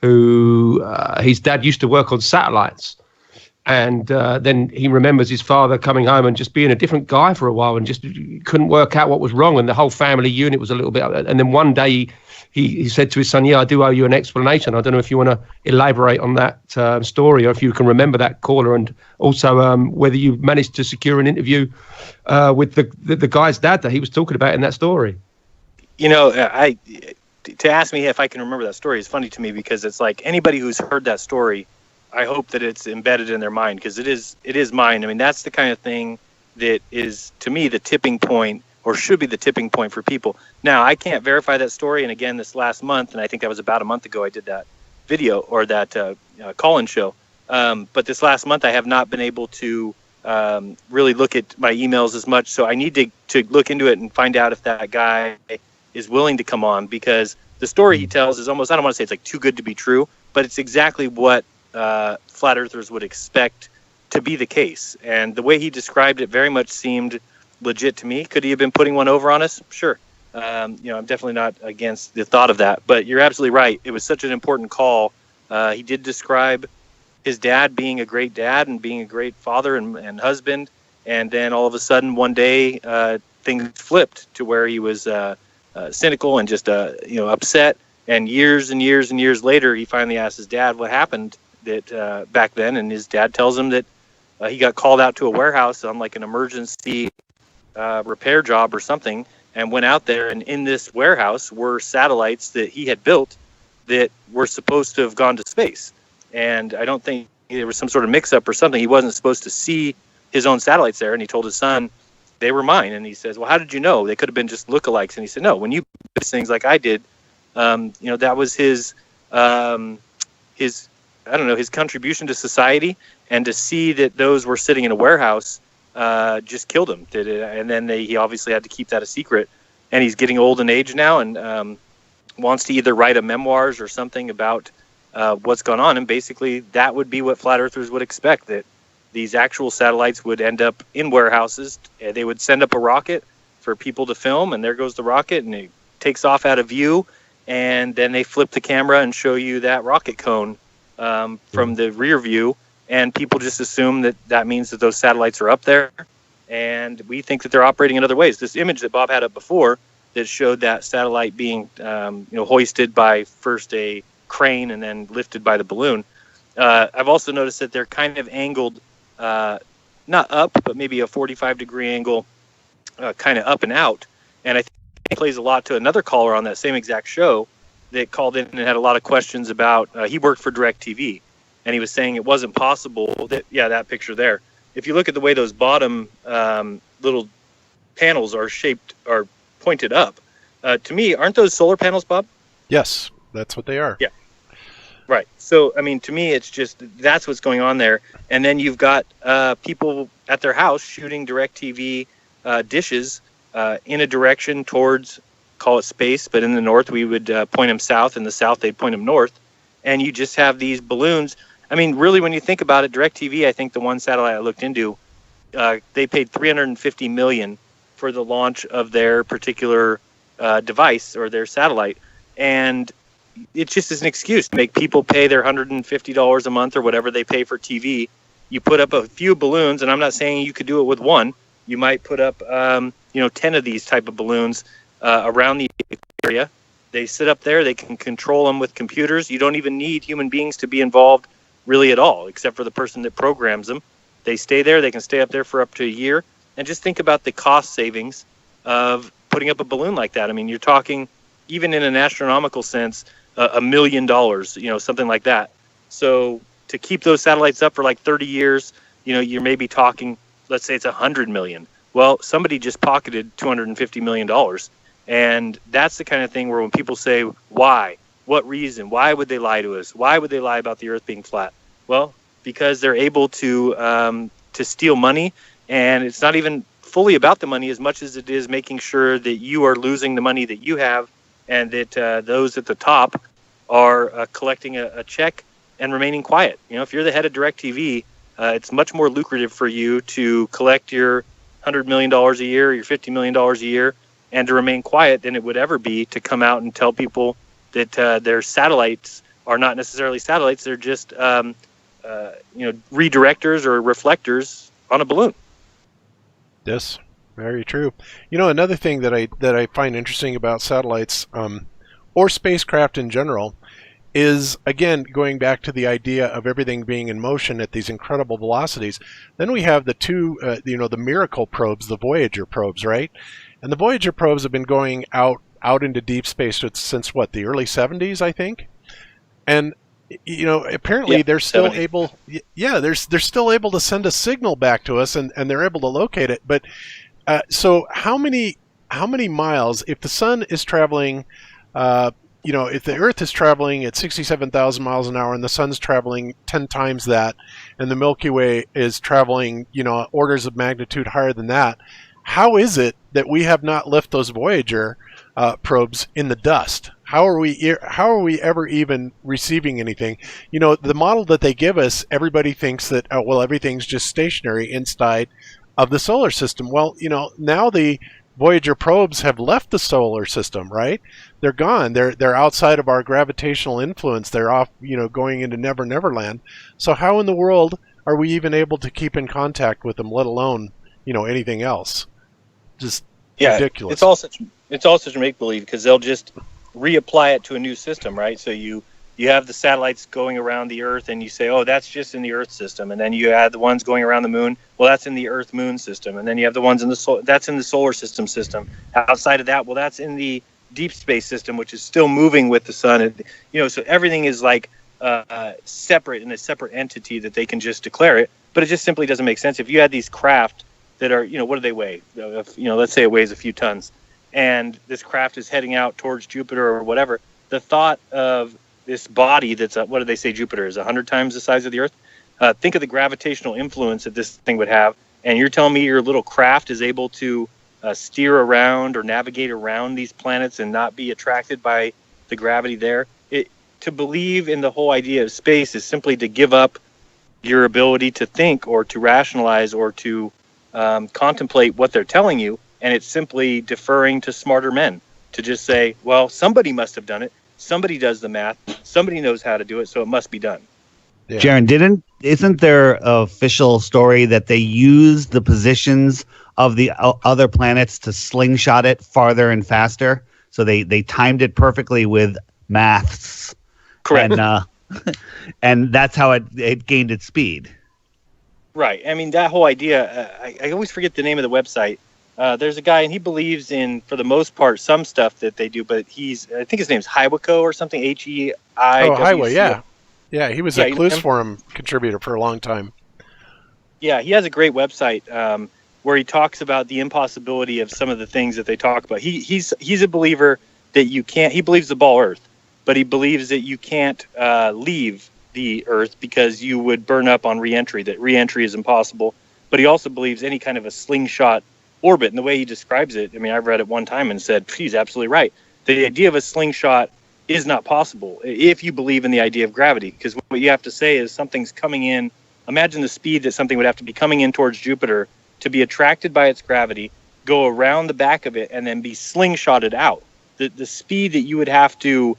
who his dad used to work on satellites, and then he remembers his father coming home and just being a different guy for a while, and just couldn't work out what was wrong, and the whole family unit was a little bit. And then one day he said to his son, "Yeah, I do owe you an explanation." I don't know if you want to elaborate on that story, or if you can remember that caller, and also whether you managed to secure an interview with the guy's dad that he was talking about in that story. To ask me if I can remember that story is funny to me, because it's like anybody who's heard that story, I hope that it's embedded in their mind, because it is mine. I mean, that's the kind of thing that is, to me, the tipping point, or should be the tipping point for people. Now, I can't verify that story, and again, this last month, and I think that was about a month ago, I did that video, or that call-in show. But this last month, I have not been able to really look at my emails as much, so I need to look into it and find out if that guy is willing to come on, because the story he tells is almost, I don't want to say it's like too good to be true, but it's exactly what flat earthers would expect to be the case. And the way he described it very much seemed legit to me. Could he have been putting one over on us? Sure. I'm definitely not against the thought of that, but you're absolutely right. It was such an important call. He did describe his dad being a great dad and being a great father and husband. And then all of a sudden one day, things flipped to where he was cynical and just upset. And years and years and years later, he finally asked his dad what happened that back then, and his dad tells him that he got called out to a warehouse on like an emergency repair job or something, and went out there, and in this warehouse were satellites that he had built that were supposed to have gone to space. And I don't think there was some sort of mix-up or something. He wasn't supposed to see his own satellites there, and he told his son, they were mine. And he says, well, how did you know? They could have been just lookalikes. And he said, no, when you do things like I did, that was his his contribution to society, and to see that those were sitting in a warehouse just killed him. And then he obviously had to keep that a secret. And he's getting old in age now, and wants to either write a memoirs or something about what's gone on. And basically that would be what flat earthers would expect, that these actual satellites would end up in warehouses. They would send up a rocket for people to film, and there goes the rocket, and it takes off out of view, and then they flip the camera and show you that rocket cone from the rear view, and people just assume that means that those satellites are up there, and we think that they're operating in other ways. This image that Bob had up before that showed that satellite being hoisted by first a crane and then lifted by the balloon. I've also noticed that they're kind of angled, not up, but maybe a 45-degree angle, kind of up and out. And I think it plays a lot to another caller on that same exact show that called in and had a lot of questions about, he worked for DirecTV, and he was saying it wasn't possible that picture there. If you look at the way those bottom little panels are pointed up, to me, aren't those solar panels, Bob? Yes, that's what they are. Yeah. Right. So, I mean, to me, it's just that's what's going on there. And then you've got people at their house shooting DirecTV dishes in a direction towards, call it space, but in the north we would point them south. In the south they'd point them north. And you just have these balloons. I mean, really, when you think about it, DirecTV, I think the one satellite I looked into, they paid $350 million for the launch of their particular device or their satellite. And it just is an excuse to make people pay their $150 a month or whatever they pay for TV. You put up a few balloons, and I'm not saying you could do it with one. You might put up, 10 of these type of balloons around the area. They sit up there. They can control them with computers. You don't even need human beings to be involved really at all, except for the person that programs them. They stay there. They can stay up there for up to a year. And just think about the cost savings of putting up a balloon like that. I mean, you're talking, even in an astronomical sense, $1 million, something like that. So to keep those satellites up for like 30 years, you're maybe talking, let's say it's $100 million. Well, somebody just pocketed $250 million. And that's the kind of thing where when people say, why? What reason? Why would they lie to us? Why would they lie about the Earth being flat? Well, because they're able to steal money, and it's not even fully about the money as much as it is making sure that you are losing the money that you have, and that those at the top are collecting a check and remaining quiet. If you're the head of DirecTV, it's much more lucrative for you to collect your $100 million a year, your $50 million a year, and to remain quiet than it would ever be to come out and tell people that their satellites are not necessarily satellites. They're just redirectors or reflectors on a balloon. Yes, very true. Another thing that I find interesting about satellites or spacecraft in general is, again, going back to the idea of everything being in motion at these incredible velocities. Then we have the two, the Miracle probes, the Voyager probes, right? And the Voyager probes have been going out into deep space since what, the early 70s, I think. And apparently they're still 70. They're still able to send a signal back to us, and they're able to locate it. But so how many miles, if the sun is traveling, if the Earth is traveling at 67,000 miles an hour and the sun's traveling 10 times that, and the Milky Way is traveling, orders of magnitude higher than that, how is it that we have not left those Voyager probes in the dust? How are we ever even receiving anything? The model that they give us, everybody thinks that everything's just stationary inside of the solar system. Well, now the Voyager probes have left the solar system, right? They're gone. They're outside of our gravitational influence. They're off, going into Neverland. So how in the world are we even able to keep in contact with them, let alone, anything else? Just ridiculous. It's all such make believe, because they'll just reapply it to a new system, right? So you have the satellites going around the Earth, and you say, oh, that's just in the Earth system, and then you add the ones going around the Moon. Well, that's in the Earth-Moon system, and then you have the ones in that's in the solar system. Outside of that, well, that's in the deep space system, which is still moving with the sun. And, so everything is like separate in a separate entity that they can just declare it. But it just simply doesn't make sense. If you had these craft that are, what do they weigh? Let's say it weighs a few tons, and this craft is heading out towards Jupiter or whatever. The thought of this body that's, what do they say Jupiter is, 100 times the size of the Earth? Think of the gravitational influence that this thing would have, and you're telling me your little craft is able to steer around or navigate around these planets and not be attracted by the gravity there? To believe in the whole idea of space is simply to give up your ability to think or to rationalize or to contemplate what they're telling you, and it's simply deferring to smarter men to just say, well, somebody must have done it. Somebody does the math. Somebody knows how to do it, so it must be done. Yeah. Jaron, isn't there an official story that they used the positions of the other planets to slingshot it farther and faster? So they timed it perfectly with maths. Correct. And that's how it gained its speed. Right. I mean, that whole idea, I always forget the name of the website. There's a guy, and he believes in, for the most part, some stuff that they do, but I think his name's Heiwako or something, Heiway. Oh, Heiway, yeah. Yeah, he was a Clues Forum contributor for a long time. Yeah, he has a great website where he talks about the impossibility of some of the things that they talk about. He's a believer that you can't, he believes the ball Earth. but he believes that you can't leave the Earth because you would burn up on re-entry, that re-entry is impossible. But he also believes any kind of a slingshot orbit, and the way he describes it, I mean, I've read it one time and said, he's absolutely right. The idea of a slingshot is not possible if you believe in the idea of gravity, because what you have to say is something's coming in. Imagine the speed that something would have to be coming in towards Jupiter to be attracted by its gravity, go around the back of it, and then be slingshotted out. The speed that you would have to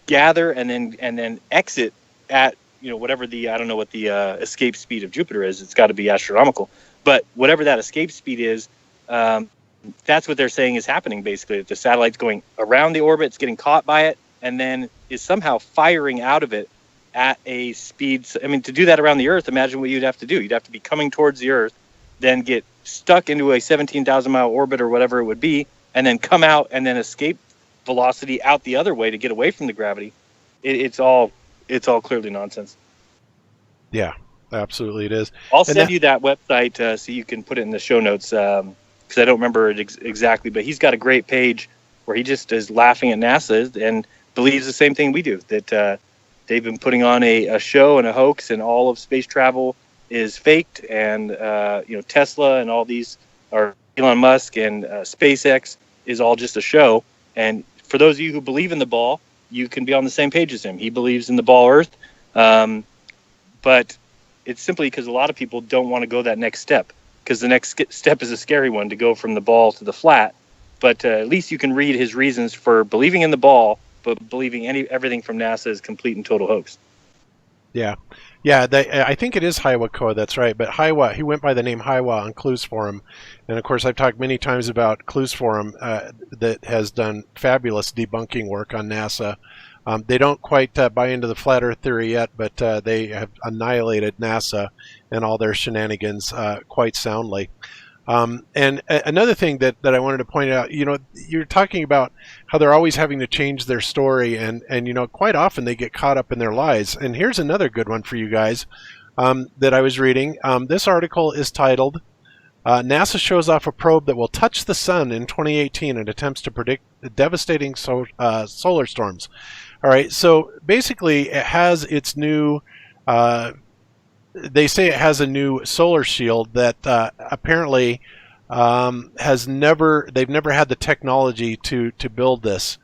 gather and then exit at, whatever I don't know what the escape speed of Jupiter is. It's got to be astronomical. But whatever that escape speed is, that's what they're saying is happening, basically. That the satellite's going around the orbit, it's getting caught by it, and then is somehow firing out of it at a speed. I mean, to do that around the Earth, imagine what you'd have to do. You'd have to be coming towards the Earth, then get stuck into a 17,000-mile orbit or whatever it would be, and then come out and then escape velocity out the other way to get away from the gravity. It's all clearly nonsense. Yeah, absolutely it is. I'll send you that website so you can put it in the show notes, because I don't remember it exactly, but he's got a great page where he just is laughing at NASA and believes the same thing we do, that they've been putting on a show and a hoax, and all of space travel is faked, and Tesla and all these, or Elon Musk and SpaceX is all just a show. And for those of you who believe in the ball, you can be on the same page as him. He believes in the ball Earth, but it's simply because a lot of people don't want to go that next step, because the next step is a scary one, to go from the ball to the flat. But at least you can read his reasons for believing in the ball, but believing everything from NASA is complete and total hoax. Yeah. Yeah, I think it is Hiwa, that's right. But Hiwa, he went by the name Hiwa on Clues Forum. And of course, I've talked many times about Clues Forum that has done fabulous debunking work on NASA. They don't quite buy into the flat Earth theory yet, but they have annihilated NASA and all their shenanigans quite soundly. And another thing that I wanted to point out, you're talking about how they're always having to change their story, and quite often they get caught up in their lies. And here's another good one for you guys that I was reading. This article is titled, NASA shows off a probe that will touch the sun in 2018 and attempts to predict the devastating solar storms. All right, so basically it has its new... they say it has a new solar shield that apparently they've never had the technology to build this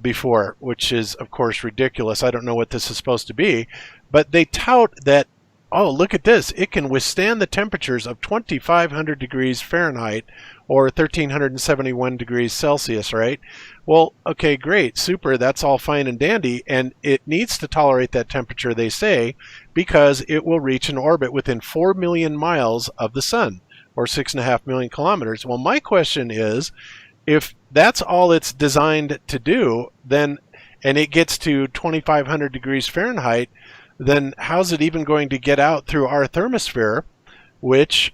before, which is of course ridiculous. I don't know what this is supposed to be, but they tout that, oh, look at this, it can withstand the temperatures of 2,500 degrees Fahrenheit or 1,371 degrees Celsius, right? Well, okay, great, super, that's all fine and dandy, and it needs to tolerate that temperature, they say, because it will reach an orbit within 4 million miles of the sun, or 6.5 million kilometers. Well, my question is, if that's all it's designed to do, then, and it gets to 2,500 degrees Fahrenheit, then how's it even going to get out through our thermosphere, which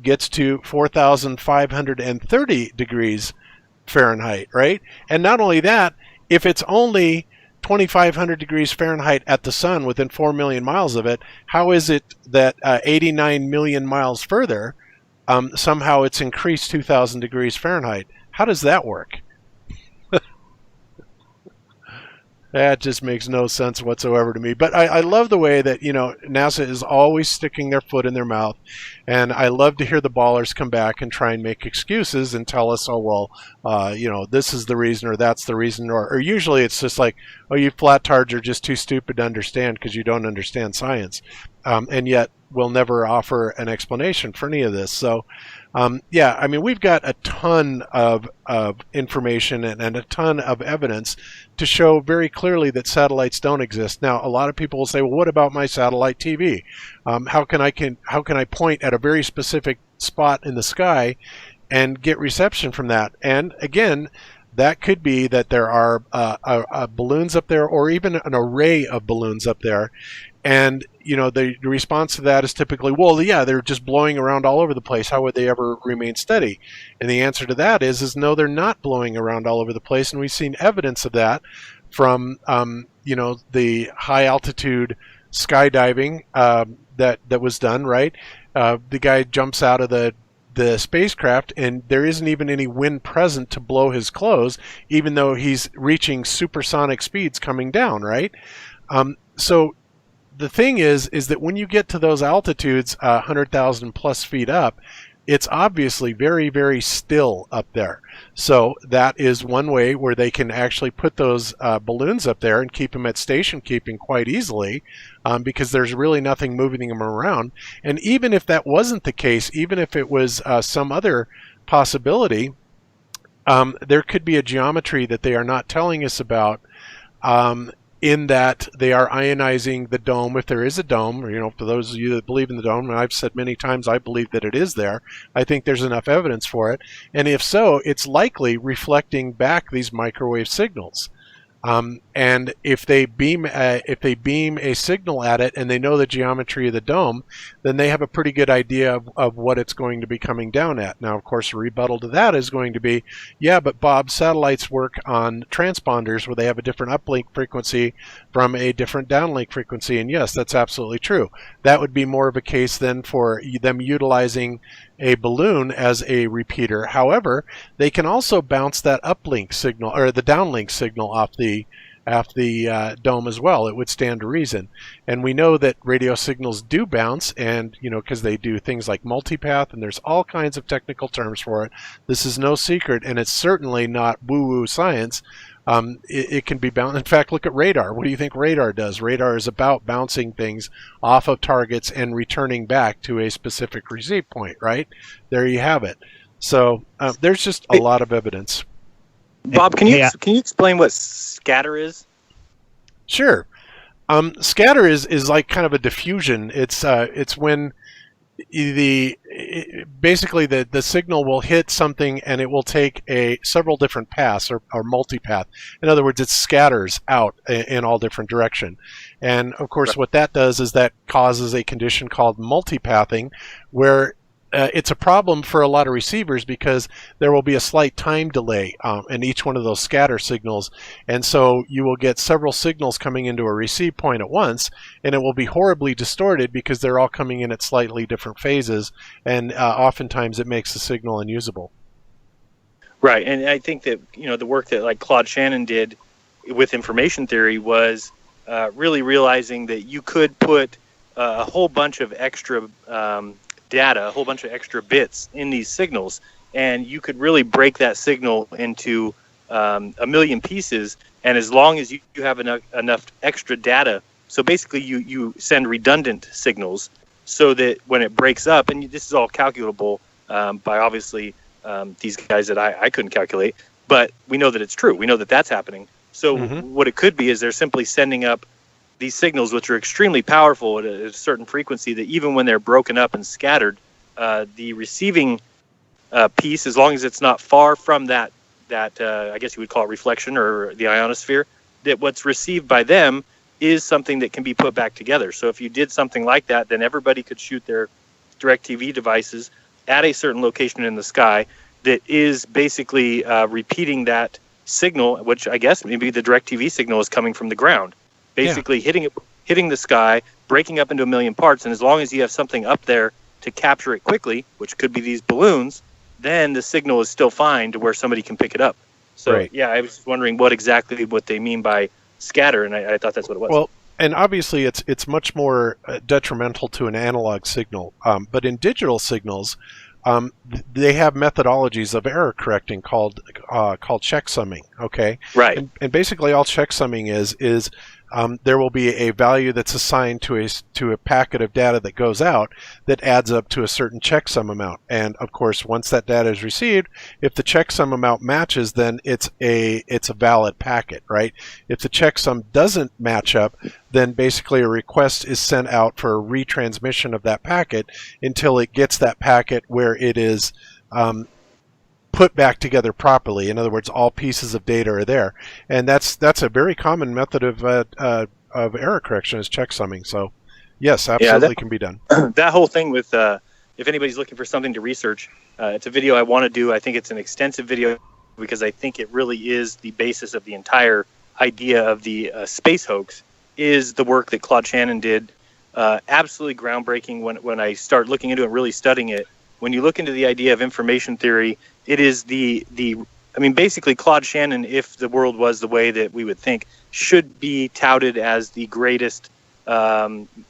gets to 4,530 degrees Fahrenheit, right? And not only that, if it's only 2,500 degrees Fahrenheit at the sun within 4 million miles of it, how is it that 89 million miles further, somehow it's increased 2,000 degrees Fahrenheit? How does that work? That just makes no sense whatsoever to me. But I love the way that, NASA is always sticking their foot in their mouth. And I love to hear the ballers come back and try and make excuses and tell us, oh, well, this is the reason or that's the reason. Or usually it's just like, oh, you flat-tards are just too stupid to understand because you don't understand science. And yet we'll never offer an explanation for any of this. So, yeah, I mean, we've got a ton of information and a ton of evidence to show very clearly that satellites don't exist. Now, a lot of people will say, well, what about my satellite TV? How can I point at a very specific spot in the sky and get reception from that? And again, that could be that there are balloons up there, or even an array of balloons up there. And, the response to that is typically, well, yeah, they're just blowing around all over the place. How would they ever remain steady? And the answer to that is no, they're not blowing around all over the place. And we've seen evidence of that from, the high altitude skydiving that was done, right? The guy jumps out of the the spacecraft, and there isn't even any wind present to blow his clothes, even though he's reaching supersonic speeds coming down, right? So the thing is that when you get to those altitudes, 100,000 plus feet up, it's obviously very, very still up there. So that is one way where they can actually put those balloons up there and keep them at station keeping quite easily, because there's really nothing moving them around. And even if that wasn't the case, even if it was some other possibility, there could be a geometry that they are not telling us about, in that they are ionizing the dome, if there is a dome, or, you know, for those of you that believe in the dome, and I've said many times I believe that it is there. I think there's enough evidence for it. And if so, it's likely reflecting back these microwave signals. And if they beam a signal at it and they know the geometry of the dome, then they have a pretty good idea of what it's going to be coming down at. Now, of course, a rebuttal to that is going to be, yeah, but Bob, satellites work on transponders where they have a different uplink frequency from a different downlink frequency. And yes, that's absolutely true. That would be more of a case then for them utilizing a balloon as a repeater. However, they can also bounce that uplink signal or the downlink signal off the dome as well. It would stand to reason. And we know that radio signals do bounce, and, you know, because they do things like multipath, and there's all kinds of technical terms for it. This is no secret, and it's certainly not woo-woo science. It can be bounced. In fact, look at radar. What do you think radar does? Radar is about bouncing things off of targets and returning back to a specific receive point, right? There you have it. So there's just a lot of evidence. Bob, can you explain what scatter is? Sure. Scatter is like kind of a diffusion. It's when basically the signal will hit something and it will take several different paths or multipath. In other words, it scatters out in all different direction. And of course, what that does is that causes a condition called multipathing, where it's a problem for a lot of receivers because there will be a slight time delay in each one of those scatter signals. And so you will get several signals coming into a receive point at once, and it will be horribly distorted because they're all coming in at slightly different phases, and oftentimes it makes the signal unusable. Right, and I think that, you know, the work that like Claude Shannon did with information theory was really realizing that you could put a whole bunch of extra data, a whole bunch of extra bits in these signals, and you could really break that signal into a million pieces. And as long as you have enough extra data, so basically you send redundant signals so that when it breaks up, and this is all calculable by obviously these guys that I couldn't calculate, but we know that it's true. We know that that's happening. So what it could be is they're simply sending up these signals, which are extremely powerful at a certain frequency, that even when they're broken up and scattered, the receiving piece, as long as it's not far from that I guess you would call it reflection or the ionosphere, that what's received by them is something that can be put back together. So if you did something like that, then everybody could shoot their DirecTV devices at a certain location in the sky that is basically repeating that signal, which I guess maybe the DirecTV signal is coming from the ground. Basically hitting the sky, breaking up into a million parts, and as long as you have something up there to capture it quickly, which could be these balloons, then the signal is still fine to where somebody can pick it up. So yeah, I was just wondering what they mean by scatter, and I thought that's what it was. Well, and obviously it's much more detrimental to an analog signal, but in digital signals, they have methodologies of error correcting called checksumming. Okay, right. And basically, all checksumming is there will be a value that's assigned to a packet of data that goes out that adds up to a certain checksum amount. And of course, once that data is received, if the checksum amount matches, then it's a valid packet, right? If the checksum doesn't match up, then basically a request is sent out for a retransmission of that packet until it gets that packet where it is put back together properly. In other words, all pieces of data are there, and that's a very common method of error correction is checksumming. So, yes, absolutely can be done. That whole thing with if anybody's looking for something to research, it's a video I want to do. I think it's an extensive video because I think it really is the basis of the entire idea of the space hoax. Is the work that Claude Shannon did absolutely groundbreaking when I start looking into it and really studying it. when you look into the idea of information theory, it is basically Claude Shannon, if the world was the way that we would think, should be touted as the greatest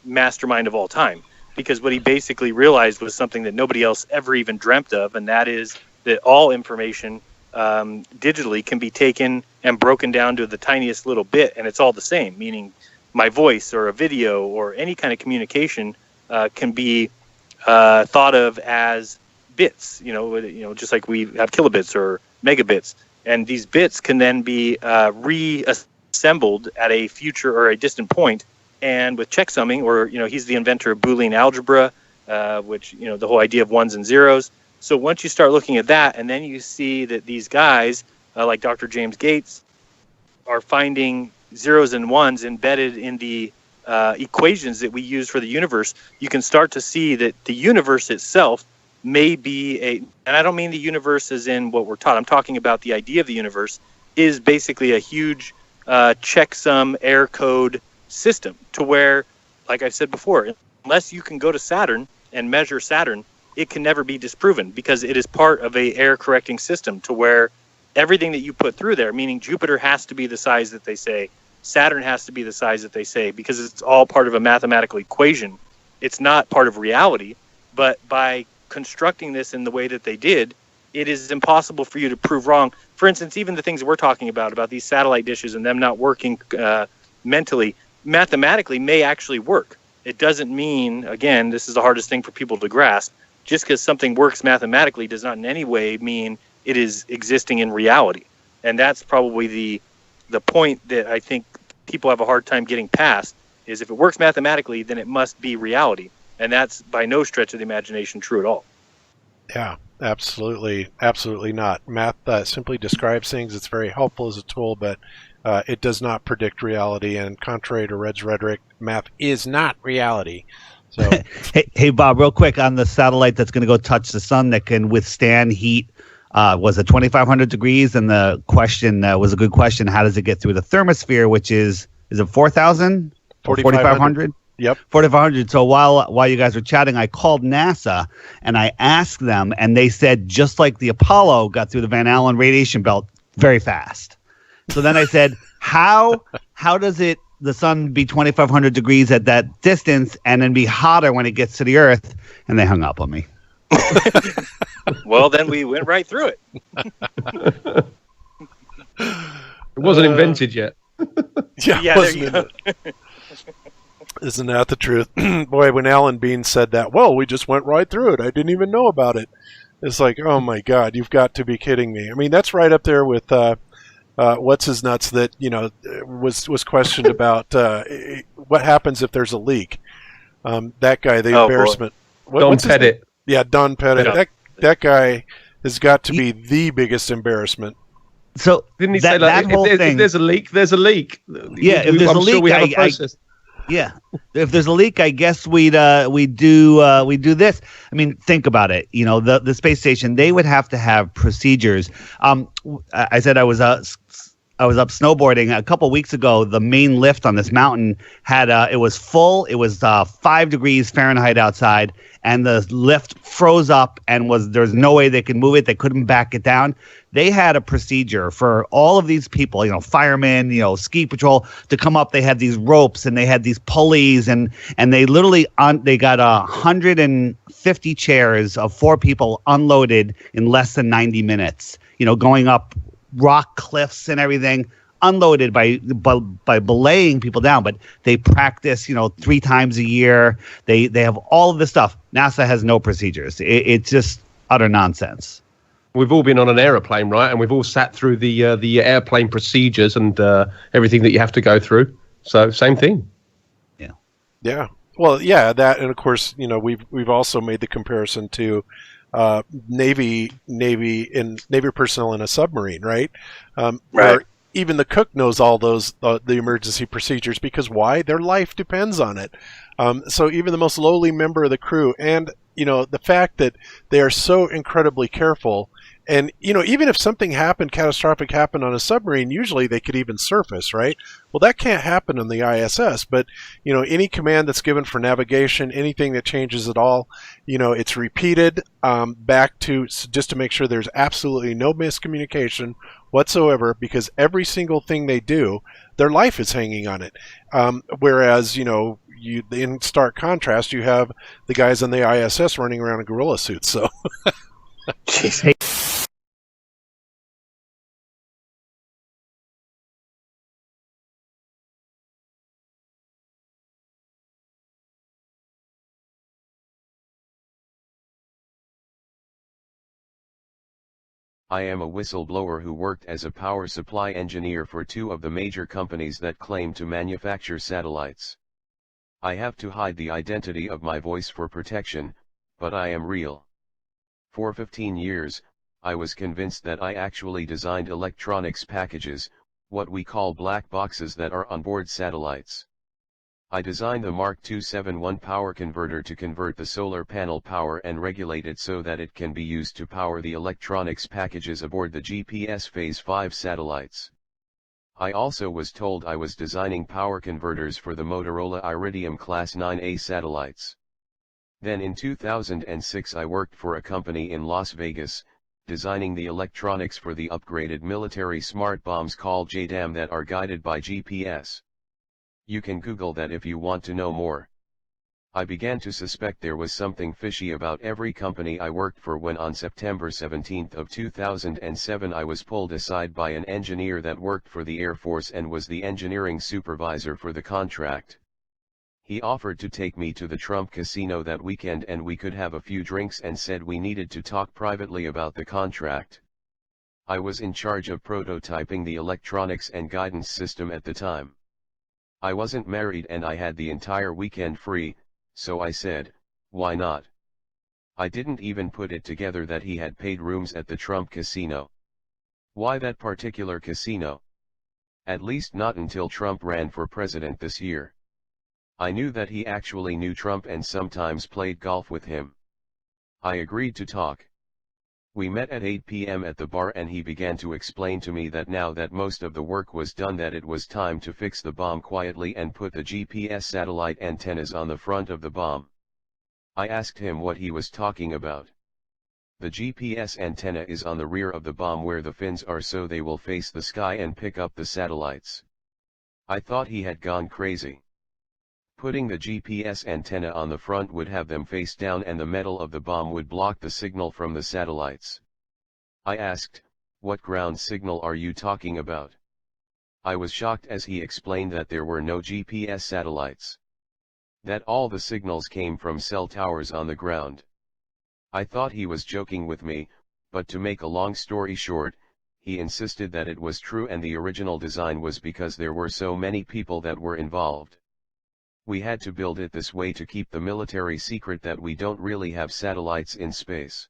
mastermind of all time. Because what he basically realized was something that nobody else ever even dreamt of, and that is that all information digitally can be taken and broken down to the tiniest little bit, and it's all the same, meaning my voice or a video or any kind of communication can be thought of as bits, just like we have kilobits or megabits. And these bits can then be reassembled at a future or a distant point. And with checksumming, or, he's the inventor of Boolean algebra, which, the whole idea of ones and zeros. So once you start looking at that, and then you see that these guys, like Dr. James Gates, are finding zeros and ones embedded in the equations that we use for the universe, you can start to see that the universe itself may be and I don't mean the universe as in what we're taught, I'm talking about the idea of the universe, is basically a huge checksum error code system, to where, like I said before, unless you can go to Saturn and measure Saturn, it can never be disproven, because it is part of a error correcting system, to where everything that you put through there, meaning Jupiter has to be the size that they say, Saturn has to be the size that they say, because it's all part of a mathematical equation. It's not part of reality, but by constructing this in the way that they did, it is impossible for you to prove wrong. For instance, even the things that we're talking about these satellite dishes and them not working mentally, mathematically may actually work. It doesn't mean, again, this is the hardest thing for people to grasp, just because something works mathematically does not in any way mean it is existing in reality. And that's probably the point that I think people have a hard time getting past, is if it works mathematically, then it must be reality. And that's by no stretch of the imagination true at all. Yeah, absolutely. Absolutely not. Math simply describes things. It's very helpful as a tool, but it does not predict reality. And contrary to Red's rhetoric, math is not reality. So, hey, Bob, real quick on the satellite that's going to go touch the sun that can withstand heat. Was it 2,500 degrees? And the question was a good question. How does it get through the thermosphere, which is it 4,000 or 4,500? Yep. 4,500. So while you guys were chatting, I called NASA and I asked them, and they said just like the Apollo got through the Van Allen radiation belt very fast. So then I said, how does the sun be 2,500 degrees at that distance and then be hotter when it gets to the Earth? And they hung up on me. Well, then we went right through it. It wasn't invented yet. Yeah, there you go. Isn't that the truth? Boy, when Alan Bean said that, well, we just went right through it. I didn't even know about it. It's like, oh my God, you've got to be kidding me. I mean, that's right up there with what's his nuts that was questioned about what happens if there's a leak. That guy, the embarrassment. Don Pettit. Yeah, Don Pettit. Yeah. That guy has got to be the biggest embarrassment. So didn't he say like, if there's a leak, there's a leak? Yeah, if there's a leak, sure we have a process. Yeah, if there's a leak, I guess we do this. I mean, think about it. The space station, they would have to have procedures. I said I was up snowboarding a couple weeks ago. The main lift on this mountain had it was full. It was 5 degrees Fahrenheit outside, and the lift froze up, and there's no way they could move it. They couldn't back it down. They had a procedure for all of these people, firemen, ski patrol, to come up. They had these ropes and they had these pulleys, and they literally they got 150 chairs of 4 people unloaded in less than 90 minutes. Going up rock cliffs and everything, unloaded by belaying people down. But they practice 3 times a year. They have all of this stuff. NASA has no procedures. It's just utter nonsense. We've all been on an aeroplane, right? And we've all sat through the airplane procedures and everything that you have to go through. So same thing. Yeah. Yeah. Well, yeah, that, and of course, we've also made the comparison to Navy personnel in a submarine, right? Right. Where even the cook knows all those the emergency procedures, because why? Their life depends on it. So even the most lowly member of the crew, and the fact that they are so incredibly careful, And, even if something catastrophic happened on a submarine, usually they could even surface, right? Well, that can't happen on the ISS, but, any command that's given for navigation, anything that changes at all, it's repeated back to, just to make sure there's absolutely no miscommunication whatsoever, because every single thing they do, their life is hanging on it. Whereas, in stark contrast, you have the guys on the ISS running around in gorilla suits, so... Jeez. I am a whistleblower who worked as a power supply engineer for two of the major companies that claim to manufacture satellites. I have to hide the identity of my voice for protection, but I am real. For 15 years, I was convinced that I actually designed electronics packages, what we call black boxes that are on board satellites. I designed the Mark 271 power converter to convert the solar panel power and regulate it so that it can be used to power the electronics packages aboard the GPS Phase 5 satellites. I also was told I was designing power converters for the Motorola Iridium Class 9A satellites. Then in 2006 I worked for a company in Las Vegas, designing the electronics for the upgraded military smart bombs called JDAM that are guided by GPS. You can Google that if you want to know more. I began to suspect there was something fishy about every company I worked for when on September 17 of 2007 I was pulled aside by an engineer that worked for the Air Force and was the engineering supervisor for the contract. He offered to take me to the Trump casino that weekend and we could have a few drinks and said we needed to talk privately about the contract. I was in charge of prototyping the electronics and guidance system at the time. I wasn't married and I had the entire weekend free, so I said, why not? I didn't even put it together that he had paid rooms at the Trump casino. Why that particular casino? At least not until Trump ran for president this year. I knew that he actually knew Trump and sometimes played golf with him. I agreed to talk. We met at 8 p.m. at the bar and he began to explain to me that now that most of the work was done that it was time to fix the bomb quietly and put the GPS satellite antennas on the front of the bomb. I asked him what he was talking about. The GPS antenna is on the rear of the bomb where the fins are so they will face the sky and pick up the satellites. I thought he had gone crazy. Putting the GPS antenna on the front would have them face down and the metal of the bomb would block the signal from the satellites. I asked, what ground signal are you talking about? I was shocked as he explained that there were no GPS satellites. That all the signals came from cell towers on the ground. I thought he was joking with me, but to make a long story short, he insisted that it was true and the original design was because there were so many people that were involved. We had to build it this way to keep the military secret that we don't really have satellites in space.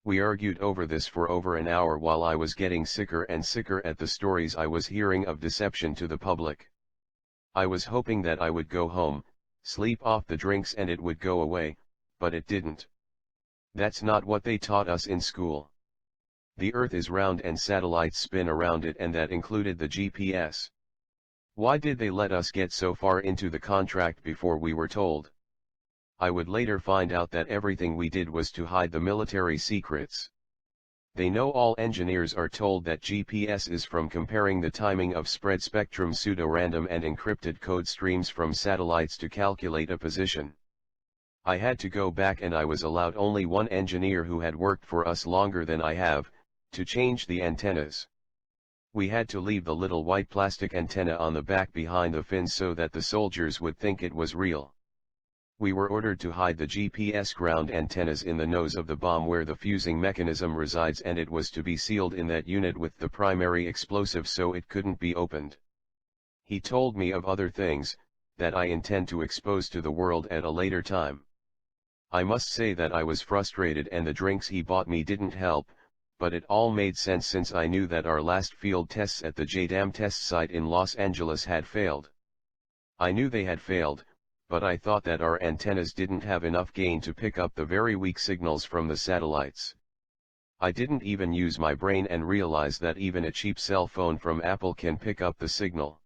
We argued over this for over an hour while I was getting sicker and sicker at the stories I was hearing of deception to the public. I was hoping that I would go home, sleep off the drinks and it would go away, but it didn't. That's not what they taught us in school. The Earth is round and satellites spin around it and that included the GPS. Why did they let us get so far into the contract before we were told? I would later find out that everything we did was to hide the military secrets. They know all engineers are told that GPS is from comparing the timing of spread spectrum pseudo-random and encrypted code streams from satellites to calculate a position. I had to go back and I was allowed only one engineer who had worked for us longer than I have, to change the antennas. We had to leave the little white plastic antenna on the back behind the fins so that the soldiers would think it was real. We were ordered to hide the GPS ground antennas in the nose of the bomb where the fusing mechanism resides and it was to be sealed in that unit with the primary explosive so it couldn't be opened. He told me of other things, that I intend to expose to the world at a later time. I must say that I was frustrated and the drinks he bought me didn't help, but it all made sense since I knew that our last field tests at the JDAM test site in Los Angeles had failed. I knew they had failed, but I thought that our antennas didn't have enough gain to pick up the very weak signals from the satellites. I didn't even use my brain and realize that even a cheap cell phone from Apple can pick up the signal.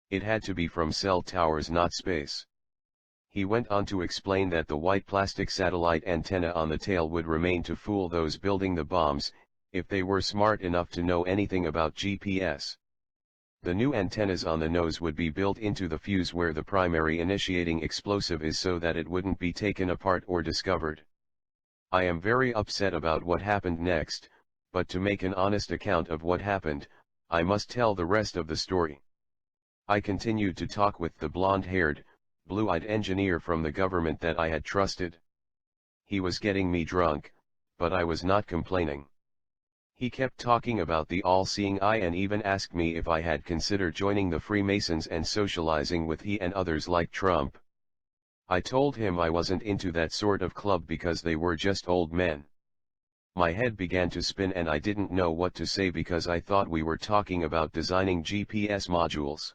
It had to be from cell towers, not space. He went on to explain that the white plastic satellite antenna on the tail would remain to fool those building the bombs, if they were smart enough to know anything about GPS. The new antennas on the nose would be built into the fuse where the primary initiating explosive is so that it wouldn't be taken apart or discovered. I am very upset about what happened next, but to make an honest account of what happened, I must tell the rest of the story. I continued to talk with the blonde-haired, blue-eyed engineer from the government that I had trusted. He was getting me drunk, but I was not complaining. He kept talking about the all-seeing eye and even asked me if I had considered joining the Freemasons and socializing with he and others like Trump. I told him I wasn't into that sort of club because they were just old men. My head began to spin and I didn't know what to say because I thought we were talking about designing GPS modules.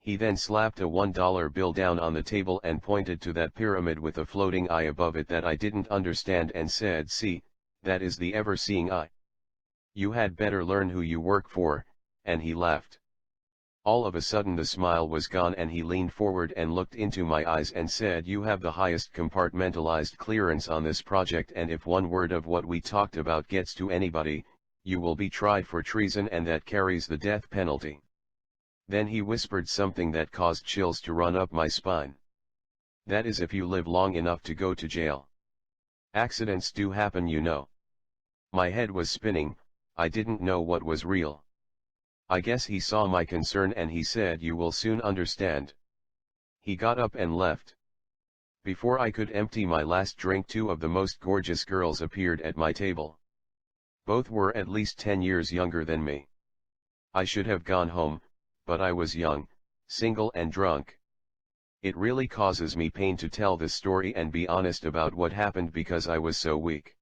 He then slapped a $1 bill down on the table and pointed to that pyramid with a floating eye above it that I didn't understand and said, "See, that is the ever-seeing eye. You had better learn who you work for," and he left. All of a sudden the smile was gone and he leaned forward and looked into my eyes and said, "You have the highest compartmentalized clearance on this project, and if one word of what we talked about gets to anybody, you will be tried for treason and that carries the death penalty." Then he whispered something that caused chills to run up my spine. That is if you live long enough to go to jail. Accidents do happen, you know. My head was spinning, I didn't know what was real. I guess he saw my concern and he said, "You will soon understand." He got up and left. Before I could empty my last drink, two of the most gorgeous girls appeared at my table. Both were at least 10 years younger than me. I should have gone home, but I was young, single and drunk. It really causes me pain to tell this story and be honest about what happened because I was so weak.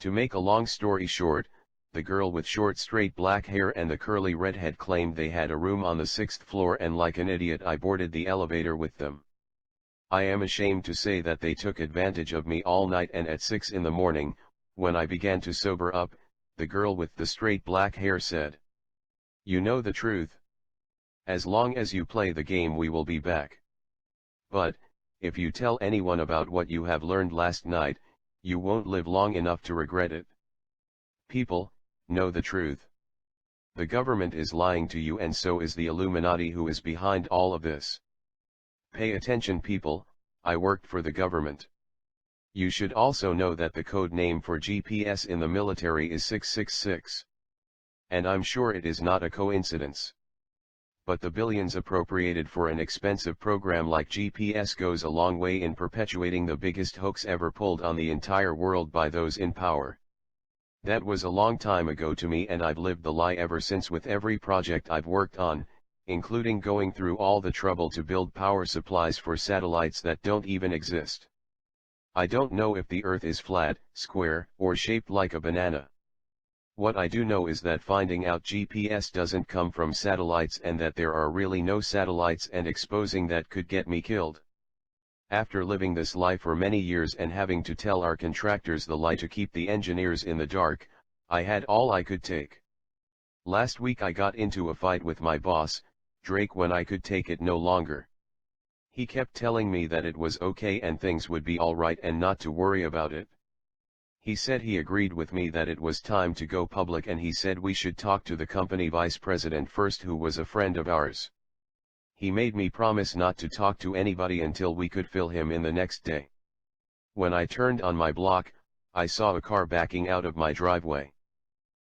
To make a long story short, the girl with short straight black hair and the curly redhead claimed they had a room on the 6th floor, and like an idiot I boarded the elevator with them. I am ashamed to say that they took advantage of me all night, and at 6 in the morning, when I began to sober up, the girl with the straight black hair said, "You know the truth. As long as you play the game we will be back. But, if you tell anyone about what you have learned last night, you won't live long enough to regret it. People, know the truth. The government is lying to you, and so is the Illuminati who is behind all of this. Pay attention, people, I worked for the government. You should also know that the code name for GPS in the military is 666. And I'm sure it is not a coincidence. But the billions appropriated for an expensive program like GPS goes a long way in perpetuating the biggest hoax ever pulled on the entire world by those in power. That was a long time ago to me, and I've lived the lie ever since with every project I've worked on, including going through all the trouble to build power supplies for satellites that don't even exist. I don't know if the Earth is flat, square, or shaped like a banana. What I do know is that finding out GPS doesn't come from satellites, and that there are really no satellites, and exposing that could get me killed. After living this lie for many years and having to tell our contractors the lie to keep the engineers in the dark, I had all I could take. Last week I got into a fight with my boss, Drake, when I could take it no longer. He kept telling me that it was okay and things would be alright and not to worry about it. He said he agreed with me that it was time to go public, and he said we should talk to the company vice president first, who was a friend of ours. He made me promise not to talk to anybody until we could fill him in the next day. When I turned on my block, I saw a car backing out of my driveway.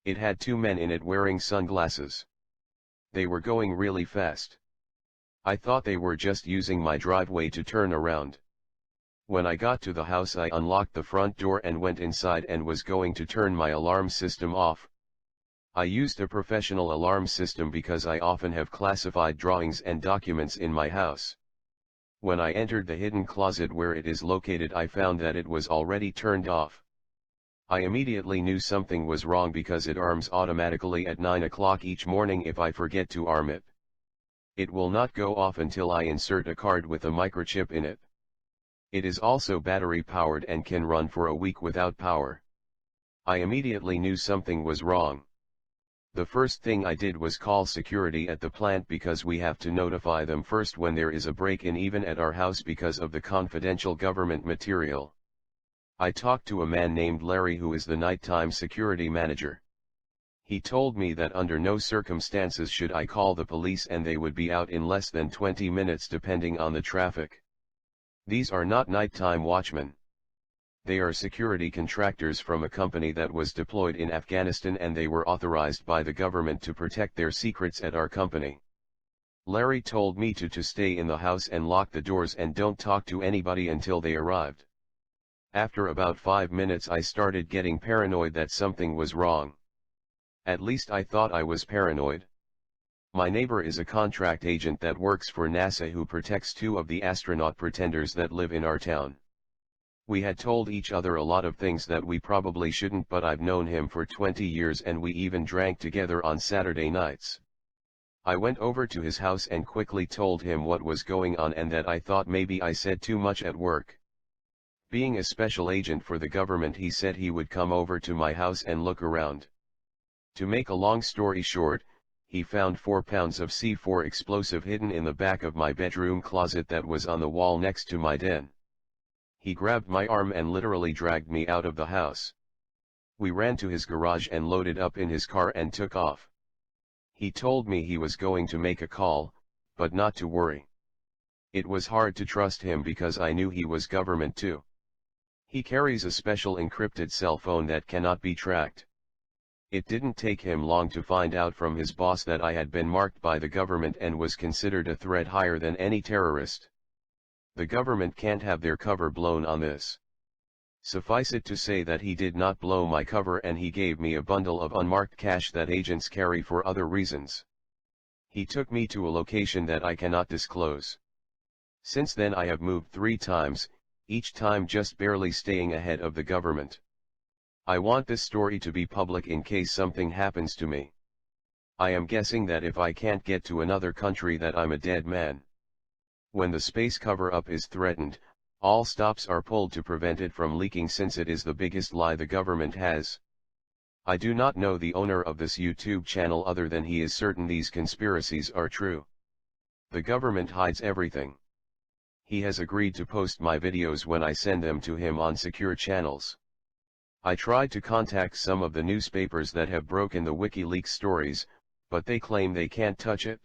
It had 2 men in it wearing sunglasses. They were going really fast. I thought they were just using my driveway to turn around. When I got to the house, I unlocked the front door and went inside and was going to turn my alarm system off. I used a professional alarm system because I often have classified drawings and documents in my house. When I entered the hidden closet where it is located, I found that it was already turned off. I immediately knew something was wrong because it arms automatically at 9 o'clock each morning if I forget to arm it. It will not go off until I insert a card with a microchip in it. It is also battery powered and can run for a week without power. I immediately knew something was wrong. The first thing I did was call security at the plant because we have to notify them first when there is a break-in even at our house because of the confidential government material. I talked to a man named Larry who is the nighttime security manager. He told me that under no circumstances should I call the police and they would be out in less than 20 minutes depending on the traffic. These are not nighttime watchmen. They are security contractors from a company that was deployed in Afghanistan and they were authorized by the government to protect their secrets at our company. Larry told me to stay in the house and lock the doors and don't talk to anybody until they arrived. After about 5 minutes I started getting paranoid that something was wrong. At least I thought I was paranoid. My neighbor is a contract agent that works for NASA who protects 2 of the astronaut pretenders that live in our town. We had told each other a lot of things that we probably shouldn't, but I've known him for 20 years and we even drank together on Saturday nights. I went over to his house and quickly told him what was going on and that I thought maybe I said too much at work. Being a special agent for the government, he said he would come over to my house and look around. To make a long story short, he found 4 pounds of C4 explosive hidden in the back of my bedroom closet that was on the wall next to my den. He grabbed my arm and literally dragged me out of the house. We ran to his garage and loaded up in his car and took off. He told me he was going to make a call, but not to worry. It was hard to trust him because I knew he was government too. He carries a special encrypted cell phone that cannot be tracked. It didn't take him long to find out from his boss that I had been marked by the government and was considered a threat higher than any terrorist. The government can't have their cover blown on this. Suffice it to say that he did not blow my cover and he gave me a bundle of unmarked cash that agents carry for other reasons. He took me to a location that I cannot disclose. Since then I have moved 3 times, each time just barely staying ahead of the government. I want this story to be public in case something happens to me. I am guessing that if I can't get to another country that I'm a dead man. When the space cover-up is threatened, all stops are pulled to prevent it from leaking since it is the biggest lie the government has. I do not know the owner of this YouTube channel other than he is certain these conspiracies are true. The government hides everything. He has agreed to post my videos when I send them to him on secure channels. I tried to contact some of the newspapers that have broken the WikiLeaks stories, but they claim they can't touch it.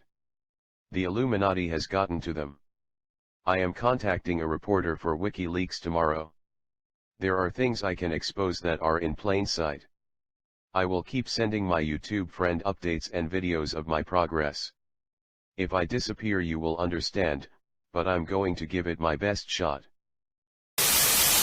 The Illuminati has gotten to them. I am contacting a reporter for WikiLeaks tomorrow. There are things I can expose that are in plain sight. I will keep sending my YouTube friend updates and videos of my progress. If I disappear you will understand, but I'm going to give it my best shot.